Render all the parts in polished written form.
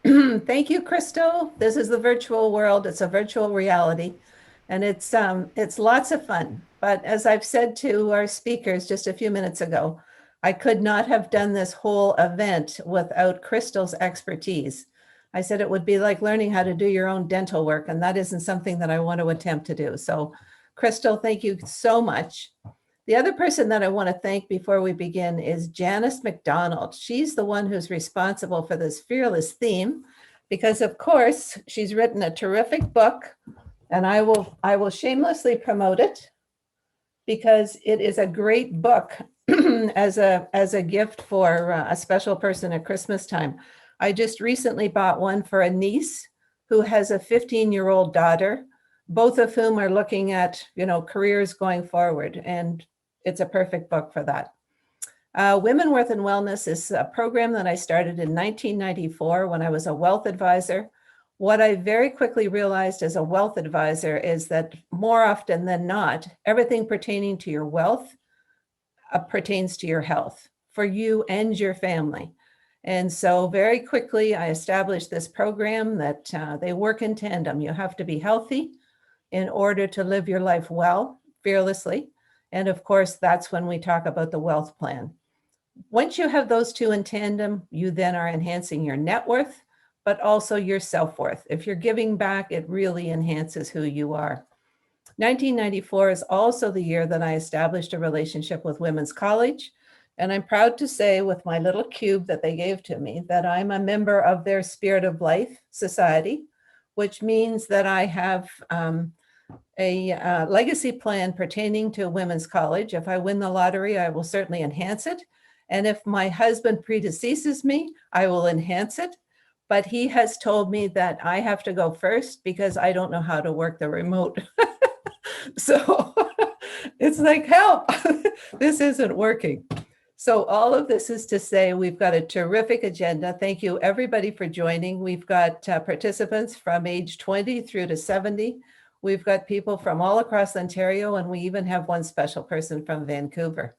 Thank you, Crystal. This is the virtual world. It's a virtual reality, and it's lots of fun. But as I've said to our speakers just a few minutes ago, I could not have done this whole event without Crystal's expertise. I said it would be like learning how to do your own dental work, and that isn't something that I want to attempt to do. So, Crystal, thank you so much. The other person that I want to thank before we begin is Janice McDonald. She's the one who's responsible for this fearless theme because, of course, she's written a terrific book, and I will shamelessly promote it because it is a great book as a gift for a special person at Christmas time. I just recently bought one for a niece who has a 15-year-old daughter, both of whom are looking at, careers going forward. And it's a perfect book for that. Women Worth and Wellness is a program that I started in 1994 when I was a wealth advisor. What I very quickly realized as a wealth advisor is that more often than not, everything pertaining to your wealth pertains to your health for you and your family. And so very quickly, I established this program that they work in tandem. You have to be healthy in order to live your life well, fearlessly. And of course, that's when we talk about the wealth plan. Once you have those two in tandem, you then are enhancing your net worth, but also your self-worth. If you're giving back, it really enhances who you are. 1994 is also the year that I established a relationship with Women's College. And I'm proud to say with my little cube that they gave to me that I'm a member of their Spirit of Life Society, which means that I have a legacy plan pertaining to Women's College. If I win the lottery, I will certainly enhance it. And if my husband predeceases me, I will enhance it. But he has told me that I have to go first because I don't know how to work the remote. So it's like, help, this isn't working. So all of this is to say we've got a terrific agenda. Thank you, everybody, for joining. We've got participants from age 20 through to 70. We've got people from all across Ontario, and we even have one special person from Vancouver.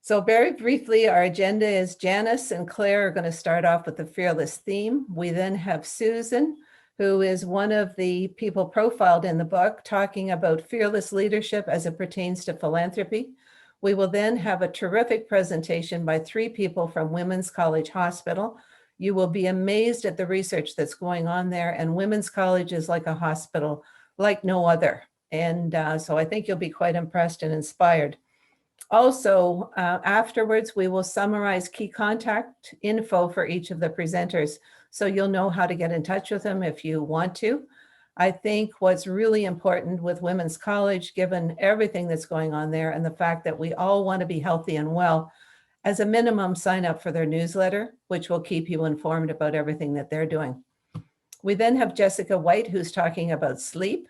So very briefly, our agenda is Janice and Claire are going to start off with the fearless theme. We then have Susan, who is one of the people profiled in the book, talking about fearless leadership as it pertains to philanthropy. We will then have a terrific presentation by 3 people from Women's College Hospital. You will be amazed at the research that's going on there, and Women's College is like a hospital like no other. And so I think you'll be quite impressed and inspired. Also, afterwards, we will summarize key contact info for each of the presenters, so you'll know how to get in touch with them if you want to. I think what's really important with Women's College, given everything that's going on there and the fact that we all want to be healthy and well, as a minimum, sign up for their newsletter, which will keep you informed about everything that they're doing. We then have Jessica White, who's talking about sleep,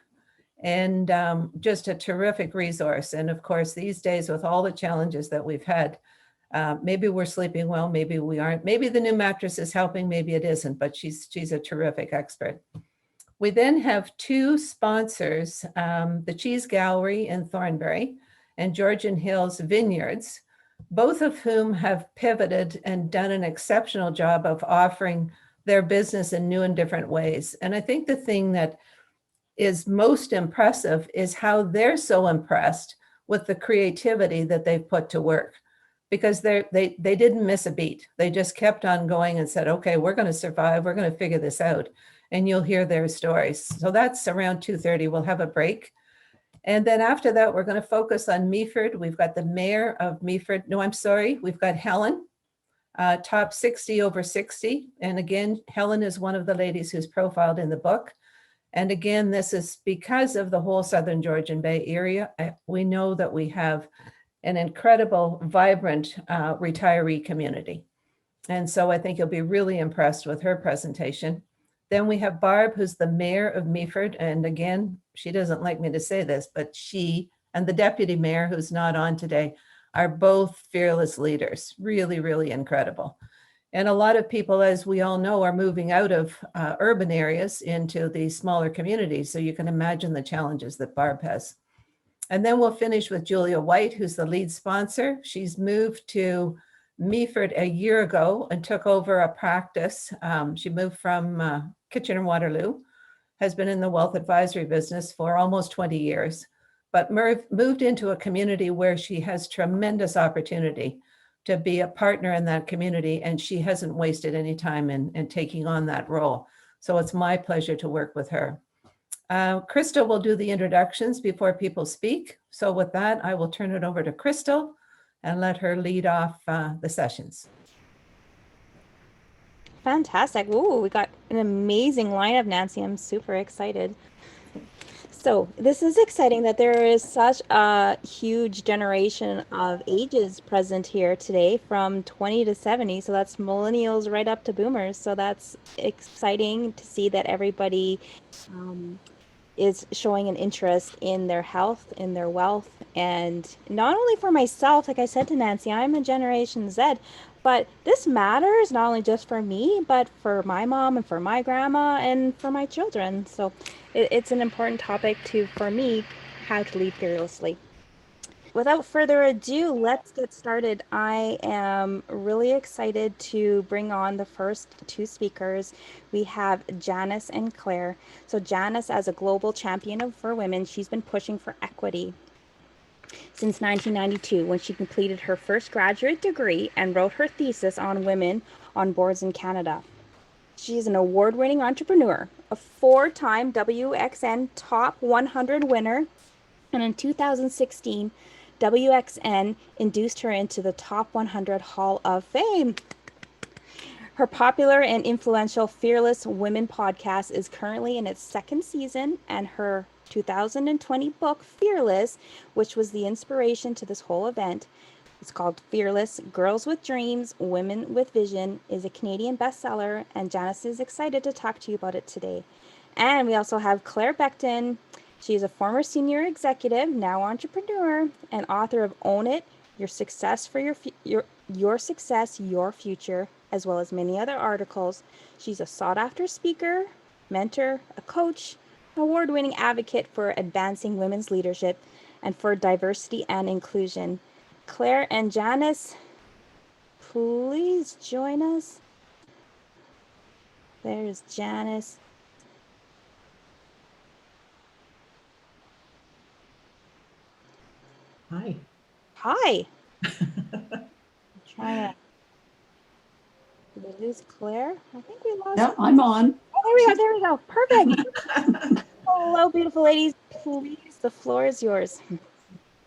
and just a terrific resource. And of course, these days with all the challenges that we've had, maybe we're sleeping well, maybe we aren't. Maybe the new mattress is helping, maybe it isn't, but she's a terrific expert. We then have 2 sponsors, the Cheese Gallery in Thornbury and Georgian Hills Vineyards, both of whom have pivoted and done an exceptional job of offering their business in new and different ways. And I think the thing that is most impressive is how they're so impressed with the creativity that they've put to work, because they didn't miss a beat. They just kept on going and said, okay, we're going to survive. We're going to figure this out. And you'll hear their stories. So that's around 2:30. We'll have a break. And then after that, we're going to focus on Meaford. We've got the mayor of Meaford. No, I'm sorry. We've got Helen, top 60 over 60. And again, Helen is one of the ladies who's profiled in the book. And again, this is because of the whole Southern Georgian Bay area. We know that we have an incredible, vibrant retiree community. And so I think you'll be really impressed with her presentation. Then we have Barb, who's the mayor of Meaford. And again, she doesn't like me to say this, but she and the deputy mayor, who's not on today, are both fearless leaders. Really, really incredible. And a lot of people, as we all know, are moving out of urban areas into the smaller communities. So you can imagine the challenges that Barb has. And then we'll finish with Julia White, who's the lead sponsor. She's moved to Meaford a year ago and took over a practice. She moved from Kitchener Waterloo, has been in the wealth advisory business for almost 20 years, but moved into a community where she has tremendous opportunity to be a partner in that community, and she hasn't wasted any time in taking on that role. So it's my pleasure to work with her. Crystal will do the introductions before people speak. So with that, I will turn it over to Crystal and let her lead off the sessions. Fantastic. Ooh, we got an amazing lineup, Nancy. I'm super excited. So this is exciting that there is such a huge generation of ages present here today from 20 to 70. So that's millennials right up to boomers. So that's exciting to see that everybody um, is showing an interest in their health, in their wealth, and not only for myself, like I said to Nancy, I'm a Generation Z, but this matters not only just for me, but for my mom and for my grandma and for my children. So it's an important topic to, for me, how to lead fearlessly. Without further ado, let's get started. I am really excited to bring on the first two speakers. We have Janice and Claire. So Janice, as a global champion for women, she's been pushing for equity since 1992 when she completed her first graduate degree and wrote her thesis on women on boards in Canada. She's an award-winning entrepreneur, a four-time WXN Top 100 winner, and in 2016, WXN induced her into the Top 100 Hall of Fame. Her popular and influential Fearless Women podcast is currently in its second season, and her 2020 book, Fearless, which was the inspiration to this whole event, it's called Fearless Girls with Dreams, Women with Vision, is a Canadian bestseller, and Janice is excited to talk to you about it today. And we also have Claire Becton. She is a former senior executive, now entrepreneur, and author of Own It, Your Success for Your Success, Your Future, as well as many other articles. She's a sought-after speaker, mentor, a coach, award-winning advocate for advancing women's leadership and for diversity and inclusion. Claire and Janice, please join us. There's Janice. Hi. Hi. I'm trying to. Did we lose Claire? I think we lost. Yeah, I'm on. Oh, there we go. There we go. Perfect. Hello, beautiful ladies. Please, the floor is yours.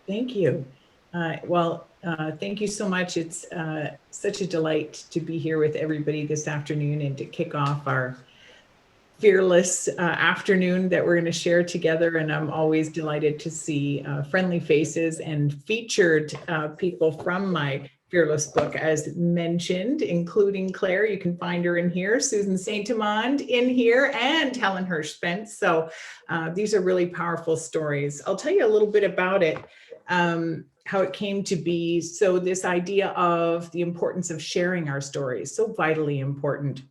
Thank you. Thank you so much. It's such a delight to be here with everybody this afternoon and to kick off our fearless afternoon that we're going to share together. And I'm always delighted to see friendly faces and featured people from my Fearless book, as mentioned, including Claire. You can find her in here, Susan Saint-Amand in here, and Helen Hirsch-Spence. So these are really powerful stories. I'll tell you a little bit about it, how it came to be. So this idea of the importance of sharing our stories, so vitally important,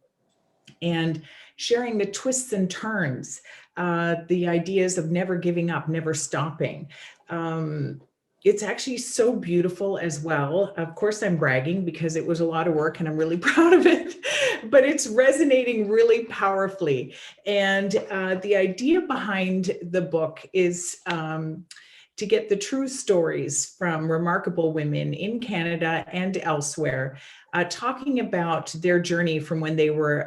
and sharing the twists and turns, the ideas of never giving up, never stopping. It's actually so beautiful as well. Of course, I'm bragging because it was a lot of work and I'm really proud of it, but it's resonating really powerfully. And the idea behind the book is to get the true stories from remarkable women in Canada and elsewhere, talking about their journey from when they were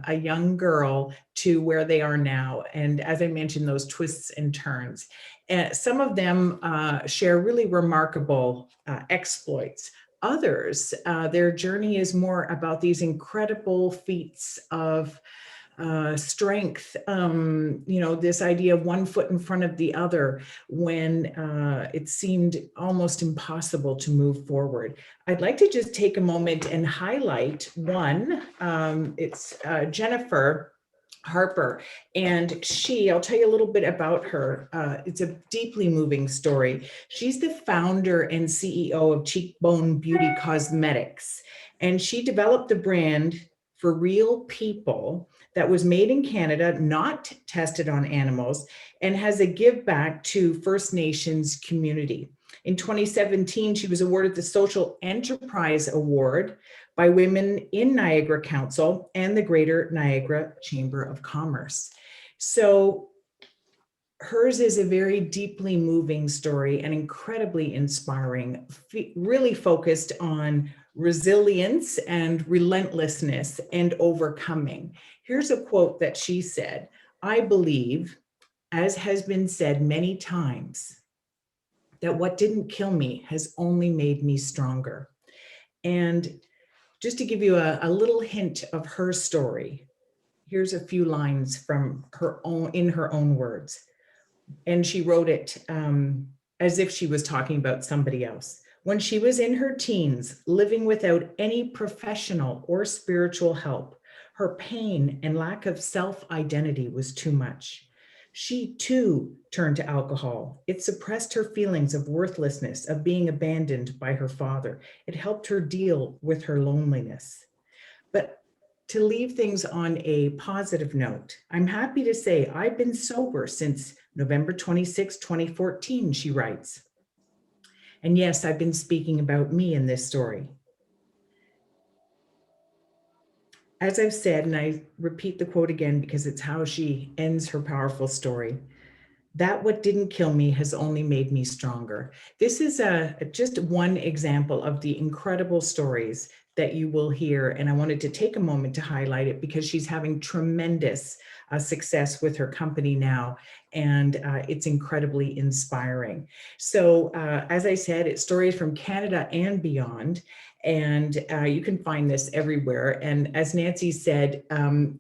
a young girl to where they are now. And as I mentioned, those twists and turns. And some of them share really remarkable exploits. Others, their journey is more about these incredible feats of strength, this idea of one foot in front of the other when it seemed almost impossible to move forward. I'd like to just take a moment and highlight one. It's Jennifer Harper, and I'll tell you a little bit about her. It's a deeply moving story. She's the founder and CEO of Cheekbone Beauty Cosmetics, and she developed a brand for real people that was made in Canada, not tested on animals, and has a give back to First Nations community. In 2017, she was awarded the Social Enterprise Award by Women in Niagara Council and the Greater Niagara Chamber of Commerce. So hers is a very deeply moving story and incredibly inspiring, really focused on resilience and relentlessness and overcoming. Here's a quote that she said, "I believe, as has been said many times, that what didn't kill me has only made me stronger." And just to give you a little hint of her story, here's a few lines from her own, in her own words. And she wrote it as if she was talking about somebody else. "When she was in her teens, living without any professional or spiritual help, her pain and lack of self-identity was too much. She too turned to alcohol. It suppressed her feelings of worthlessness, of being abandoned by her father. It helped her deal with her loneliness. But to leave things on a positive note, I'm happy to say I've been sober since November 26, 2014, she writes. And yes, I've been speaking about me in this story. As I've said, and I repeat the quote again because it's how she ends her powerful story, that what didn't kill me has only made me stronger. This is just one example of the incredible stories that you will hear. And I wanted to take a moment to highlight it because she's having tremendous success with her company now. And it's incredibly inspiring. So as I said, it's stories from Canada and beyond. And you can find this everywhere. And as Nancy said,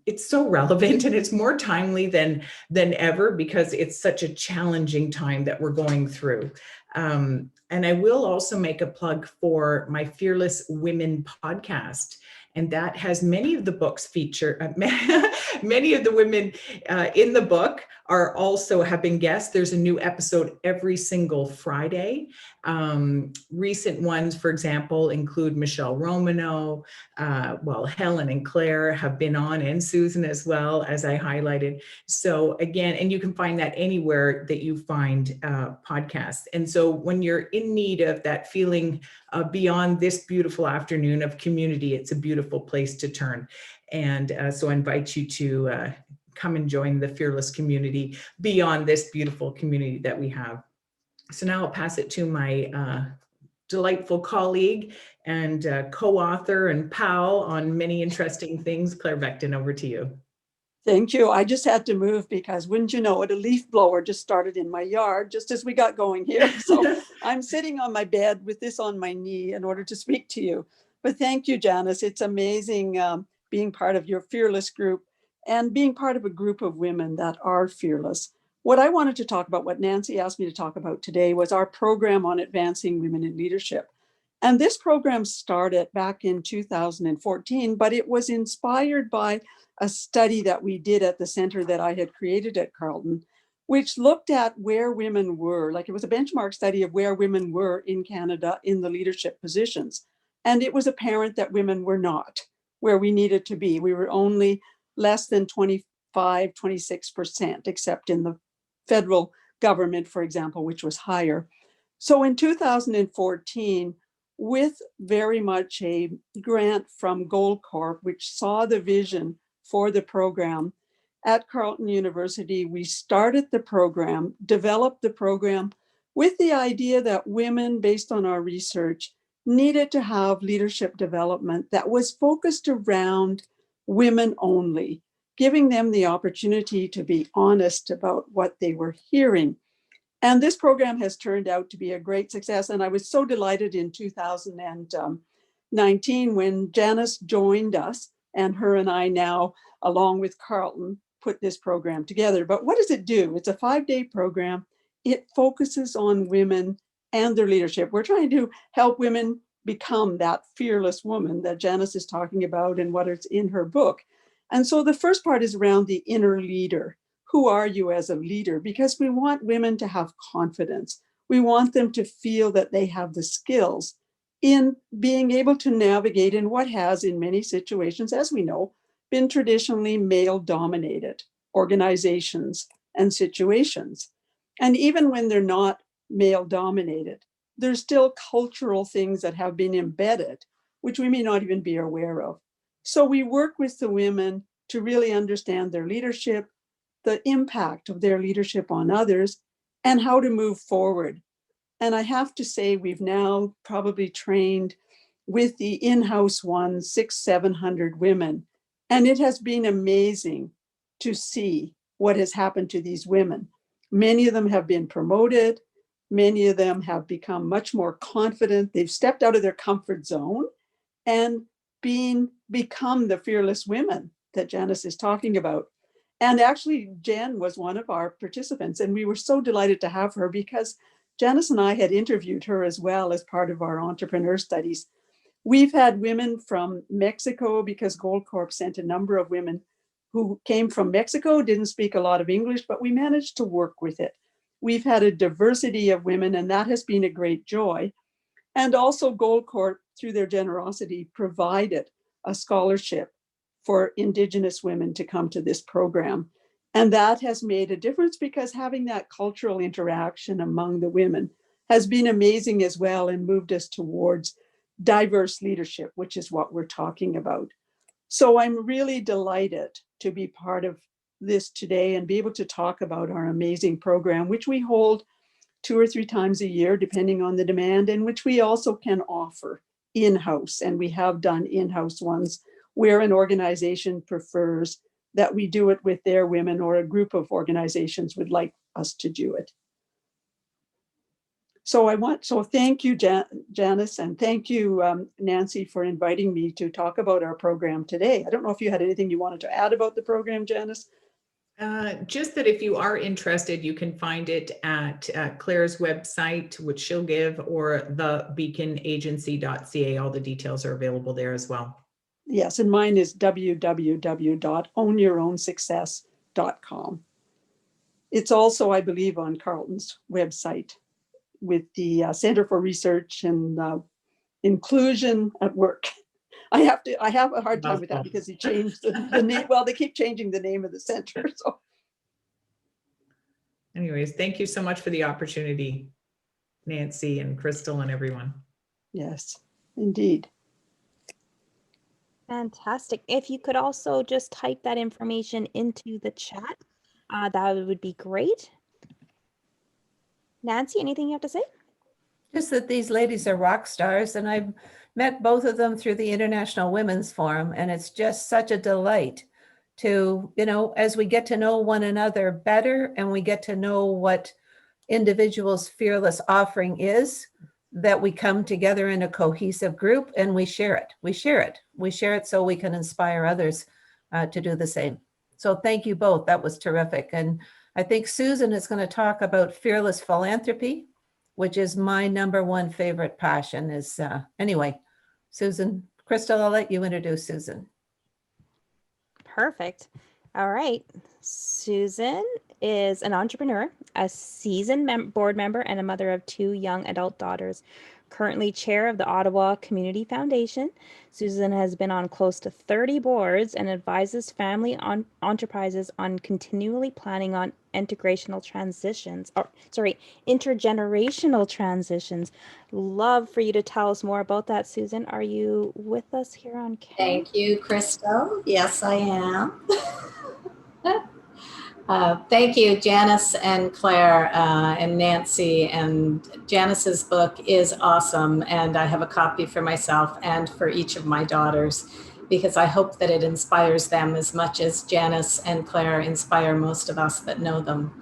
it's so relevant and it's more timely than ever because it's such a challenging time that we're going through. And I will also make a plug for my Fearless Women podcast. And that has many of the books feature, many of the women in the book are also have been guests. There's a new episode every single Friday. Recent ones, for example, include Michelle Romano, Helen and Claire have been on, and Susan as well, as I highlighted. So again, and you can find that anywhere that you find podcasts. And so when you're in need of that feeling beyond this beautiful afternoon of community, it's a beautiful place to turn. And so I invite you to come and join the Fearless community beyond this beautiful community that we have. So now I'll pass it to my delightful colleague and co-author and pal on many interesting things, Claire Beckton, over to you. Thank you. I just had to move because wouldn't you know it, a leaf blower just started in my yard just as we got going here. So I'm sitting on my bed with this on my knee in order to speak to you. But thank you, Janice. It's amazing being part of your Fearless group and being part of a group of women that are fearless. What I wanted to talk about, what Nancy asked me to talk about today, was our program on advancing women in leadership. And this program started back in 2014, but it was inspired by a study that we did at the center that I had created at Carleton, which looked at where women were. Like, it was a benchmark study of where women were in Canada in the leadership positions. And it was apparent that women were not where we needed to be. We were only less than 25, 26%, except in the federal government, for example, which was higher. So in 2014, with very much a grant from Goldcorp, which saw the vision for the program at Carleton University, we started the program, developed the program with the idea that women, based on our research, needed to have leadership development that was focused around women only, giving them the opportunity to be honest about what they were hearing. And this program has turned out to be a great success. And I was so delighted in 2019 when Janice joined us, and her and I now, along with Carleton, put this program together. But what does it do? It's a 5-day program. It focuses on women and their leadership. We're trying to help women become that fearless woman that Janice is talking about and what is in her book. And so the first part is around the inner leader. Who are you as a leader? Because we want women to have confidence. We want them to feel that they have the skills in being able to navigate in what has, in many situations, as we know, been traditionally male-dominated organizations and situations. And even when they're not male-dominated, there's still cultural things that have been embedded, which we may not even be aware of. So we work with the women to really understand their leadership, the impact of their leadership on others, and how to move forward. And I have to say, we've now probably trained with the in-house ones, 700 women. And it has been amazing to see what has happened to these women. Many of them have been promoted. Many of them have become much more confident. They've stepped out of their comfort zone and become the fearless women that Janice is talking about. And actually, Jen was one of our participants, and we were so delighted to have her because Janice and I had interviewed her as well as part of our entrepreneur studies. We've had women from Mexico because Goldcorp sent a number of women who came from Mexico, didn't speak a lot of English, but we managed to work with it. We've had a diversity of women, and that has been a great joy. And also Goldcorp, through their generosity, provided a scholarship for Indigenous women to come to this program. And that has made a difference because having that cultural interaction among the women has been amazing as well and moved us towards diverse leadership, which is what we're talking about. So I'm really delighted to be part of this today and be able to talk about our amazing program, which we hold 2 or 3 times a year, depending on the demand, and which we also can offer in-house. And we have done in-house ones where an organization prefers that we do it with their women, or a group of organizations would like us to do it. So thank you, Janice, and thank you, Nancy, for inviting me to talk about our program today. I don't know if you had anything you wanted to add about the program, Janice? Just that if you are interested, you can find it at Claire's website, which she'll give, or thebeaconagency.ca. All the details are available there as well. Yes, and mine is www.ownyourownsuccess.com. It's also, I believe, on Carleton's website with the Center for Research and Inclusion at Work. I have a hard time with that because he changed the name. Well, they keep changing the name of the center. So, anyways, thank you so much for the opportunity, Nancy and Crystal and everyone. yes, indeed. Fantastic. If you could also just type that information into the chat, that would be great. Nancy, anything you have to say? Just that these ladies are rock stars, and I've met both of them through the International Women's Forum, and it's just such a delight to, as we get to know one another better and we get to know what individuals' fearless offering is, that we come together in a cohesive group and we share it. We share it so we can inspire others to do the same. So thank you both. That was terrific. And I think Susan is going to talk about fearless philanthropy, which is my #1 favorite passion. Anyway, Susan, Crystal, I'll let you introduce Susan. Perfect. All right. Susan is an entrepreneur, a seasoned board member, and a mother of 2 young adult daughters. Currently chair of the Ottawa Community Foundation, Susan has been on close to 30 boards and advises family enterprises on continually planning on intergenerational transitions. Love for you to tell us more about that, Susan. Are you with us here on camera? Thank you, Crystal. Yes, I am. Thank you, Janice and Claire and Nancy. And Janice's book is awesome. And I have a copy for myself and for each of my daughters, because I hope that it inspires them as much as Janice and Claire inspire most of us that know them.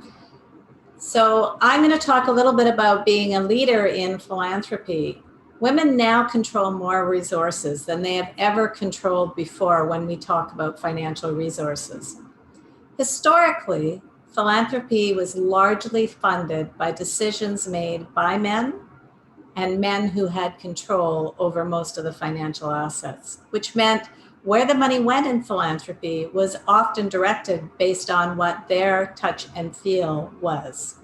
So I'm going to talk a little bit about being a leader in philanthropy. Women now control more resources than they have ever controlled before when we talk about financial resources. Historically, philanthropy was largely funded by decisions made by men and men who had control over most of the financial assets, which meant where the money went in philanthropy was often directed based on what their touch and feel was.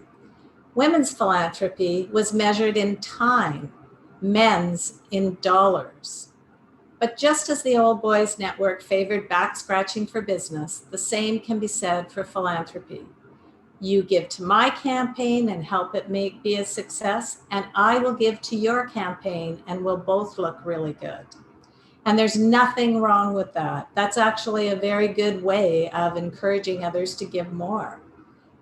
Women's philanthropy was measured in time, men's in dollars. But just as the old boys network favored back scratching for business, the same can be said for philanthropy. You give to my campaign and help it be a success, and I will give to your campaign and we'll both look really good. And there's nothing wrong with that. That's actually a very good way of encouraging others to give more.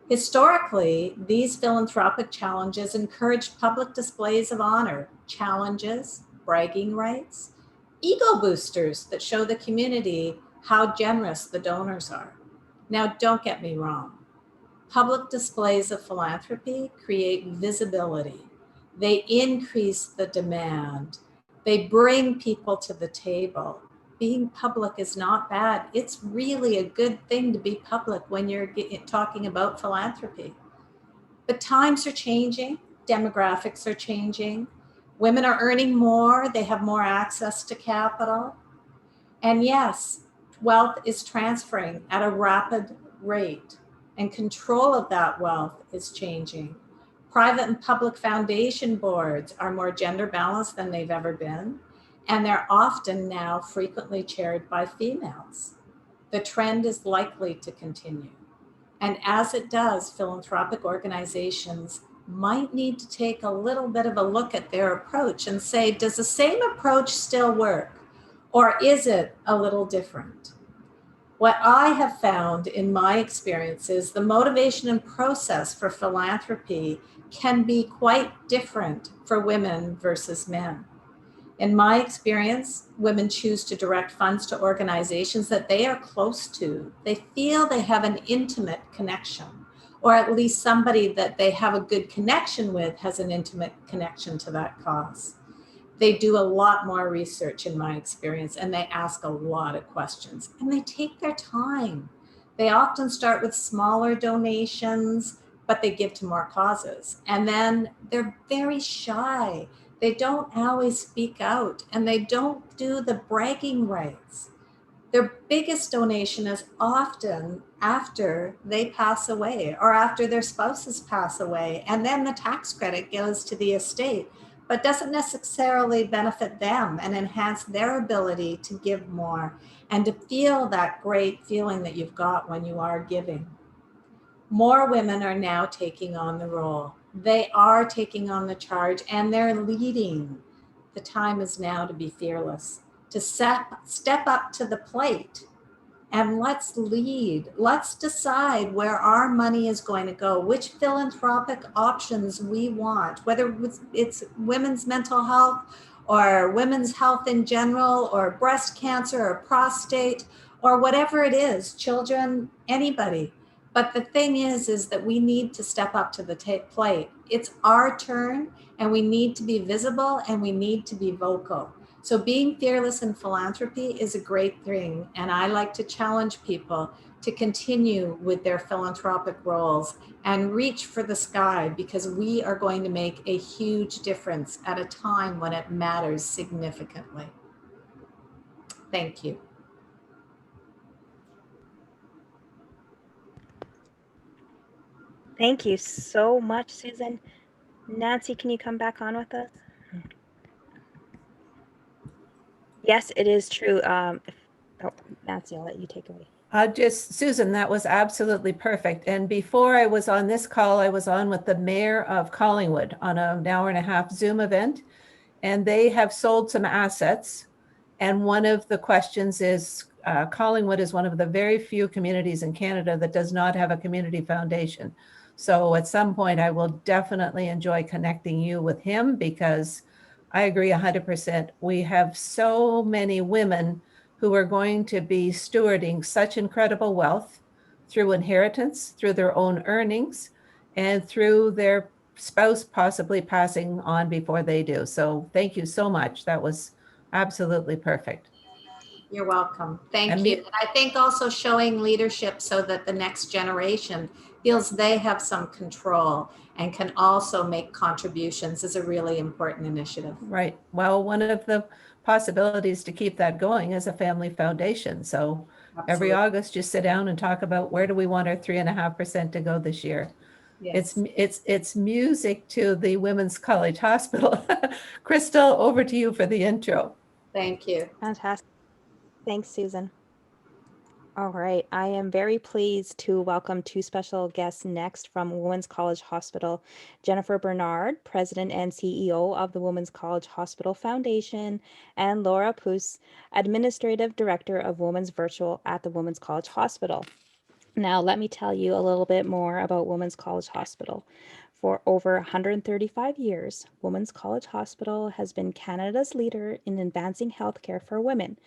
Historically, these philanthropic challenges encouraged public displays of honor, challenges, bragging rights, ego boosters that show the community how generous the donors are. Now, don't get me wrong. Public displays of philanthropy create visibility. They increase the demand. They bring people to the table. Being public is not bad. It's really a good thing to be public when you're talking about philanthropy. But times are changing, demographics are changing. Women are earning more, they have more access to capital. And yes, wealth is transferring at a rapid rate, and control of that wealth is changing. Private and public foundation boards are more gender balanced than they've ever been, and they're often now frequently chaired by females. The trend is likely to continue. And as it does, philanthropic organizations might need to take a little bit of a look at their approach and say, does the same approach still work? Or is it a little different? What I have found in my experience is the motivation and process for philanthropy can be quite different for women versus men. In my experience, women choose to direct funds to organizations that they are close to. They feel they have an intimate connection, or at least somebody that they have a good connection with has an intimate connection to that cause. They do a lot more research in my experience, and they ask a lot of questions, and they take their time. They often start with smaller donations, but they give to more causes. And then they're very shy. They don't always speak out, and they don't do the bragging rights. Their biggest donation is often after they pass away or after their spouses pass away. And then the tax credit goes to the estate, but doesn't necessarily benefit them and enhance their ability to give more and to feel that great feeling that you've got when you are giving. More women are now taking on the role. They are taking on the charge and they're leading. The time is now to be fearless, to step up to the plate, and let's lead. Let's decide where our money is going to go, which philanthropic options we want, whether it's women's mental health or women's health in general, or breast cancer or prostate, or whatever it is, children, anybody. But the thing is that we need to step up to the plate. It's our turn, and we need to be visible and we need to be vocal. So being fearless in philanthropy is a great thing. And I like to challenge people to continue with their philanthropic roles and reach for the sky, because we are going to make a huge difference at a time when it matters significantly. Thank you. Thank you so much, Susan. Nancy, can you come back on with us? Yes, it is true. Nancy, I'll let you take away. Susan, that was absolutely perfect. And before I was on this call, I was on with the mayor of Collingwood on an hour-and-a-half Zoom event, and they have sold some assets. And one of the questions is, Collingwood is one of the very few communities in Canada that does not have a community foundation. So at some point, I will definitely enjoy connecting you with him, because I agree 100%. We have so many women who are going to be stewarding such incredible wealth through inheritance, through their own earnings, and through their spouse possibly passing on before they do. So thank you so much. That was absolutely perfect. You're welcome. Thank And you. And I think also showing leadership so that the next generation feels they have some control and can also make contributions is a really important initiative. Right. Well, one of the possibilities to keep that going is a family foundation. So every Absolutely. August, just sit down and talk about where do we want our 3.5% to go this year. Yes. It's music to the Women's College Hospital. Crystal, over to you for the intro. Thank you. Fantastic. Thanks, Susan. All right, I am very pleased to welcome two special guests next from Women's College Hospital. Jennifer Bernard, President and CEO of the Women's College Hospital Foundation, and Laura Puss, Administrative Director of Women's Virtual at the Women's College Hospital. Now, let me tell you a little bit more about Women's College Hospital. For over 135 years, Women's College Hospital has been Canada's leader in advancing healthcare for women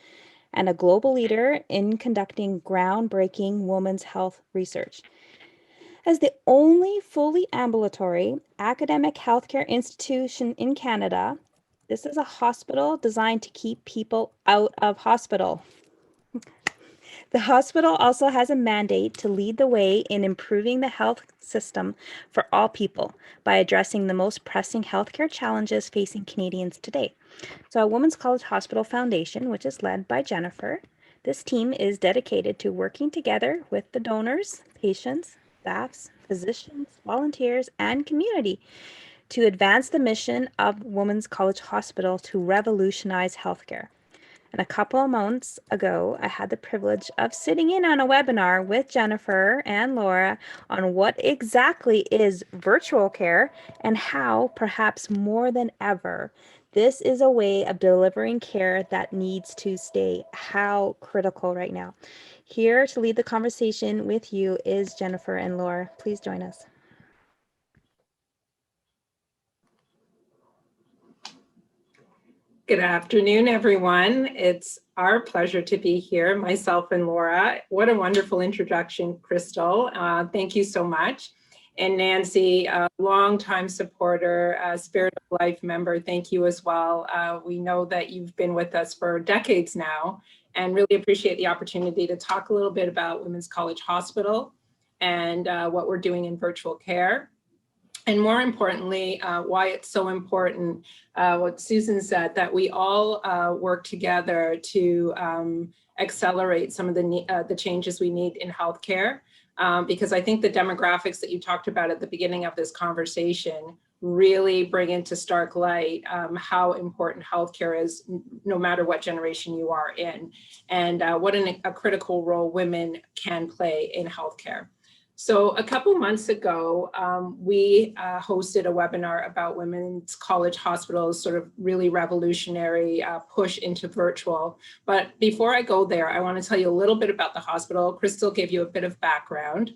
and a global leader in conducting groundbreaking women's health research. As the only fully ambulatory academic healthcare institution in Canada, this is a hospital designed to keep people out of hospital. The hospital also has a mandate to lead the way in improving the health system for all people by addressing the most pressing healthcare challenges facing Canadians today. So, at Women's College Hospital Foundation, which is led by Jennifer, this team is dedicated to working together with the donors, patients, staffs, physicians, volunteers, and community to advance the mission of Women's College Hospital to revolutionize healthcare. And a couple of months ago, I had the privilege of sitting in on a webinar with Jennifer and Laura on what exactly is virtual care and how, perhaps more than ever, this is a way of delivering care that needs to stay how critical right now. Here to lead the conversation with you is Jennifer and Laura. Please join us. Good afternoon, everyone. It's our pleasure to be here, myself and Laura. What a wonderful introduction, Crystal. Thank you so much. And Nancy, a longtime supporter, a Spirit of Life member, thank you as well. We know that you've been with us for decades now and really appreciate the opportunity to talk a little bit about Women's College Hospital and what we're doing in virtual care. And more importantly, why it's so important, what Susan said, that we all work together to accelerate some of the changes we need in healthcare. Because I think the demographics that you talked about at the beginning of this conversation really bring into stark light how important healthcare is, no matter what generation you are in, and what a critical role women can play in healthcare. So a couple months ago, we hosted a webinar about Women's College Hospital's sort of really revolutionary push into virtual. But before I go there, I want to tell you a little bit about the hospital. Crystal gave you a bit of background.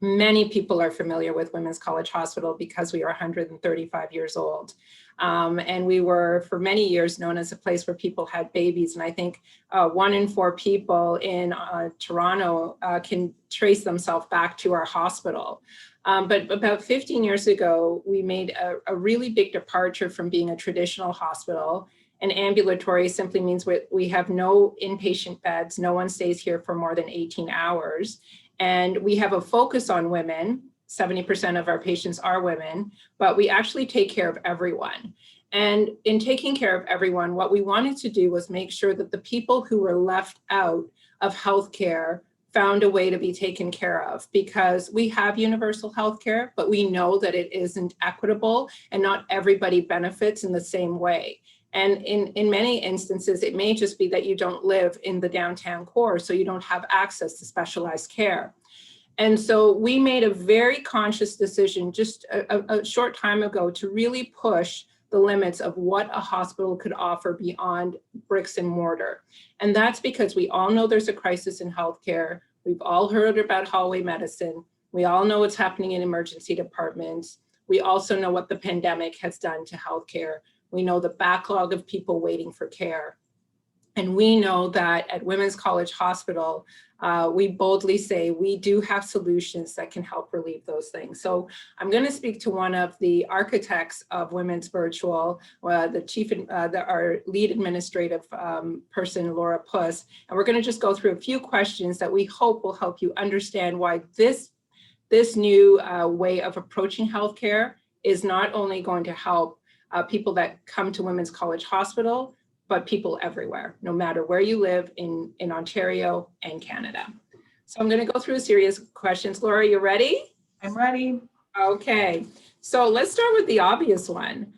Many people are familiar with Women's College Hospital because we are 135 years old. And we were for many years known as a place where people had babies. And I think 1 in 4 people in Toronto can trace themselves back to our hospital. But about 15 years ago, we made a really big departure from being a traditional hospital. And ambulatory simply means we have no inpatient beds. No one stays here for more than 18 hours. And we have a focus on women. 70% of our patients are women, but we actually take care of everyone. And in taking care of everyone, what we wanted to do was make sure that the people who were left out of healthcare found a way to be taken care of, because we have universal healthcare, but we know that it isn't equitable and not everybody benefits in the same way. And in many instances, it may just be that you don't live in the downtown core, so you don't have access to specialized care. And so we made a very conscious decision just a short time ago to really push the limits of what a hospital could offer beyond bricks and mortar. And that's because we all know there's a crisis in healthcare. We've all heard about hallway medicine. We all know what's happening in emergency departments. We also know what the pandemic has done to healthcare. We know the backlog of people waiting for care. And we know that at Women's College Hospital, we boldly say we do have solutions that can help relieve those things. So I'm going to speak to one of the architects of Women's Virtual, our lead administrative person, Laura Puss, and we're going to just go through a few questions that we hope will help you understand why this new way of approaching healthcare is not only going to help people that come to Women's College Hospital, but people everywhere, no matter where you live in Ontario and Canada. So I'm going to go through a series of questions. Laura, you ready? I'm ready. Okay, so let's start with the obvious one.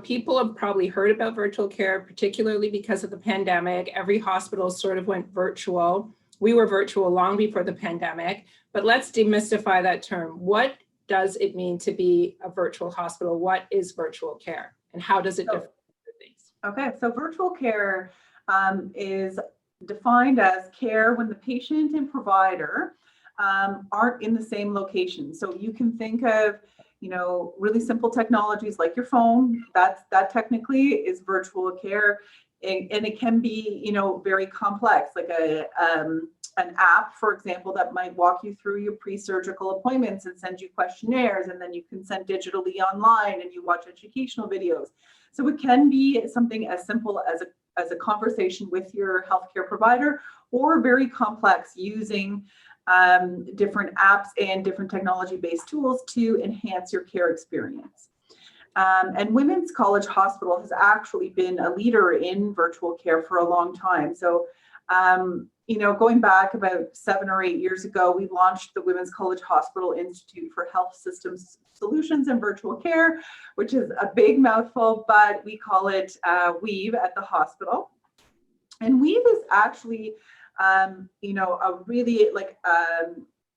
People have probably heard about virtual care, particularly because of the pandemic. Every hospital sort of went virtual. we were virtual long before the pandemic, but let's demystify that term. What does it mean to be a virtual hospital? What is virtual care and how does it differ from other things? Okay, so virtual care is defined as care when the patient and provider aren't in the same location. So you can think of, really simple technologies like your phone. That technically is virtual care, and it can be, very complex, like an app, for example, that might walk you through your pre-surgical appointments and send you questionnaires, and then you consent digitally online and you watch educational videos. So it can be something as simple as a conversation with your healthcare provider, or very complex, using different apps and different technology-based tools to enhance your care experience. And Women's College Hospital has actually been a leader in virtual care for a long time. So, going back about 7 or 8 years ago, we launched the Women's College Hospital Institute for Health Systems Solutions and Virtual Care, which is a big mouthful, but we call it WEAVE at the hospital. And WEAVE is actually, a really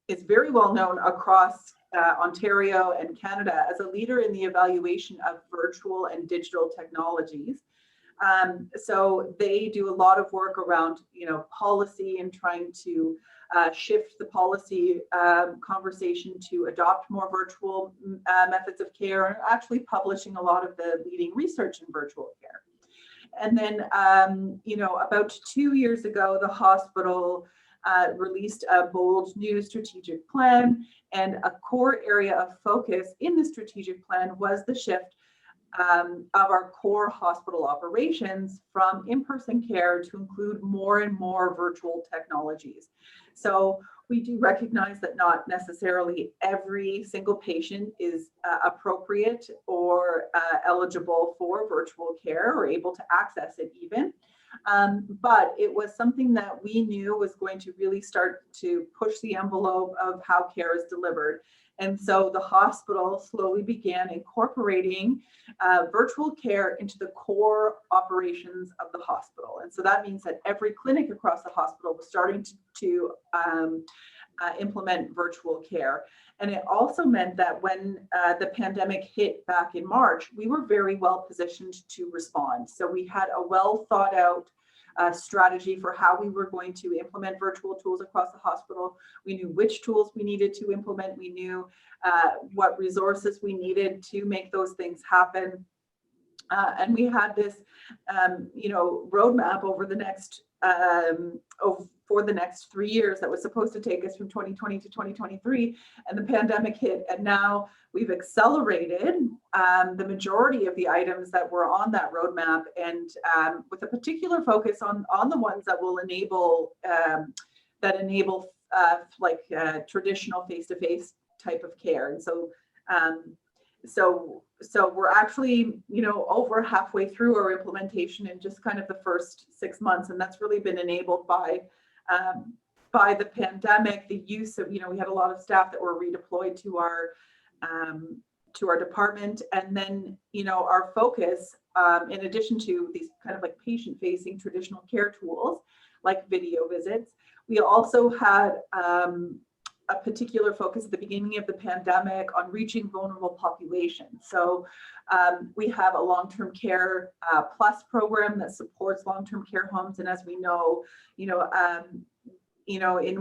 it's very well known across Ontario and Canada as a leader in the evaluation of virtual and digital technologies. So they do a lot of work around, policy and trying to shift the policy conversation to adopt more virtual methods of care, and actually publishing a lot of the leading research in virtual care. And then, about 2 years ago, the hospital released a bold new strategic plan, and a core area of focus in the strategic plan was the shift of our core hospital operations from in-person care to include more and more virtual technologies. So we do recognize that not necessarily every single patient is appropriate or eligible for virtual care or able to access it even. But it was something that we knew was going to really start to push the envelope of how care is delivered. And so the hospital slowly began incorporating virtual care into the core operations of the hospital. And so that means that every clinic across the hospital was starting to implement virtual care. And it also meant that when the pandemic hit back in March, we were very well positioned to respond. So we had a well thought out strategy for how we were going to implement virtual tools across the hospital. We knew which tools we needed to implement. We knew what resources we needed to make those things happen. And we had this, roadmap over the next for the next 3 years that was supposed to take us from 2020 to 2023, and the pandemic hit, and now we've accelerated the majority of the items that were on that roadmap, and with a particular focus on the ones that will enable traditional face-to-face type of care. And so we're actually, over halfway through our implementation in just kind of the first 6 months, and that's really been enabled by the pandemic. The use of, we had a lot of staff that were redeployed to our department, and then, our focus, in addition to these kind of like patient-facing traditional care tools like video visits, we also had a particular focus at the beginning of the pandemic on reaching vulnerable populations. So we have a long-term care plus program that supports long-term care homes. And as we know, in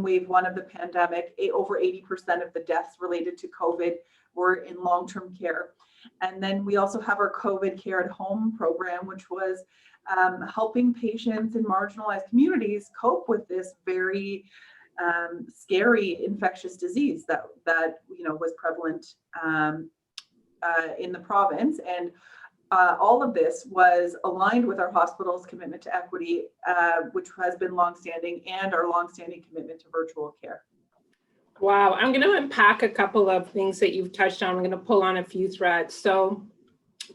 wave one of the pandemic, over 80% of the deaths related to COVID were in long-term care. And then we also have our COVID care at home program, which was helping patients in marginalized communities cope with this very scary infectious disease that was prevalent in the province. And all of this was aligned with our hospital's commitment to equity, which has been longstanding, and our longstanding commitment to virtual care. Wow, I'm going to unpack a couple of things that you've touched on. I'm going to pull on a few threads. So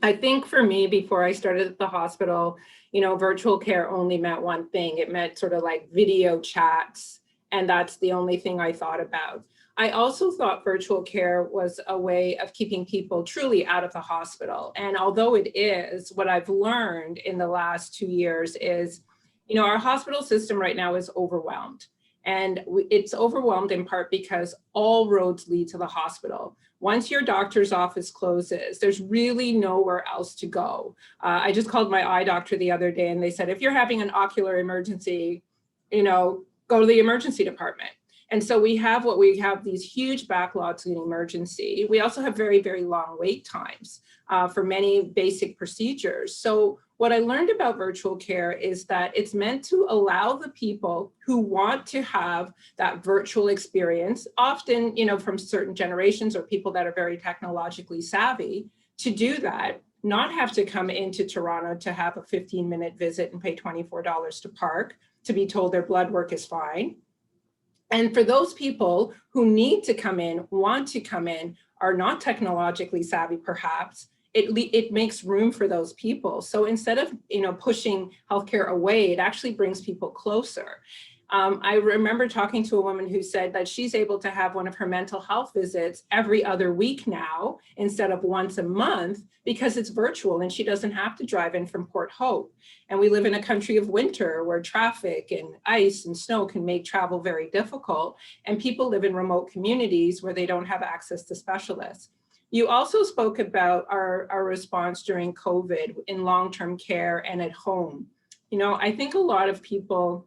I think for me, before I started at the hospital, virtual care only meant one thing. It meant sort of like video chats. And that's the only thing I thought about. I also thought virtual care was a way of keeping people truly out of the hospital. And although it is, what I've learned in the last 2 years is, our hospital system right now is overwhelmed. And it's overwhelmed in part because all roads lead to the hospital. Once your doctor's office closes, there's really nowhere else to go. I just called my eye doctor the other day and they said, if you're having an ocular emergency, go to the emergency department. And so we have these huge backlogs in emergency. We also have very, very long wait times for many basic procedures. So what I learned about virtual care is that it's meant to allow the people who want to have that virtual experience, often, from certain generations or people that are very technologically savvy, to do that, not have to come into Toronto to have a 15-minute visit and pay $24 to park, to be told their blood work is fine. And for those people who need to come in, want to come in, are not technologically savvy, perhaps, it makes room for those people. So instead of pushing healthcare away, it actually brings people closer. I remember talking to a woman who said that she's able to have one of her mental health visits every other week now instead of once a month because it's virtual and she doesn't have to drive in from Port Hope. And we live in a country of winter where traffic and ice and snow can make travel very difficult. And people live in remote communities where they don't have access to specialists. You also spoke about our response during COVID in long-term care and at home. I think a lot of people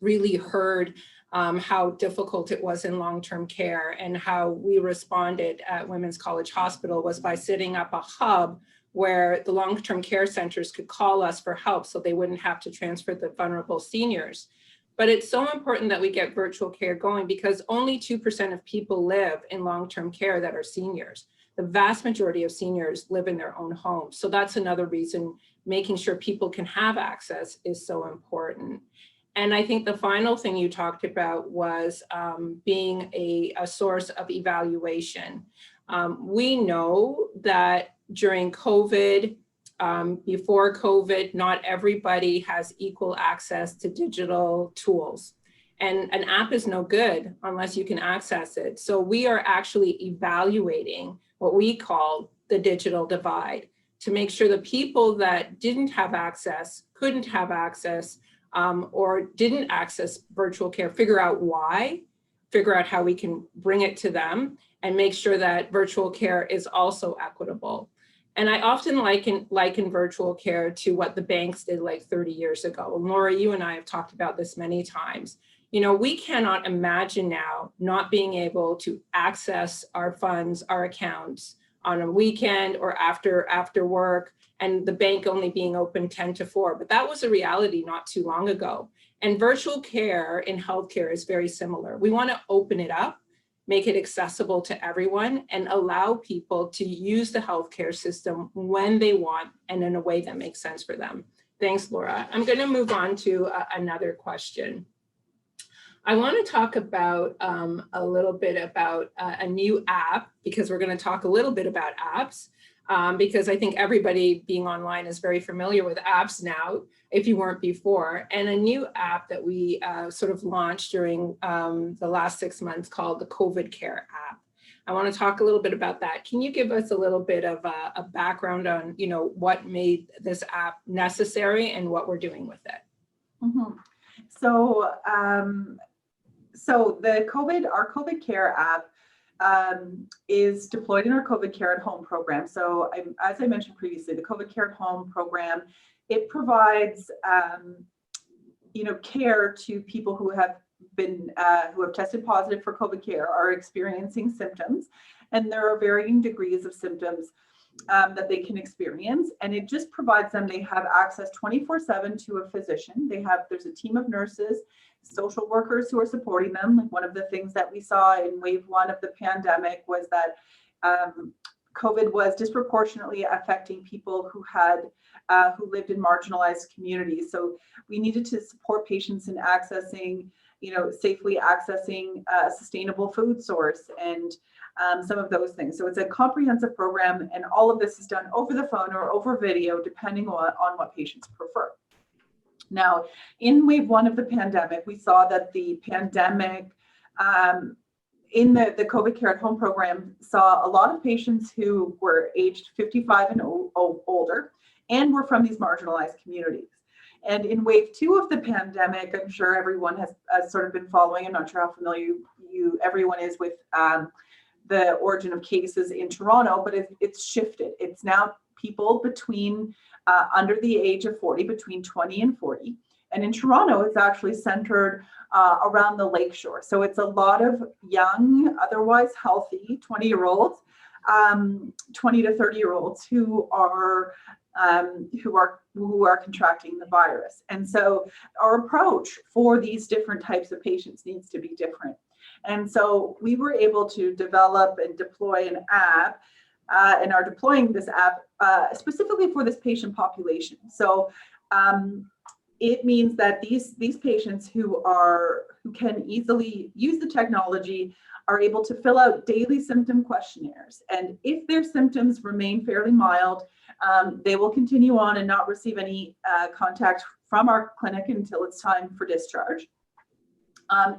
really heard how difficult it was in long-term care, and how we responded at Women's College Hospital was by setting up a hub where the long-term care centers could call us for help so they wouldn't have to transfer the vulnerable seniors. But it's so important that we get virtual care going because only 2% of people live in long-term care that are seniors. The vast majority of seniors live in their own homes. So that's another reason making sure people can have access is so important. And I think the final thing you talked about was being a source of evaluation. We know that during COVID, before COVID, not everybody has equal access to digital tools. And an app is no good unless you can access it. So we are actually evaluating what we call the digital divide to make sure the people that didn't have access, couldn't have access, or didn't access virtual care, figure out why, figure out how we can bring it to them, and make sure that virtual care is also equitable. And I often liken virtual care to what the banks did like 30 years ago. And Laura, you and I have talked about this many times. We cannot imagine now not being able to access our funds, our accounts on a weekend or after work, and the bank only being open 10 to 4. But that was a reality not too long ago. And virtual care in healthcare is very similar. We want to open it up, make it accessible to everyone, and allow people to use the healthcare system when they want and in a way that makes sense for them. Thanks, Laura. I'm going to move on to another question. I want to talk about a little bit about a new app, because we're going to talk a little bit about apps, because I think everybody being online is very familiar with apps now, if you weren't before, and a new app that we sort of launched during the last 6 months called the COVID Care app. I want to talk a little bit about that. Can you give us a little bit of a background on, what made this app necessary and what we're doing with it? Mm-hmm. So our COVID Care app is deployed in our COVID Care at Home program. So as I mentioned previously, the COVID Care at Home program, it provides, care to people who have tested positive for COVID care, are experiencing symptoms, and there are varying degrees of symptoms that they can experience, and it just provides them, they have access 24/7 to a physician. There's a team of nurses, social workers who are supporting them. Like, one of the things that we saw in wave 1 of the pandemic was that COVID was disproportionately affecting people who lived in marginalized communities. So we needed to support patients in accessing, safely accessing a sustainable food source and some of those things. So it's a comprehensive program, and all of this is done over the phone or over video, depending on what patients prefer. Now, in wave 1 of the pandemic, we saw that the pandemic in the COVID Care at Home program saw a lot of patients who were aged 55 and older and were from these marginalized communities. And in wave 2 of the pandemic, I'm sure everyone has sort of been following. I'm not sure how familiar everyone is with the origin of cases in Toronto, but it's shifted. It's now people between under the age of 40, between 20 and 40. And in Toronto, it's actually centered around the lakeshore. So it's a lot of young, otherwise healthy 20-year-olds, 20 to 30-year-olds who are contracting the virus. And so our approach for these different types of patients needs to be different. And so we were able to develop and deploy an app, and are deploying this app specifically for this patient population. So it means that these patients who can easily use the technology are able to fill out daily symptom questionnaires. And if their symptoms remain fairly mild, they will continue on and not receive any contact from our clinic until it's time for discharge.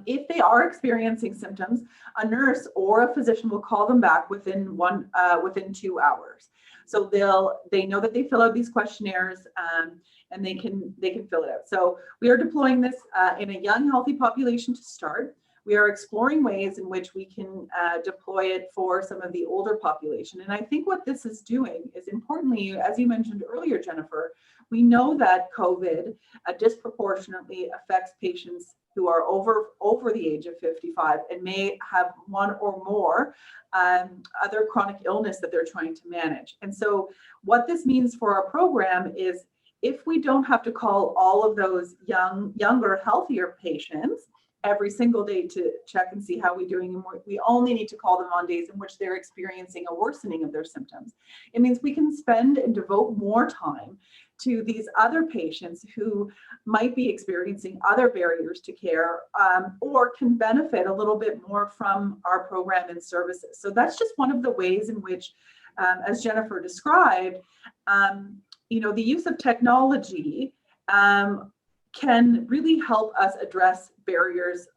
If they are experiencing symptoms, a nurse or a physician will call them back within 2 hours. So they know that they fill out these questionnaires, and they can fill it out. So we are deploying this in a young, healthy population to start. We are exploring ways in which we can deploy it for some of the older population. And I think what this is doing is, importantly, as you mentioned earlier, Jennifer, we know that COVID disproportionately affects patients who are over the age of 55 and may have one or more other chronic illness that they're trying to manage. And so what this means for our program is, if we don't have to call all of those younger, healthier patients every single day to check and see how we're doing, and we only need to call them on days in which they're experiencing a worsening of their symptoms, it means we can spend and devote more time to these other patients who might be experiencing other barriers to care, or can benefit a little bit more from our program and services. So that's just one of the ways in which, as Jennifer described, the use of technology can really help us address barriers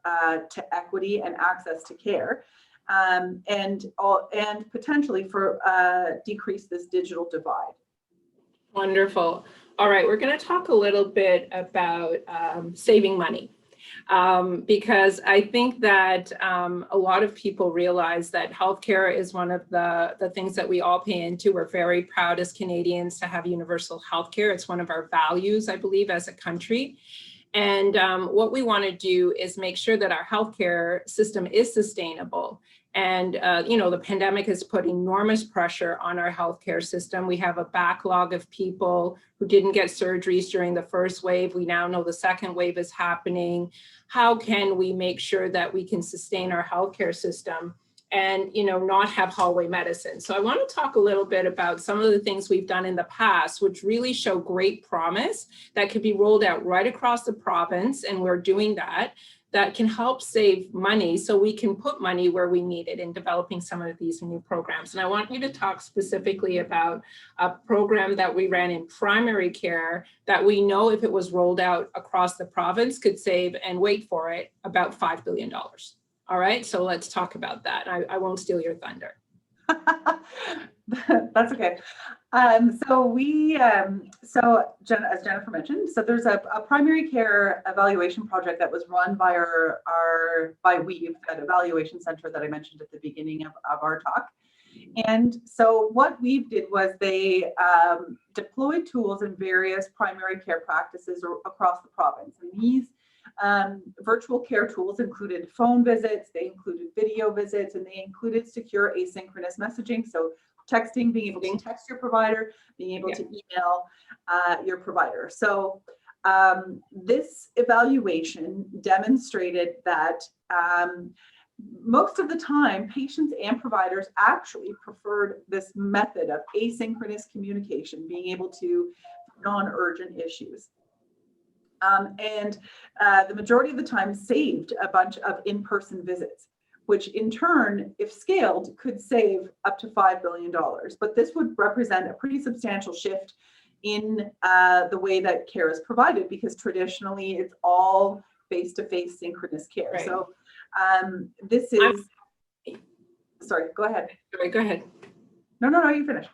to equity and access to care, and potentially decrease this digital divide. Wonderful. All right, we're going to talk a little bit about saving money, because I think that a lot of people realize that healthcare is one of the things that we all pay into. We're very proud as Canadians to have universal healthcare. It's one of our values, I believe, as a country. And what we want to do is make sure that our healthcare system is sustainable. And, the pandemic has put enormous pressure on our healthcare system. We have a backlog of people who didn't get surgeries during the first wave. We now know the second wave is happening. How can we make sure that we can sustain our healthcare system and, not have hallway medicine? So I want to talk a little bit about some of the things we've done in the past, which really show great promise that could be rolled out right across the province. And we're doing that can help save money so we can put money where we need it in developing some of these new programs. And I want you to talk specifically about a program that we ran in primary care that we know, if it was rolled out across the province, could save, and wait for it, about $5 billion. All right, so let's talk about that. I won't steal your thunder. That's okay. As Jennifer mentioned, so there's a primary care evaluation project that was run by by Weave, that evaluation center that I mentioned at the beginning of our talk. And so what Weave did was they deployed tools in various primary care practices across the province. And these virtual care tools included phone visits, they included video visits, and they included secure asynchronous messaging. So texting, being able to text your provider, being able to email your provider. So this evaluation demonstrated that most of the time, patients and providers actually preferred this method of asynchronous communication, being able to non-urgent issues. And the majority of the time saved a bunch of in-person visits, which in turn, if scaled, could save up to $5 billion. But this would represent a pretty substantial shift in the way that care is provided, because traditionally it's all face-to-face synchronous care. Right. So this is, sorry, go ahead. Sorry, go ahead. No, you finish.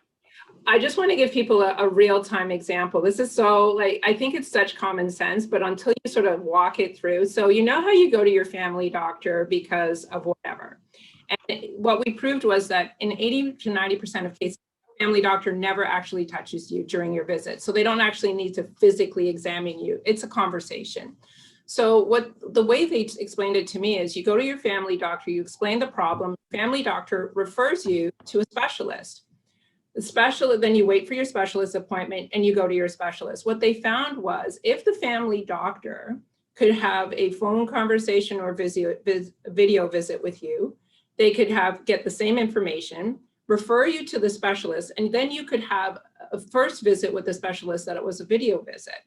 I just want to give people a real-time example. This is so, like, I think it's such common sense, but until you sort of walk it through. So you know how you go to your family doctor because of whatever. And what we proved was that in 80 to 90% of cases, family doctor never actually touches you during your visit. So they don't actually need to physically examine you. It's a conversation. So the way they explained it to me is you go to your family doctor, you explain the problem, family doctor refers you to a specialist. The specialist, then you wait for your specialist appointment and you go to your specialist. What they found was if the family doctor could have a phone conversation or video visit with you, they could get the same information, refer you to the specialist, and then you could have a first visit with the specialist that it was a video visit.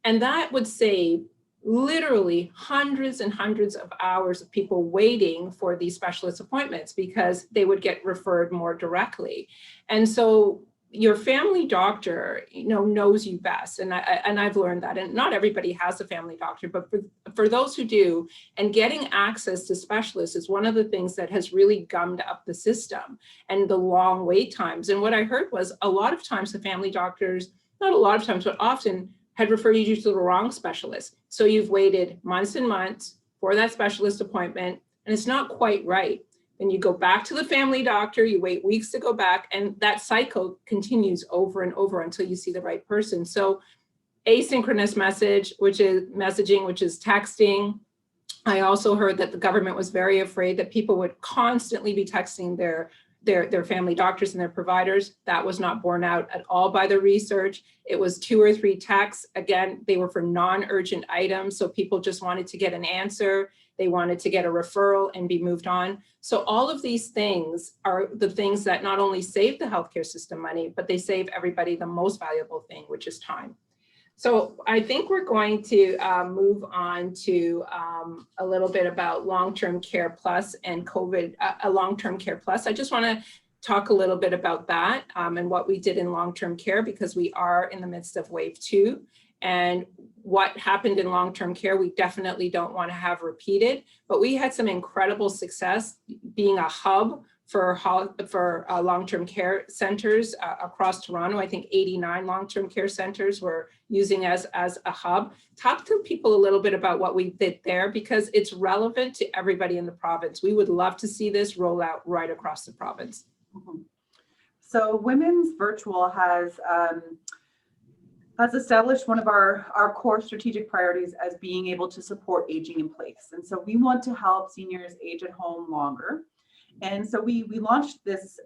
And that would save literally hundreds and hundreds of hours of people waiting for these specialist appointments because they would get referred more directly. And so your family doctor, knows you best. And I've learned that, and not everybody has a family doctor, but for those who do, and getting access to specialists is one of the things that has really gummed up the system and the long wait times. And what I heard was a lot of times the family doctors, not a lot of times, but often had referred you to the wrong specialist. So you've waited months and months for that specialist appointment, and it's not quite right. Then you go back to the family doctor, you wait weeks to go back, and that cycle continues over and over until you see the right person. So asynchronous messaging, which is texting. I also heard that the government was very afraid that people would constantly be texting their family doctors and their providers. That was not borne out at all by the research. It was 2 or 3 texts. Again, they were for non-urgent items. So people just wanted to get an answer. They wanted to get a referral and be moved on. So all of these things are the things that not only save the healthcare system money, but they save everybody the most valuable thing, which is time. So I think we're going to move on to a little bit about long-term care plus and COVID, long-term care plus. I just want to talk a little bit about that and what we did in long-term care, because we are in the midst of wave 2. And what happened in long-term care, we definitely don't want to have repeated, but we had some incredible success being a hub for long-term care centers across Toronto. I think 89 long-term care centers were using us as a hub. Talk to people a little bit about what we did there, because it's relevant to everybody in the province. We would love to see this roll out right across the province. Mm-hmm. So Women's Virtual has established one of our core strategic priorities as being able to support aging in place. And so we want to help seniors age at home longer. And so we launched this,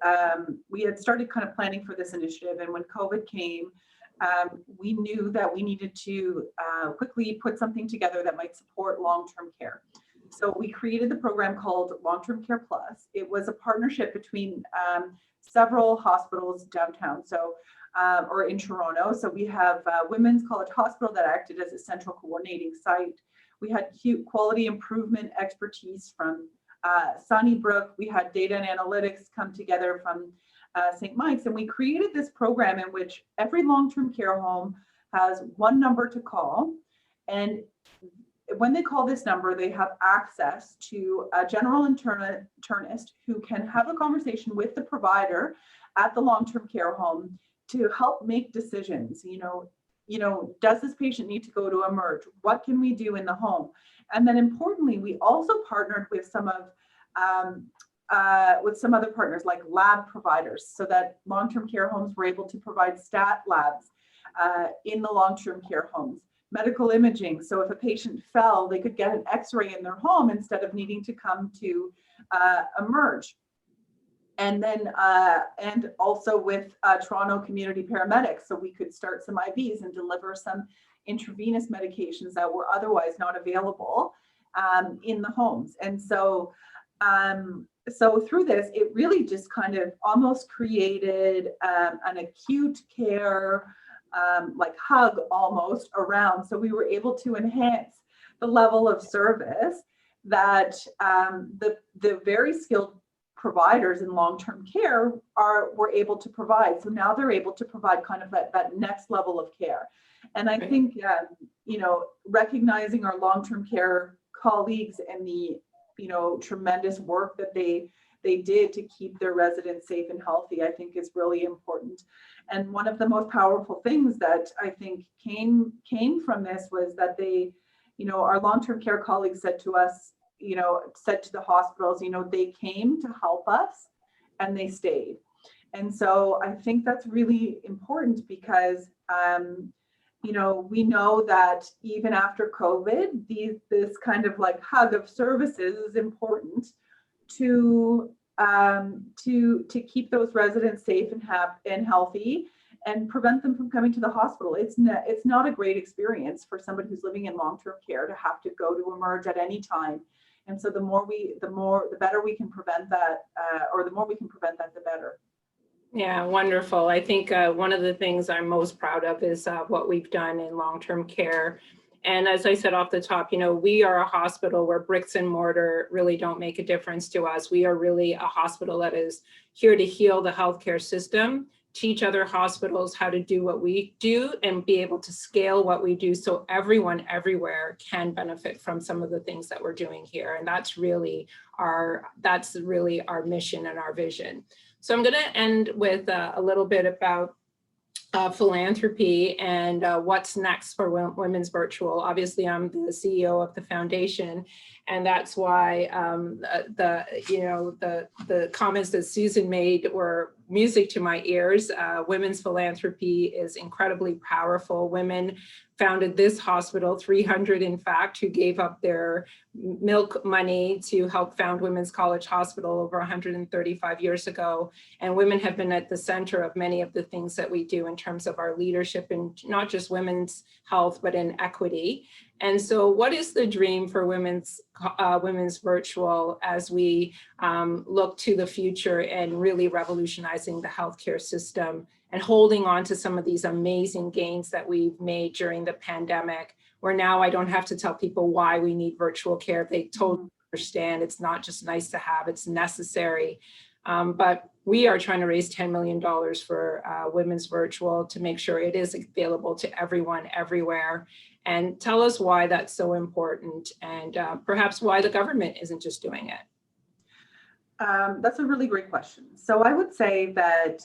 we had started kind of planning for this initiative. And when COVID came, we knew that we needed to quickly put something together that might support long-term care. So we created the program called Long-Term Care Plus. It was a partnership between several hospitals downtown, or in Toronto. So we have Women's College Hospital that acted as a central coordinating site. We had quality improvement expertise from Sunnybrook. We had data and analytics come together from St. Mike's, and we created this program in which every long-term care home has one number to call, and when they call this number, they have access to a general internist who can have a conversation with the provider at the long-term care home to help make decisions. Does this patient need to go to emerge? What can we do in the home? And then importantly, we also partnered with some other partners like lab providers, so that long-term care homes were able to provide stat labs in the long-term care homes. Medical imaging, so if a patient fell, they could get an x-ray in their home instead of needing to come to emerge. And then, and also with Toronto community paramedics, so we could start some IVs and deliver some intravenous medications that were otherwise not available in the homes. And so, so through this, it really just kind of almost created an acute care like hug almost around. So we were able to enhance the level of service that the very skilled providers in long-term care were able to provide. So now they're able to provide kind of that next level of care. And I think, recognizing our long-term care colleagues and the, tremendous work that they they did to keep their residents safe and healthy, I think is really important. And one of the most powerful things that I think came from this was that they, our long-term care colleagues said to us, said to the hospitals, they came to help us and they stayed. And so I think that's really important because, we know that even after COVID, this kind of like hug of services is important to keep those residents safe and healthy and prevent them from coming to the hospital. It's not a great experience for somebody who's living in long-term care to have to go to emerge at any time. And so the better we can prevent that, or the more we can prevent that, the better. Yeah, wonderful. I think one of the things I'm most proud of is what we've done in long-term care. And as I said off the top, we are a hospital where bricks and mortar really don't make a difference to us. We are really a hospital that is here to heal the healthcare system, teach other hospitals how to do what we do, and be able to scale what we do so everyone everywhere can benefit from some of the things that we're doing here. And that's really our mission and our vision. So I'm going to end with a little bit about philanthropy and what's next for Women's Virtual. Obviously, I'm the CEO of the foundation, and that's why the comments that Susan made were music to my ears. Women's philanthropy is incredibly powerful. Women founded this hospital, 300 in fact, who gave up their milk money to help found Women's College Hospital over 135 years ago. And women have been at the center of many of the things that we do in terms of our leadership in not just women's health, but in equity. And so what is the dream for Women's Virtual as we look to the future and really revolutionizing the healthcare system and holding on to some of these amazing gains that we've made during the pandemic, where now I don't have to tell people why we need virtual care. They totally understand it's not just nice to have, it's necessary. But we are trying to raise $10 million for Women's Virtual to make sure it is available to everyone, everywhere. And tell us why that's so important, and perhaps why the government isn't just doing it. That's a really great question. So I would say that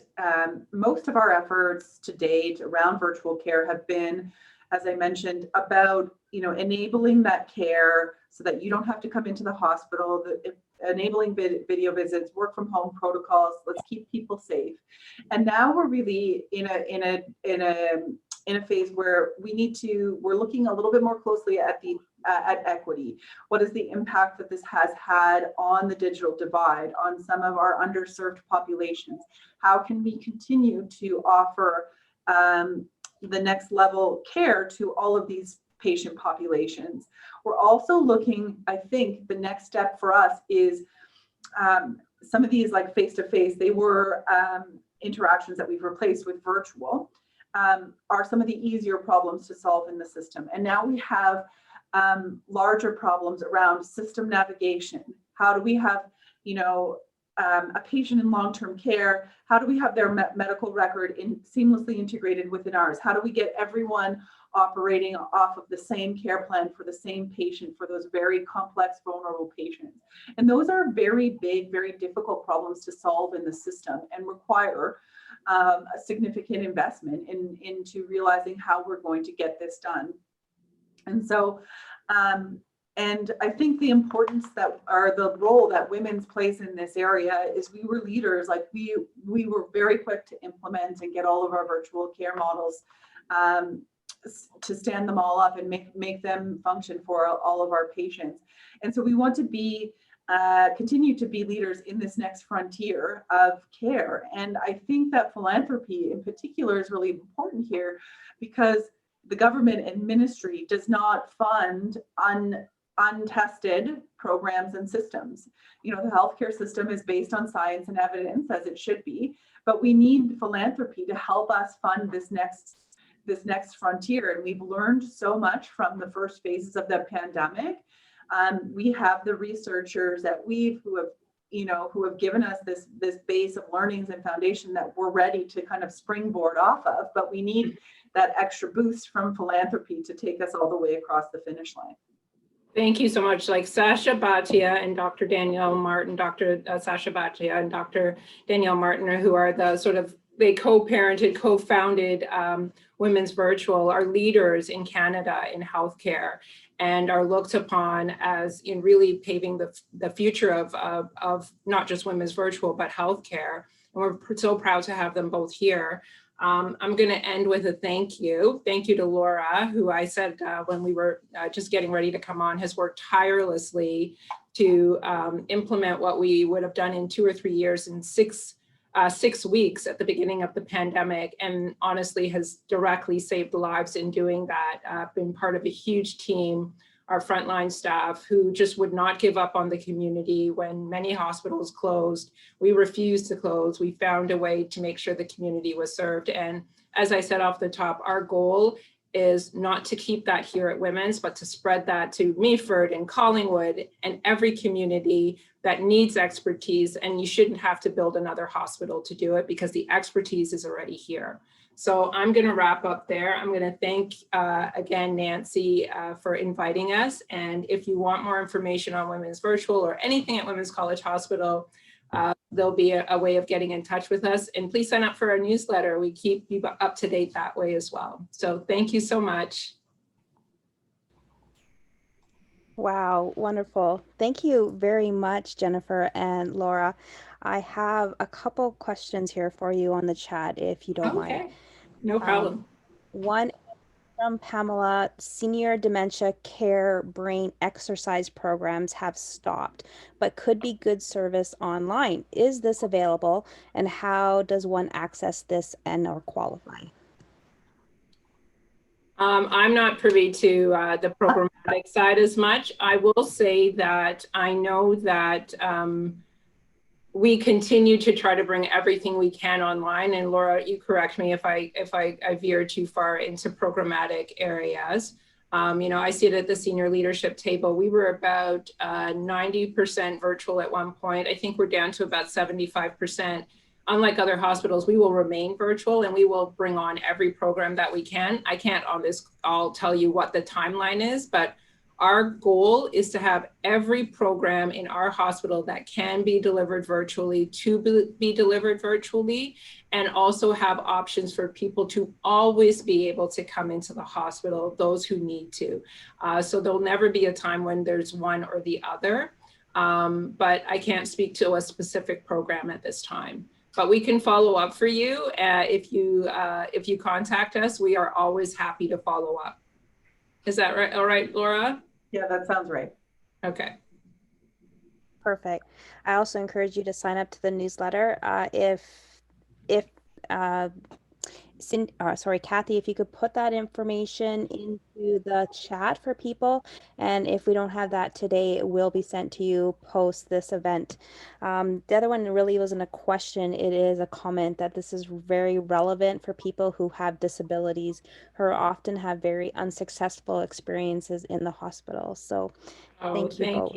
most of our efforts to date around virtual care have been, as I mentioned, about enabling that care so that you don't have to come into the hospital, enabling video visits, work from home protocols. Let's keep people safe. And now we're really in a phase where we're looking a little bit more closely at equity. What is the impact that this has had on the digital divide, on some of our underserved populations? How can we continue to offer the next level care to all of these patient populations? We're also looking, I think the next step for us is some of these like face-to-face, they were interactions that we've replaced with virtual, are some of the easier problems to solve in the system. And now we have larger problems around system navigation. How do we have, a patient in long-term care? How do we have their medical record seamlessly integrated within ours? How do we get everyone operating off of the same care plan for the same patient for those very complex, vulnerable patients? And those are very big, very difficult problems to solve in the system and require a significant investment into realizing how we're going to get this done. And so, and I think the importance the role that women's plays in this area is we were leaders, like we were very quick to implement and get all of our virtual care models to stand them all up and make them function for all of our patients. And so we want to continue to be leaders in this next frontier of care. And I think that philanthropy in particular is really important here because the government and ministry does not fund untested programs and systems. The healthcare system is based on science and evidence, as it should be, but we need philanthropy to help us fund this next frontier. And we've learned so much from the first phases of the pandemic. We have the researchers who have given us this base of learnings and foundation that we're ready to kind of springboard off of, but we need that extra boost from philanthropy to take us all the way across the finish line. Thank you so much. Like Sasha Bhatia and Dr. Danielle Martin, Dr. Sasha Bhatia and Dr. Danielle Martin, who are the sort of, they co-parented, co-founded Women's Virtual, are leaders in Canada in healthcare and are looked upon as in really paving the future of not just Women's Virtual, but healthcare. And we're so proud to have them both here. I'm going to end with a thank you. Thank you to Laura, who I said when we were just getting ready to come on, has worked tirelessly to implement what we would have done in 2 or 3 years in 6 weeks at the beginning of the pandemic, and honestly has directly saved lives in doing that. Been part of a huge team, our frontline staff, who just would not give up on the community when many hospitals closed. We refused to close. We found a way to make sure the community was served. And as I said off the top, our goal is not to keep that here at Women's, but to spread that to Meaford and Collingwood and every community that needs expertise. And you shouldn't have to build another hospital to do it because the expertise is already here. So I'm going to wrap up there. I'm going to thank again, Nancy, for inviting us. And if you want more information on Women's Virtual or anything at Women's College Hospital, there'll be a way of getting in touch with us. And please sign up for our newsletter. We keep you up to date that way as well. So thank you so much. Wow, wonderful. Thank you very much, Jennifer and Laura. I have a couple questions here for you on the chat, if you don't mind. Okay, no problem. One from Pamela: senior dementia care brain exercise programs have stopped, but could be good service online. Is this available, and how does one access this and or qualify? I'm not privy to the programmatic side as much. I will say that I know that we continue to try to bring everything we can online. And Laura, you correct me if I veer too far into programmatic areas. You know, I see it at the senior leadership table. We were about 90% virtual at one point. I think we're down to about 75%. Unlike other hospitals, we will remain virtual and we will bring on every program that we can. I can't on this, I'll tell you what the timeline is, but our goal is to have every program in our hospital that can be delivered virtually to be delivered virtually, and also have options for people to always be able to come into the hospital, those who need to. So there'll never be a time when there's one or the other, but I can't speak to a specific program at this time. But we can follow up for you. If you contact us, we are always happy to follow up. Is that right? All right, Laura? Yeah, that sounds right. Okay. Perfect. I also encourage you to sign up to the newsletter. Sorry, Kathy, if you could put that information into the chat for people, and if we don't have that today, it will be sent to you post this event. The other one really wasn't a question, it is a comment that this is very relevant for people who have disabilities, who often have very unsuccessful experiences in the hospital. So thank you both.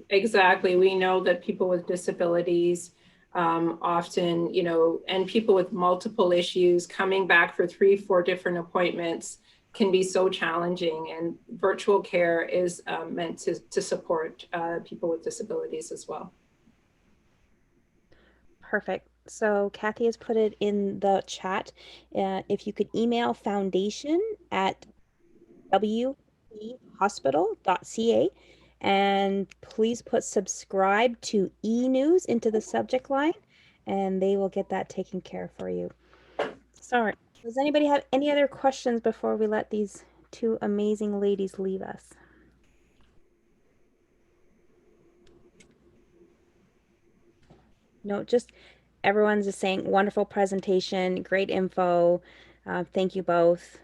Exactly. We know that people with disabilities often, you know, and people with multiple issues coming back for 3-4 different appointments can be so challenging, and virtual care is meant to support people with disabilities as well. Perfect. So Kathy has put it in the chat. If you could email foundation@whospital.ca, and please put subscribe to e-news into the subject line, and they will get that taken care of for you. Sorry, does anybody have any other questions before we let these two amazing ladies leave us? No, just everyone's just saying wonderful presentation, great info. Thank you both.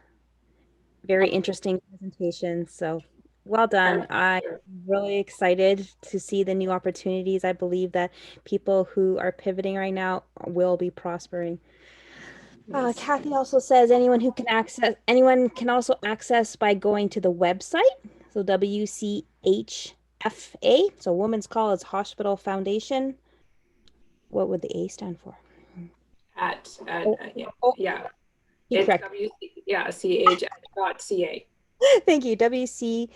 Very interesting presentation. So well done. I'm really excited to see the new opportunities. I believe that people who are pivoting right now will be prospering. Yes. Kathy also says anyone can also access by going to the website. So WCHFA, so Women's College Hospital Foundation. What would the A stand for? Yeah. He It's correct. CH.ca. Thank you. WCHF.ca.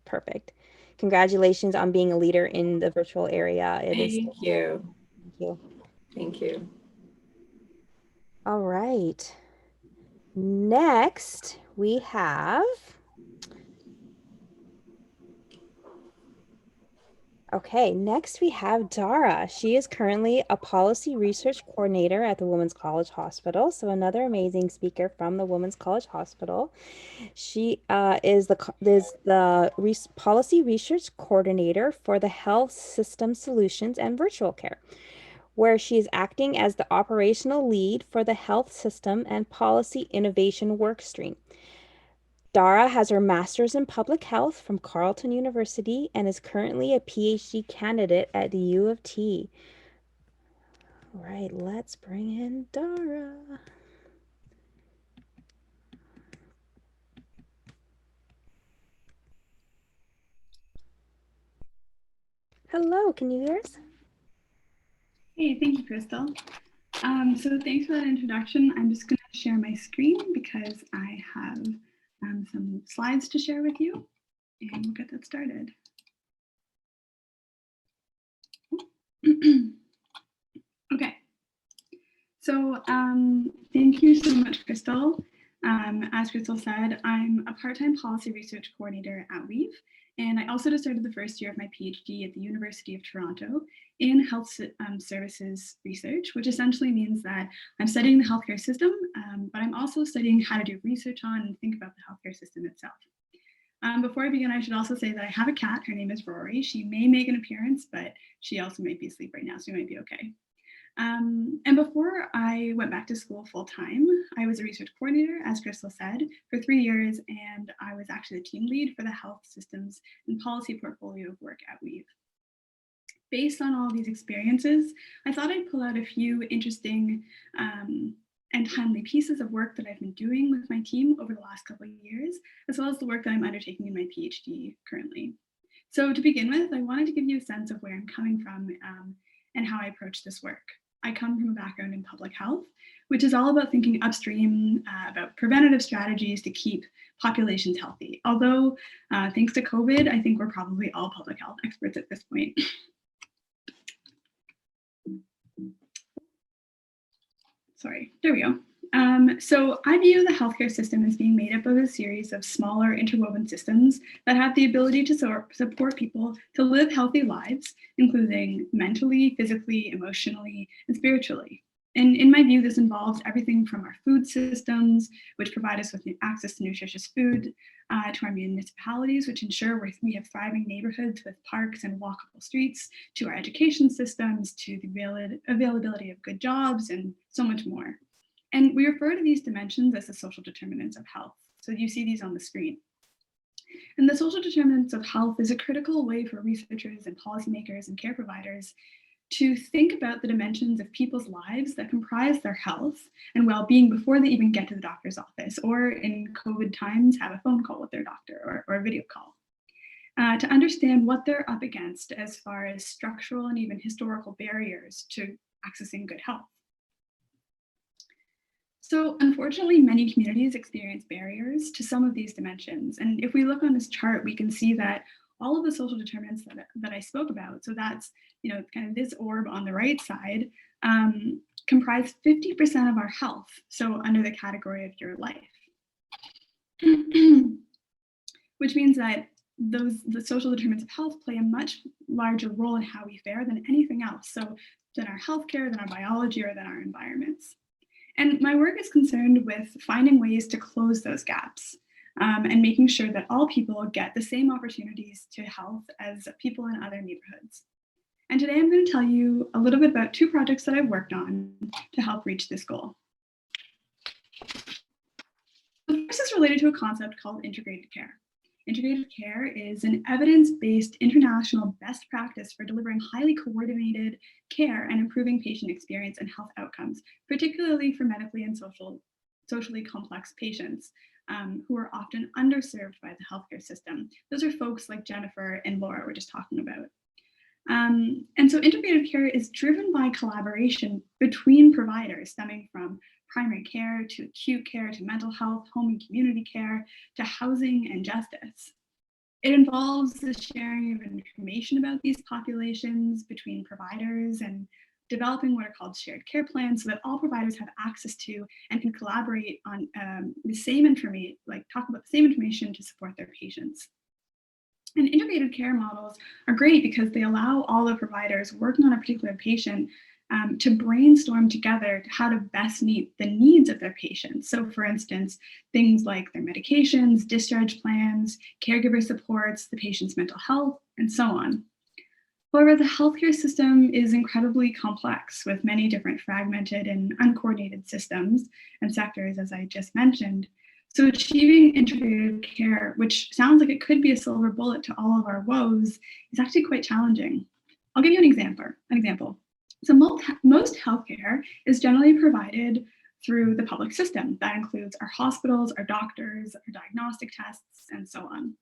Perfect. Congratulations on being a leader in the virtual area. It is. Thank you. Thank you. Thank you. All right. Next, we have. Okay, next we have Dara. She is currently a policy research coordinator at the Women's College Hospital. So another amazing speaker from the Women's College Hospital. She is the policy research coordinator for the Health System Solutions and Virtual Care, where she is acting as the operational lead for the Health System and Policy Innovation Workstream. Dara has her master's in public health from Carleton University and is currently a PhD candidate at the U of T. All right, let's bring in Dara. Hello, can you hear us? Hey, thank you, Crystal. So thanks for that introduction. I'm just going to share my screen because I have some slides to share with you, and we'll get that started. Okay, so thank you so much, Crystal. As Crystal said, I'm a part-time policy research coordinator at Weave, and I also just started the first year of my PhD at the University of Toronto in health services research, which essentially means that I'm studying the healthcare system, but I'm also studying how to do research on and think about the healthcare system itself. Before I begin, I should also say that I have a cat. Her name is Rory. She may make an appearance, but she also might be asleep right now, so we might be okay. And before I went back to school full time, I was a research coordinator, as Crystal said, for 3 years, and I was actually the team lead for the health systems and policy portfolio of work at Weave. Based on all these experiences, I thought I'd pull out a few interesting and timely pieces of work that I've been doing with my team over the last couple of years, as well as the work that I'm undertaking in my PhD currently. So to begin with, I wanted to give you a sense of where I'm coming from and how I approach this work. I come from a background in public health, which is all about thinking upstream about preventative strategies to keep populations healthy. Although, thanks to COVID, I think we're probably all public health experts at this point. Sorry, there we go. So I view the healthcare system as being made up of a series of smaller interwoven systems that have the ability to support people to live healthy lives, including mentally, physically, emotionally, and spiritually. And in my view, this involves everything from our food systems, which provide us with access to nutritious food, to our municipalities, which ensure we have thriving neighborhoods with parks and walkable streets, to our education systems, to the availability of good jobs, and so much more. And we refer to these dimensions as the social determinants of health. So you see these on the screen. And the social determinants of health is a critical way for researchers and policymakers and care providers to think about the dimensions of people's lives that comprise their health and well-being before they even get to the doctor's office, or in COVID times, have a phone call with their doctor or a video call. To understand what they're up against as far as structural and even historical barriers to accessing good health. So unfortunately, many communities experience barriers to some of these dimensions. And if we look on this chart, we can see that all of the social determinants that I spoke about, so that's kind of this orb on the right side, comprise 50% of our health, so under the category of your life. Which means that the social determinants of health play a much larger role in how we fare than anything else, so than our healthcare, than our biology, or than our environments. And my work is concerned with finding ways to close those gaps and making sure that all people get the same opportunities to health as people in other neighborhoods. And today I'm going to tell you a little bit about 2 projects that I've worked on to help reach this goal. The first is related to a concept called integrated care. Integrated care is an evidence-based international best practice for delivering highly coordinated care and improving patient experience and health outcomes, particularly for medically and socially complex patients who are often underserved by the healthcare system. Those are folks like Jennifer and Laura were just talking about. And so integrated care is driven by collaboration between providers, stemming from primary care to acute care to mental health, home and community care to housing and justice. It involves the sharing of information about these populations between providers and developing what are called shared care plans so that all providers have access to and can collaborate on the same information, like talk about the same information to support their patients. And integrated care models are great because they allow all the providers working on a particular patient to brainstorm together how to best meet the needs of their patients. So for instance, things like their medications, discharge plans, caregiver supports, the patient's mental health, and so on. However, the healthcare system is incredibly complex with many different fragmented and uncoordinated systems and sectors, as I just mentioned. So achieving integrated care, which sounds like it could be a silver bullet to all of our woes, is actually quite challenging. I'll give you an example. So most healthcare is generally provided through the public system. That includes our hospitals, our doctors, our diagnostic tests, and so on.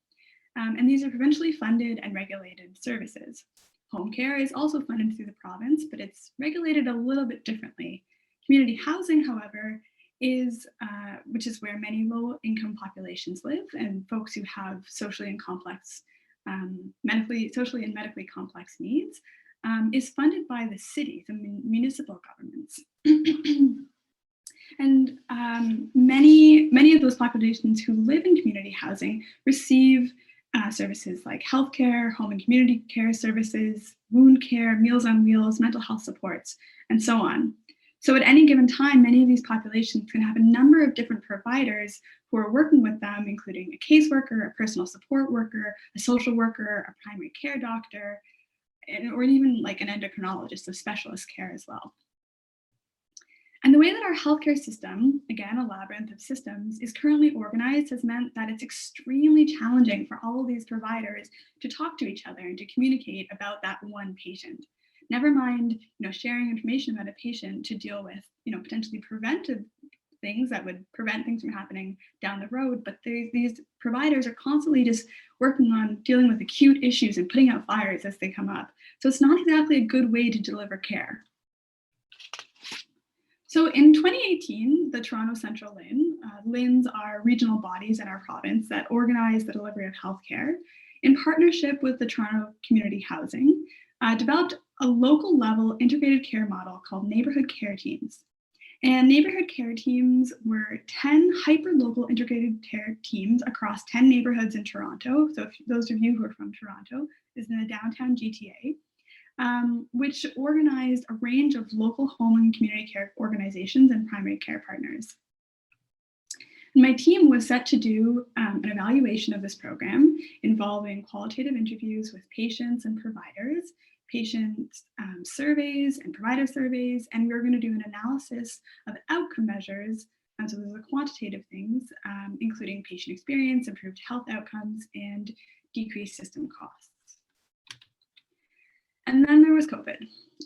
And these are provincially funded and regulated services. Home care is also funded through the province, but it's regulated a little bit differently. Community housing, however, is which is where many low-income populations live and folks who have socially and medically complex needs, is funded by the cities and municipal governments. And many of those populations who live in community housing receive services like healthcare, home and community care services, wound care, Meals on Wheels, mental health supports, and so on. So at any given time, many of these populations can have a number of different providers who are working with them, including a caseworker, a personal support worker, a social worker, a primary care doctor, or even like an endocrinologist, so specialist care as well. And the way that our healthcare system, again, a labyrinth of systems, is currently organized has meant that it's extremely challenging for all of these providers to talk to each other and to communicate about that one patient. Never mind, sharing information about a patient to deal with, potentially preventive things that would prevent things from happening down the road. But these providers are constantly just working on dealing with acute issues and putting out fires as they come up. So it's not exactly a good way to deliver care. So in 2018, the Toronto Central LHINs are regional bodies in our province that organize the delivery of healthcare in partnership with the Toronto Community Housing, developed a local level integrated care model called neighborhood care teams. And neighborhood care teams were 10 hyper-local integrated care teams across 10 neighborhoods in Toronto. So if those of you who are from Toronto, is in the downtown GTA. Which organized a range of local home and community care organizations and primary care partners. And my team was set to do an evaluation of this program involving qualitative interviews with patients and providers, patient surveys and provider surveys, and we were going to do an analysis of outcome measures. So those are quantitative things, including patient experience, improved health outcomes, and decreased system costs. And then there was COVID.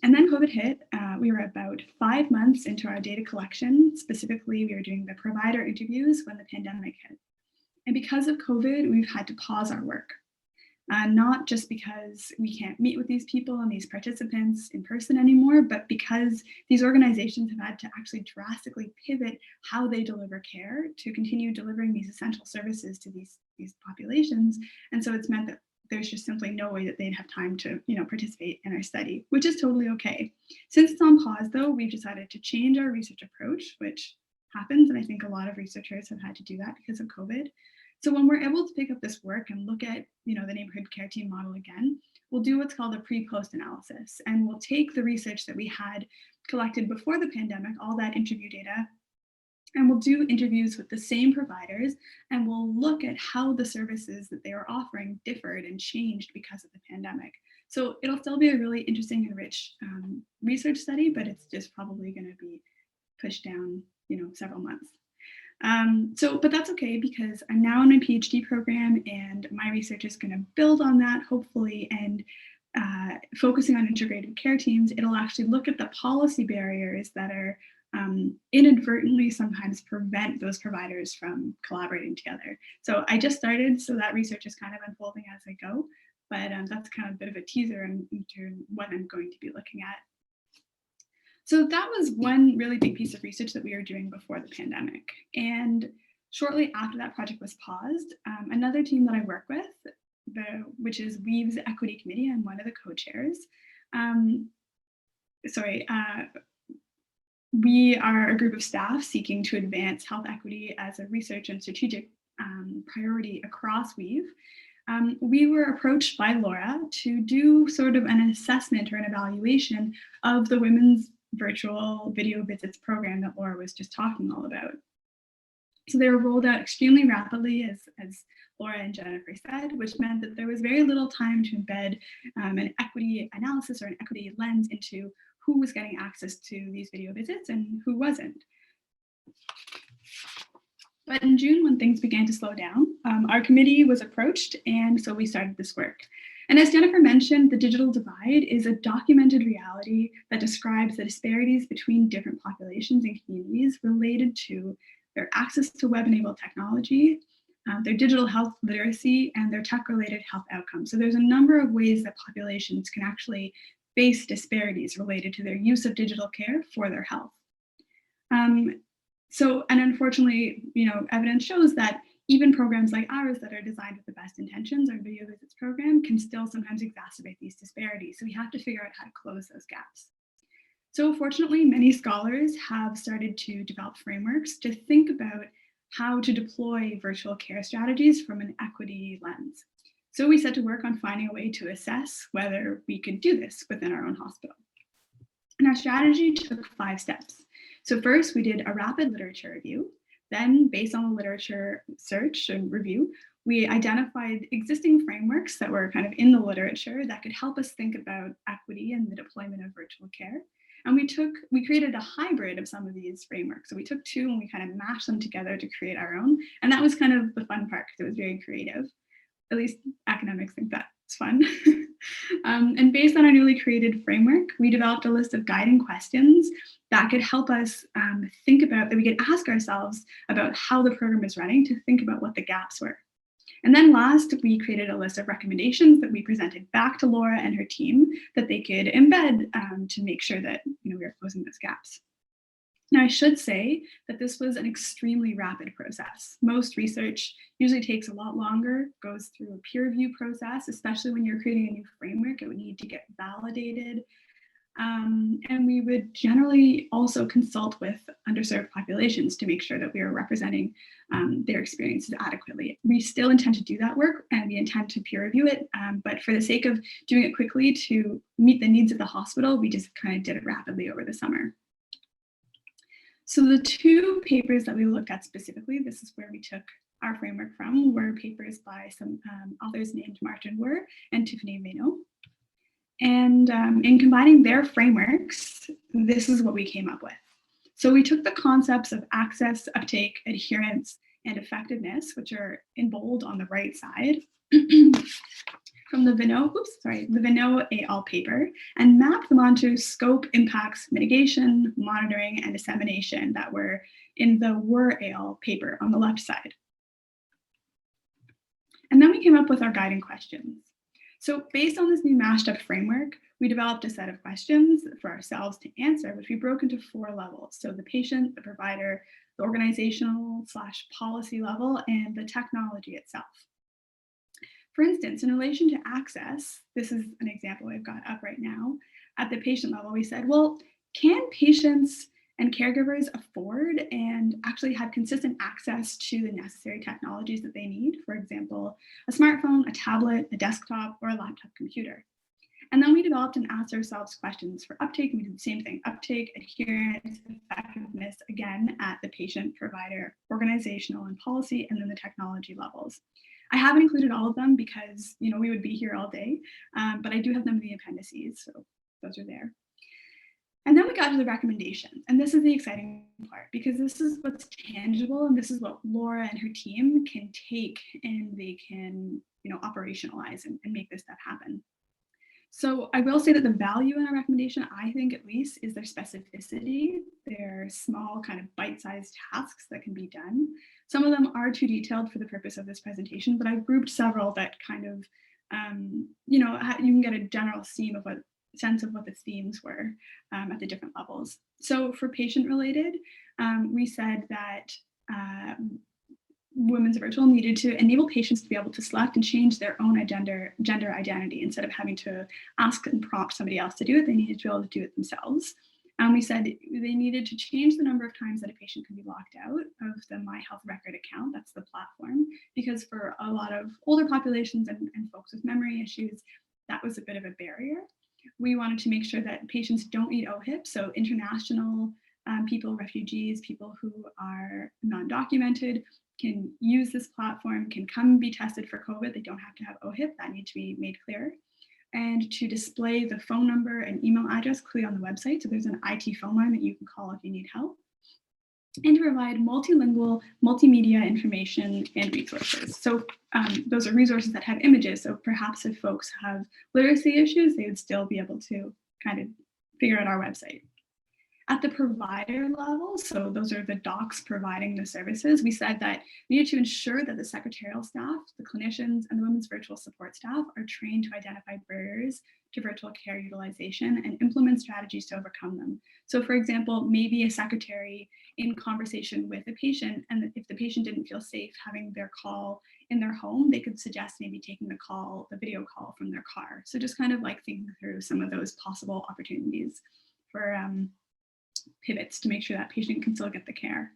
And then COVID hit. We were about 5 months into our data collection. Specifically, we were doing the provider interviews when the pandemic hit. And because of COVID, we've had to pause our work. Not just because we can't meet with these people and these participants in person anymore, but because these organizations have had to actually drastically pivot how they deliver care to continue delivering these essential services to these populations. And so it's meant that there's just simply no way that they'd have time to, participate in our study, which is totally okay. Since it's on pause, though, we've decided to change our research approach, which happens, and I think a lot of researchers have had to do that because of COVID. So when we're able to pick up this work and look at, the neighborhood care team model again, we'll do what's called a pre-post analysis, and we'll take the research that we had collected before the pandemic, all that interview data, and we'll do interviews with the same providers, and we'll look at how the services that they were offering differed and changed because of the pandemic. So it'll still be a really interesting and rich research study, but it's just probably going to be pushed down, several months. But that's okay because I'm now in my PhD program, and my research is going to build on that, hopefully, and focusing on integrated care teams. It'll actually look at the policy barriers that are inadvertently sometimes prevent those providers from collaborating together. So I just started, so that research is kind of unfolding as I go, but that's kind of a bit of a teaser into what I'm going to be looking at. So that was one really big piece of research that we were doing before the pandemic. And shortly after that project was paused, another team that I work with, which is Weave's Equity Committee, I'm one of the co-chairs. We are a group of staff seeking to advance health equity as a research and strategic priority across Weave. We were approached by Laura to do sort of an assessment or an evaluation of the Women's Virtual Video Visits program that Laura was just talking all about. So they were rolled out extremely rapidly, as Laura and Jennifer said, which meant that there was very little time to embed an equity analysis or an equity lens into who was getting access to these video visits and who wasn't. But in June, when things began to slow down, our committee was approached, and so we started this work. And as Jennifer mentioned, the digital divide is a documented reality that describes the disparities between different populations and communities related to their access to web-enabled technology, their digital health literacy, and their tech-related health outcomes. So there's a number of ways that populations can actually face disparities related to their use of digital care for their health. And unfortunately, evidence shows that even programs like ours that are designed with the best intentions, our video visits program, can still sometimes exacerbate these disparities. So we have to figure out how to close those gaps. So fortunately, many scholars have started to develop frameworks to think about how to deploy virtual care strategies from an equity lens. So we set to work on finding a way to assess whether we could do this within our own hospital. And our strategy took 5 steps. So first, we did a rapid literature review. Then, based on the literature search and review, we identified existing frameworks that were kind of in the literature that could help us think about equity and the deployment of virtual care. And we created a hybrid of some of these frameworks. So we took 2 and we kind of mashed them together to create our own. And that was kind of the fun part because it was very creative. At least academics think that's fun. And based on our newly created framework, we developed a list of guiding questions that could help us think about, that we could ask ourselves about how the program is running, to think about what the gaps were. And then last, we created a list of recommendations that we presented back to Laura and her team that they could embed to make sure that we are closing those gaps. Now, I should say that this was an extremely rapid process. Most research usually takes a lot longer, goes through a peer review process, especially when you're creating a new framework, it would need to get validated. And we would generally also consult with underserved populations to make sure that we are representing their experiences adequately. We still intend to do that work and we intend to peer review it, but for the sake of doing it quickly to meet the needs of the hospital, we just kind of did it rapidly over the summer. So the 2 papers that we looked at specifically, this is where we took our framework from, were papers by some authors named Martin Wer and Tiffany Veno. And in combining their frameworks, this is what we came up with. So we took the concepts of access, uptake, adherence, and effectiveness, which are in bold on the right side, from the Veno et al. Paper, and mapped them onto scope, impacts, mitigation, monitoring, and dissemination that were in the Wer et al. Paper on the left side. And then we came up with our guiding questions. So based on this new mashed up framework, we developed a set of questions for ourselves to answer, which we broke into 4 levels. So the patient, the provider, the organizational/policy level, and the technology itself. For instance, in relation to access, this is an example I've got up right now. At the patient level, we said, well, can patients and caregivers afford and actually have consistent access to the necessary technologies that they need? For example, a smartphone, a tablet, a desktop, or a laptop computer. And then we developed and asked ourselves questions for uptake, and we did the same thing: uptake, adherence, effectiveness, again, at the patient, provider, organizational, and policy, and then the technology levels. I haven't included all of them because we would be here all day, but I do have them in the appendices, so those are there. And then we got to the recommendations, and this is the exciting part because this is what's tangible, and this is what Laura and her team can take and they can operationalize and make this stuff happen. So I will say that the value in our recommendation, I think at least, is their specificity. They're small, kind of bite-sized tasks that can be done. Some of them are too detailed for the purpose of this presentation, but I've grouped several that kind of, you can get a general theme of what sense of what the themes were at the different levels. So for patient related, we said that Women's Virtual needed to enable patients to be able to select and change their own gender identity instead of having to ask and prompt somebody else to do it. They needed to be able to do it themselves. We said they needed to change the number of times that a patient can be locked out of the My Health Record account, that's the platform, because for a lot of older populations and folks with memory issues, that was a bit of a barrier. We wanted to make sure that patients don't need OHIP, so international people, refugees, people who are non-documented can use this platform, can come be tested for COVID. They don't have to have OHIP, that needs to be made clear. And to display the phone number and email address clearly on the website. So there's an IT phone line that you can call if you need help. And to provide multilingual, multimedia information and resources. So those are resources that have images. So perhaps if folks have literacy issues, they would still be able to kind of figure out our website. At the provider level, so those are the docs providing the services, we said that we needed to ensure that the secretarial staff, the clinicians, and the women's virtual support staff are trained to identify barriers to virtual care utilization and implement strategies to overcome them. So for example, maybe a secretary in conversation with a patient, and if the patient didn't feel safe having their call in their home, they could suggest maybe taking the video call from their car. So just kind of like thinking through some of those possible opportunities for pivots to make sure that patient can still get the care.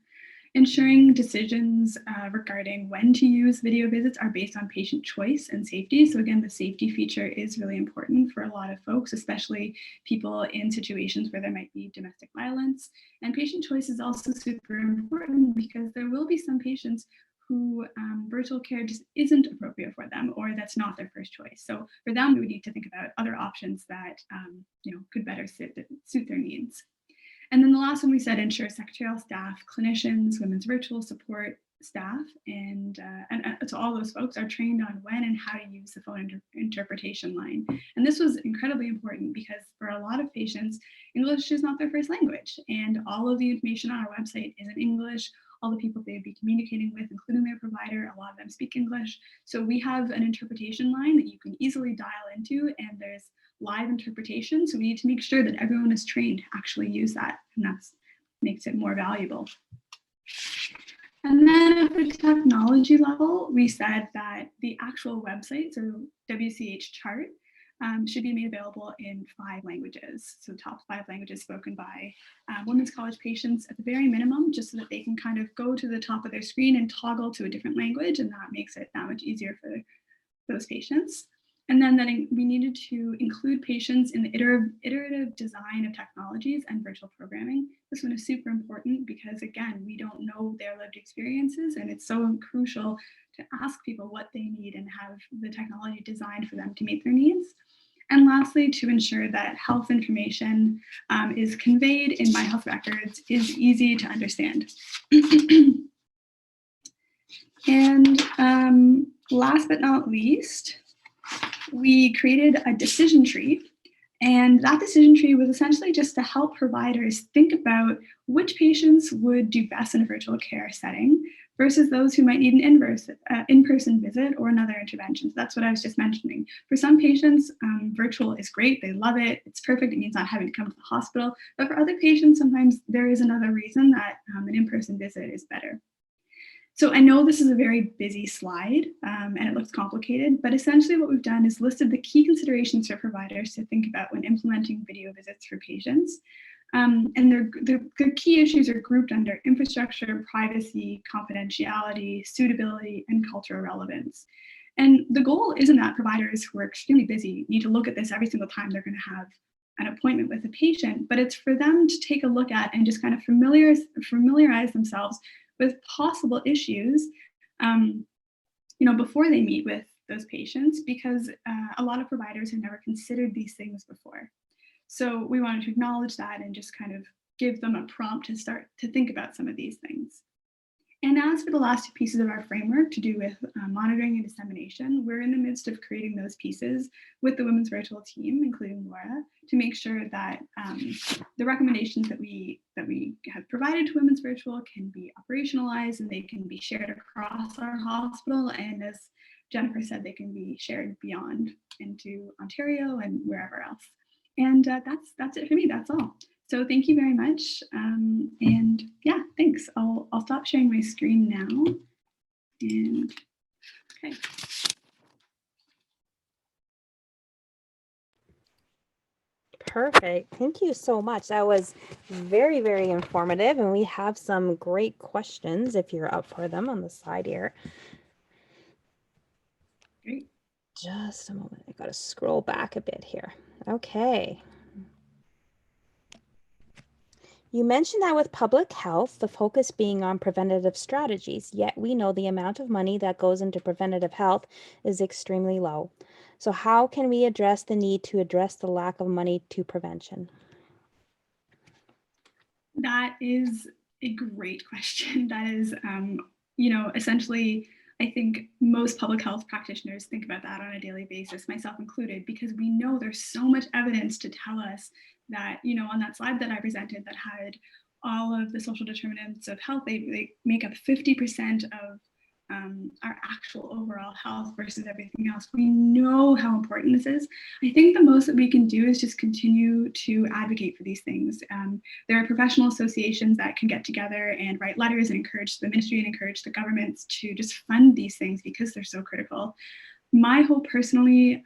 Ensuring decisions regarding when to use video visits are based on patient choice and safety. So again, the safety feature is really important for a lot of folks, especially people in situations where there might be domestic violence. And patient choice is also super important because there will be some patients who virtual care just isn't appropriate for them, or that's not their first choice. So for them, we would need to think about other options that could better suit their needs. And then the last one we said, ensure secretarial staff, clinicians, women's virtual support staff, and so all those folks are trained on when and how to use the phone interpretation line. And this was incredibly important because for a lot of patients, English is not their first language. And all of the information on our website is in English. All the people they'd be communicating with, including their provider, a lot of them speak English. So we have an interpretation line that you can easily dial into, and there's live interpretation. So we need to make sure that everyone is trained to actually use that, and that makes it more valuable. And then at the technology level, we said that the actual website, so WCH chart, should be made available in 5 languages. So top 5 languages spoken by women's college patients at the very minimum, just so that they can kind of go to the top of their screen and toggle to a different language, and that makes it that much easier for those patients. And then we needed to include patients in the iterative design of technologies and virtual programming. This one is super important because, again, we don't know their lived experiences, and it's so crucial to ask people what they need and have the technology designed for them to meet their needs. And lastly, to ensure that health information is conveyed in My Health Records is easy to understand. And last but not least, we created a decision tree, and that decision tree was essentially just to help providers think about which patients would do best in a virtual care setting versus those who might need an in-person visit or another intervention. So that's what I was just mentioning. For some patients, virtual is great, they love it, it's perfect, it means not having to come to the hospital. But for other patients, sometimes there is another reason that an in-person visit is better. So I know this is a very busy slide and it looks complicated, but essentially what we've done is listed the key considerations for providers to think about when implementing video visits for patients. And the key issues are grouped under infrastructure, privacy, confidentiality, suitability, and cultural relevance. And the goal isn't that providers who are extremely busy need to look at this every single time they're going to have an appointment with a patient, but it's for them to take a look at and just kind of familiarize themselves with possible issues, before they meet with those patients, because a lot of providers have never considered these things before. So we wanted to acknowledge that and just kind of give them a prompt to start to think about some of these things. And as for the last 2 pieces of our framework to do with monitoring and dissemination, we're in the midst of creating those pieces with the Women's Virtual team, including Laura, to make sure that the recommendations that we have provided to Women's Virtual can be operationalized and they can be shared across our hospital. And as Jennifer said, they can be shared beyond into Ontario and wherever else. And that's it for me. That's all. So thank you very much. And yeah, thanks. I'll stop sharing my screen now. And okay. Perfect. Thank you so much. That was very, very informative. And we have some great questions if you're up for them on the side here. Great. Just a moment. I got to scroll back a bit here. Okay. You mentioned that with public health, the focus being on preventative strategies, yet we know the amount of money that goes into preventative health is extremely low. So how can we address the need to address the lack of money to prevention? That is a great question. That is, you know, essentially, I think most public health practitioners think about that on a daily basis, myself included, because we know there's so much evidence to tell us that, you know, on that slide that I presented that had all of the social determinants of health, they make up 50% of our actual overall health versus everything else. We know how important this is. I think the most that we can do is just continue to advocate for these things. There are professional associations that can get together and write letters and encourage the ministry and encourage the governments to just fund these things because they're so critical. My hope personally,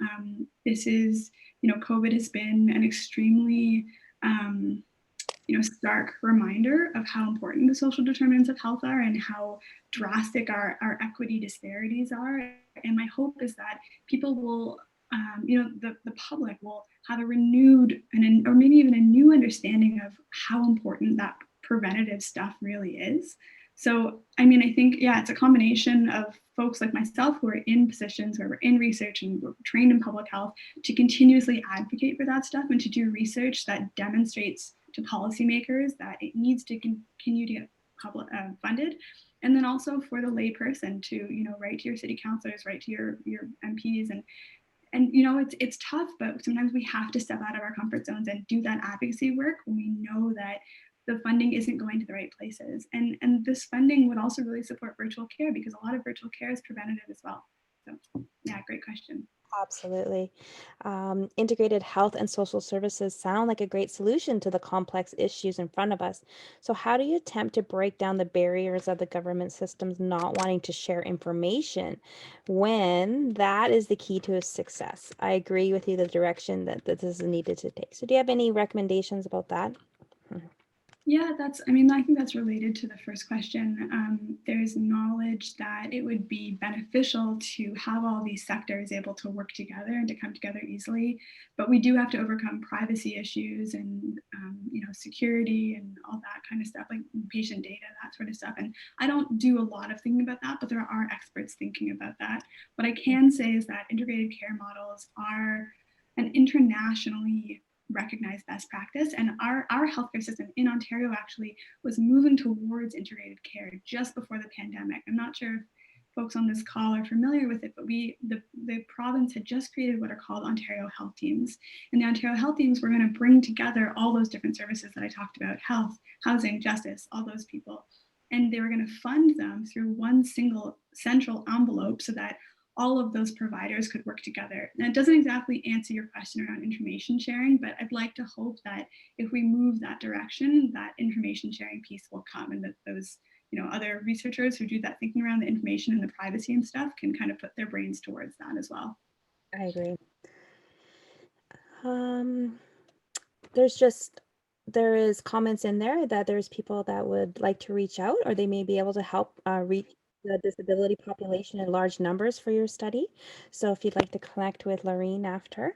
this is, you know, COVID has been an extremely, you know, stark reminder of how important the social determinants of health are and how drastic our equity disparities are. And my hope is that people will, you know, the public will have a renewed and or maybe even a new understanding of how important that preventative stuff really is. So, I mean, I think, yeah, it's a combination of folks like myself who are in positions where we're in research and we're trained in public health to continuously advocate for that stuff and to do research that demonstrates to policymakers that it needs to continue to get public funded, and then also for the lay person to, you know, write to your city councilors, write to your MPs, and you know, it's tough, but sometimes we have to step out of our comfort zones and do that advocacy work when we know that the funding isn't going to the right places. And this funding would also really support virtual care because a lot of virtual care is preventative as well. So yeah, great question. Absolutely. Integrated health and social services sound like a great solution to the complex issues in front of us. So how do you attempt to break down the barriers of the government systems not wanting to share information when that is the key to a success? I agree with you, the direction that this is needed to take. So do you have any recommendations about that? Yeah, I mean, I think that's related to the first question. There's knowledge that it would be beneficial to have all these sectors able to work together and to come together easily, but we do have to overcome privacy issues and, you know, security and all that kind of stuff, like patient data, that sort of stuff. And I don't do a lot of thinking about that, but there are experts thinking about that. What I can say is that integrated care models are an internationally recognized best practice, and our healthcare system in Ontario actually was moving towards integrated care just before the pandemic. I'm not sure if folks on this call are familiar with it, but the province had just created what are called Ontario Health Teams, and the Ontario Health Teams were going to bring together all those different services that I talked about: health, housing, justice, all those people, and they were going to fund them through one single central envelope so that all of those providers could work together. And it doesn't exactly answer your question around information sharing, but I'd like to hope that if we move that direction, that information sharing piece will come, and that those, you know, other researchers who do that thinking around the information and the privacy and stuff can kind of put their brains towards that as well. I agree. There is comments in there that there's people that would like to reach out, or they may be able to help reach the disability population in large numbers for your study. So if you'd like to connect with Lorraine after.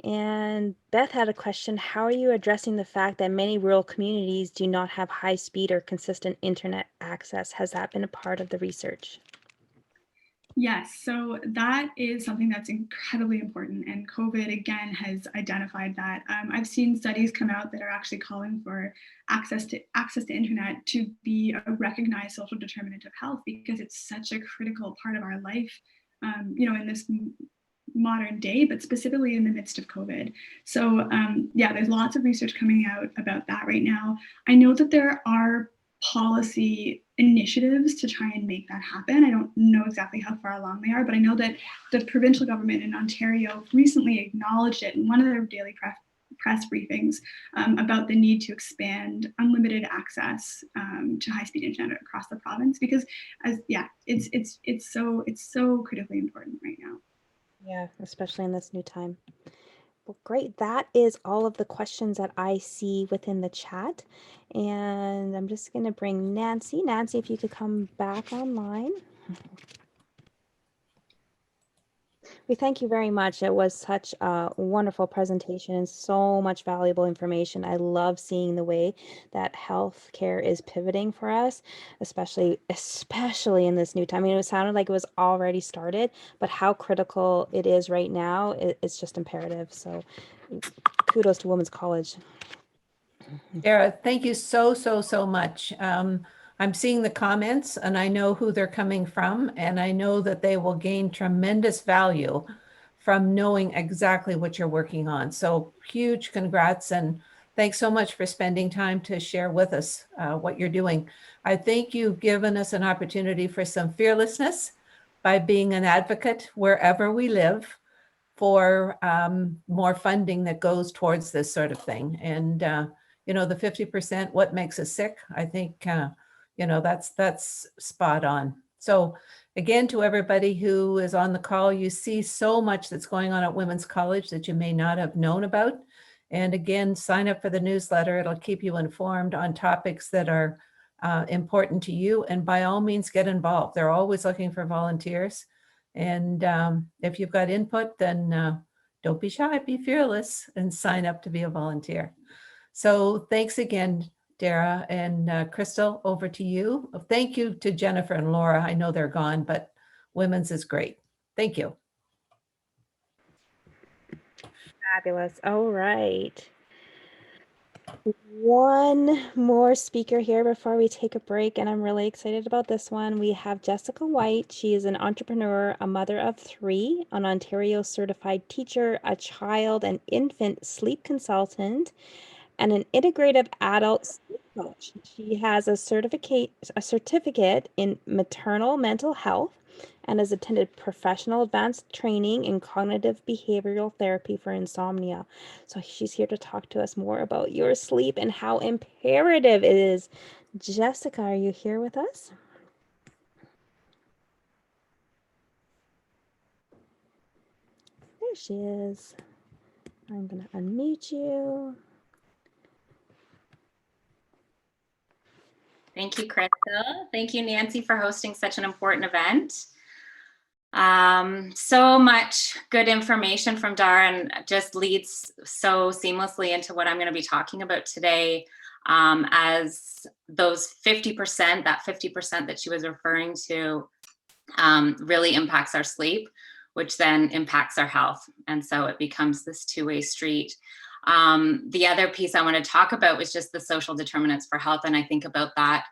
And Beth had a question: how are you addressing the fact that many rural communities do not have high speed or consistent internet access? Has that been a part of the research? Yes, so that is something that's incredibly important, and COVID again has identified that. I've seen studies come out that are actually calling for access to internet to be a recognized social determinant of health because it's such a critical part of our life, you know, in this modern day, but specifically in the midst of COVID. So yeah, there's lots of research coming out about that right now. I know that there are policy initiatives to try and make that happen. I don't know exactly how far along they are, but I know that the provincial government in Ontario recently acknowledged it in one of their daily press briefings about the need to expand unlimited access to high-speed internet across the province, because it's so critically important right now. Yeah, especially in this new time. Well, great. That is all of the questions that I see within the chat. And I'm just going to bring Nancy. Nancy, if you could come back online. We thank you very much. It was such a wonderful presentation and so much valuable information. I love seeing the way that healthcare is pivoting for us, especially in this new time. I mean, it sounded like it was already started, but how critical it is right now, it's just imperative. So kudos to Women's College. Dara, thank you so much. I'm seeing the comments and I know who they're coming from, and I know that they will gain tremendous value from knowing exactly what you're working on. So huge congrats, and thanks so much for spending time to share with us what you're doing. I think you've given us an opportunity for some fearlessness by being an advocate wherever we live for more funding that goes towards this sort of thing. And you know, the 50%, what makes us sick, I think, you know, that's spot on. So again, to everybody who is on the call, you see so much that's going on at Women's College that you may not have known about. And again, sign up for the newsletter. It'll keep you informed on topics that are important to you. And by all means, get involved. They're always looking for volunteers. And if you've got input, then don't be shy, be fearless, and sign up to be a volunteer. So thanks again, Dara, and Crystal, over to you. Thank you to Jennifer and Laura. I know they're gone, but Women's is great. Thank you. Fabulous. All right. One more speaker here before we take a break, and I'm really excited about this one. We have Jessica White. She is an entrepreneur, a mother of 3, an Ontario certified teacher, a child and infant sleep consultant, and an integrative adult sleep coach. She has a certificate in maternal mental health and has attended professional advanced training in cognitive behavioral therapy for insomnia. So she's here to talk to us more about your sleep and how imperative it is. Jessica, are you here with us? There she is. I'm going to unmute you. Thank you, Crystal. Thank you, Nancy, for hosting such an important event. So much good information from Dara, and just leads so seamlessly into what I'm going to be talking about today, as those 50%, that 50% that she was referring to, really impacts our sleep, which then impacts our health. And so it becomes this two-way street. The other piece I want to talk about was just the social determinants for health. And I think about that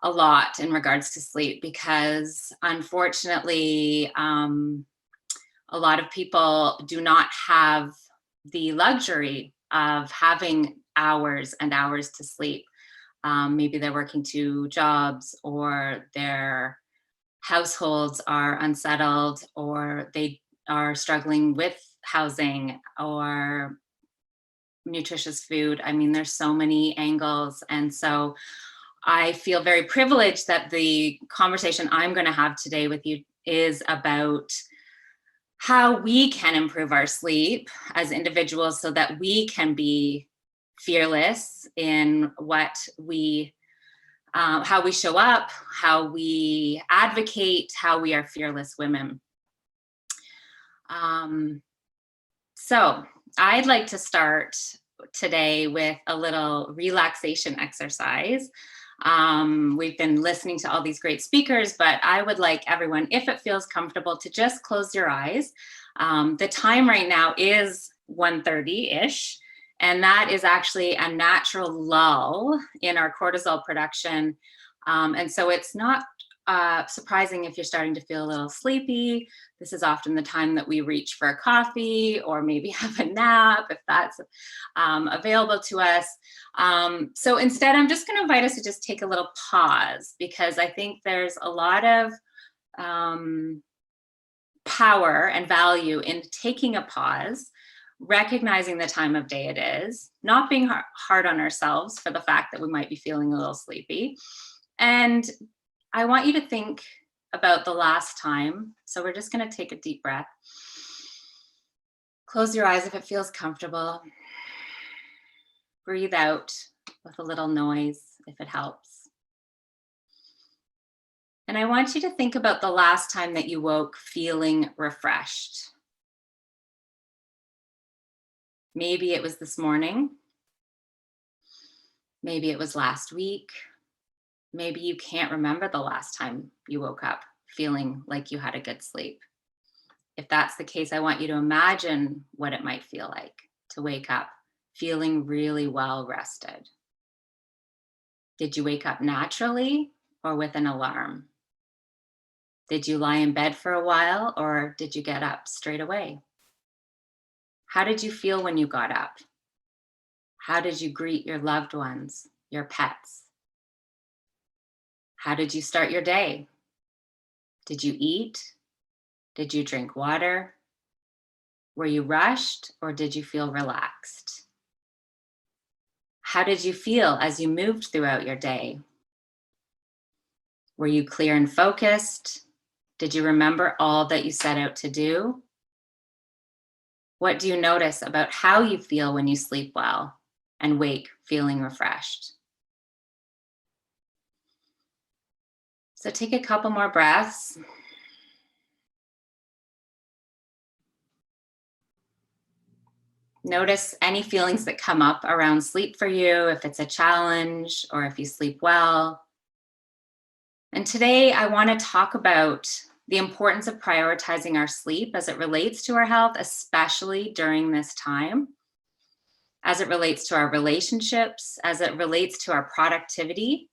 a lot in regards to sleep, because unfortunately, a lot of people do not have the luxury of having hours and hours to sleep. Maybe they're working 2 jobs, or their households are unsettled, or they are struggling with housing or nutritious food. I mean, there's so many angles. And so I feel very privileged that the conversation I'm going to have today with you is about how we can improve our sleep as individuals so that we can be fearless in what we, how we show up, how we advocate, how we are fearless women. So I'd like to start today with a little relaxation exercise. We've been listening to all these great speakers, but I would like everyone, if it feels comfortable, to just close your eyes. The time right now is 1:30-ish, and that is actually a natural lull in our cortisol production. And so it's not surprising if you're starting to feel a little sleepy. This is often the time that we reach for a coffee or maybe have a nap if that's available to us. So instead, I'm just going to invite us to just take a little pause, because I think there's a lot of power and value in taking a pause recognizing the time of day it is, not being hard on ourselves for the fact that we might be feeling a little sleepy. And I want you to think about the last time. So we're just going to take a deep breath. Close your eyes if it feels comfortable. Breathe out with a little noise if it helps. And I want you to think about the last time that you woke feeling refreshed. Maybe it was this morning. Maybe it was last week. Maybe you can't remember the last time you woke up feeling like you had a good sleep. If that's the case, I want you to imagine what it might feel like to wake up feeling really well rested. Did you wake up naturally or with an alarm? Did you lie in bed for a while or did you get up straight away? How did you feel when you got up? How did you greet your loved ones, your pets? How did you start your day? Did you eat? Did you drink water? Were you rushed or did you feel relaxed? How did you feel as you moved throughout your day? Were you clear and focused? Did you remember all that you set out to do? What do you notice about how you feel when you sleep well and wake feeling refreshed? So take a couple more breaths. Notice any feelings that come up around sleep for you, if it's a challenge or if you sleep well. And today I want to talk about the importance of prioritizing our sleep as it relates to our health, especially during this time, as it relates to our relationships, as it relates to our productivity,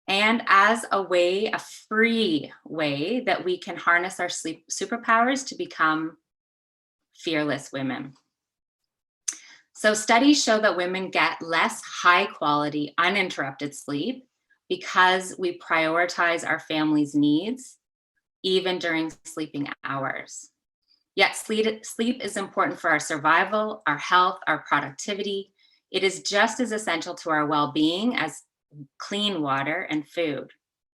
and as a free way that we can harness our sleep superpowers to become fearless women. So studies show that women get less high quality, uninterrupted sleep because we prioritize our family's needs, even during sleeping hours. Yet sleep is important for our survival, our health, our productivity. It is just as essential to our well-being as clean water and food.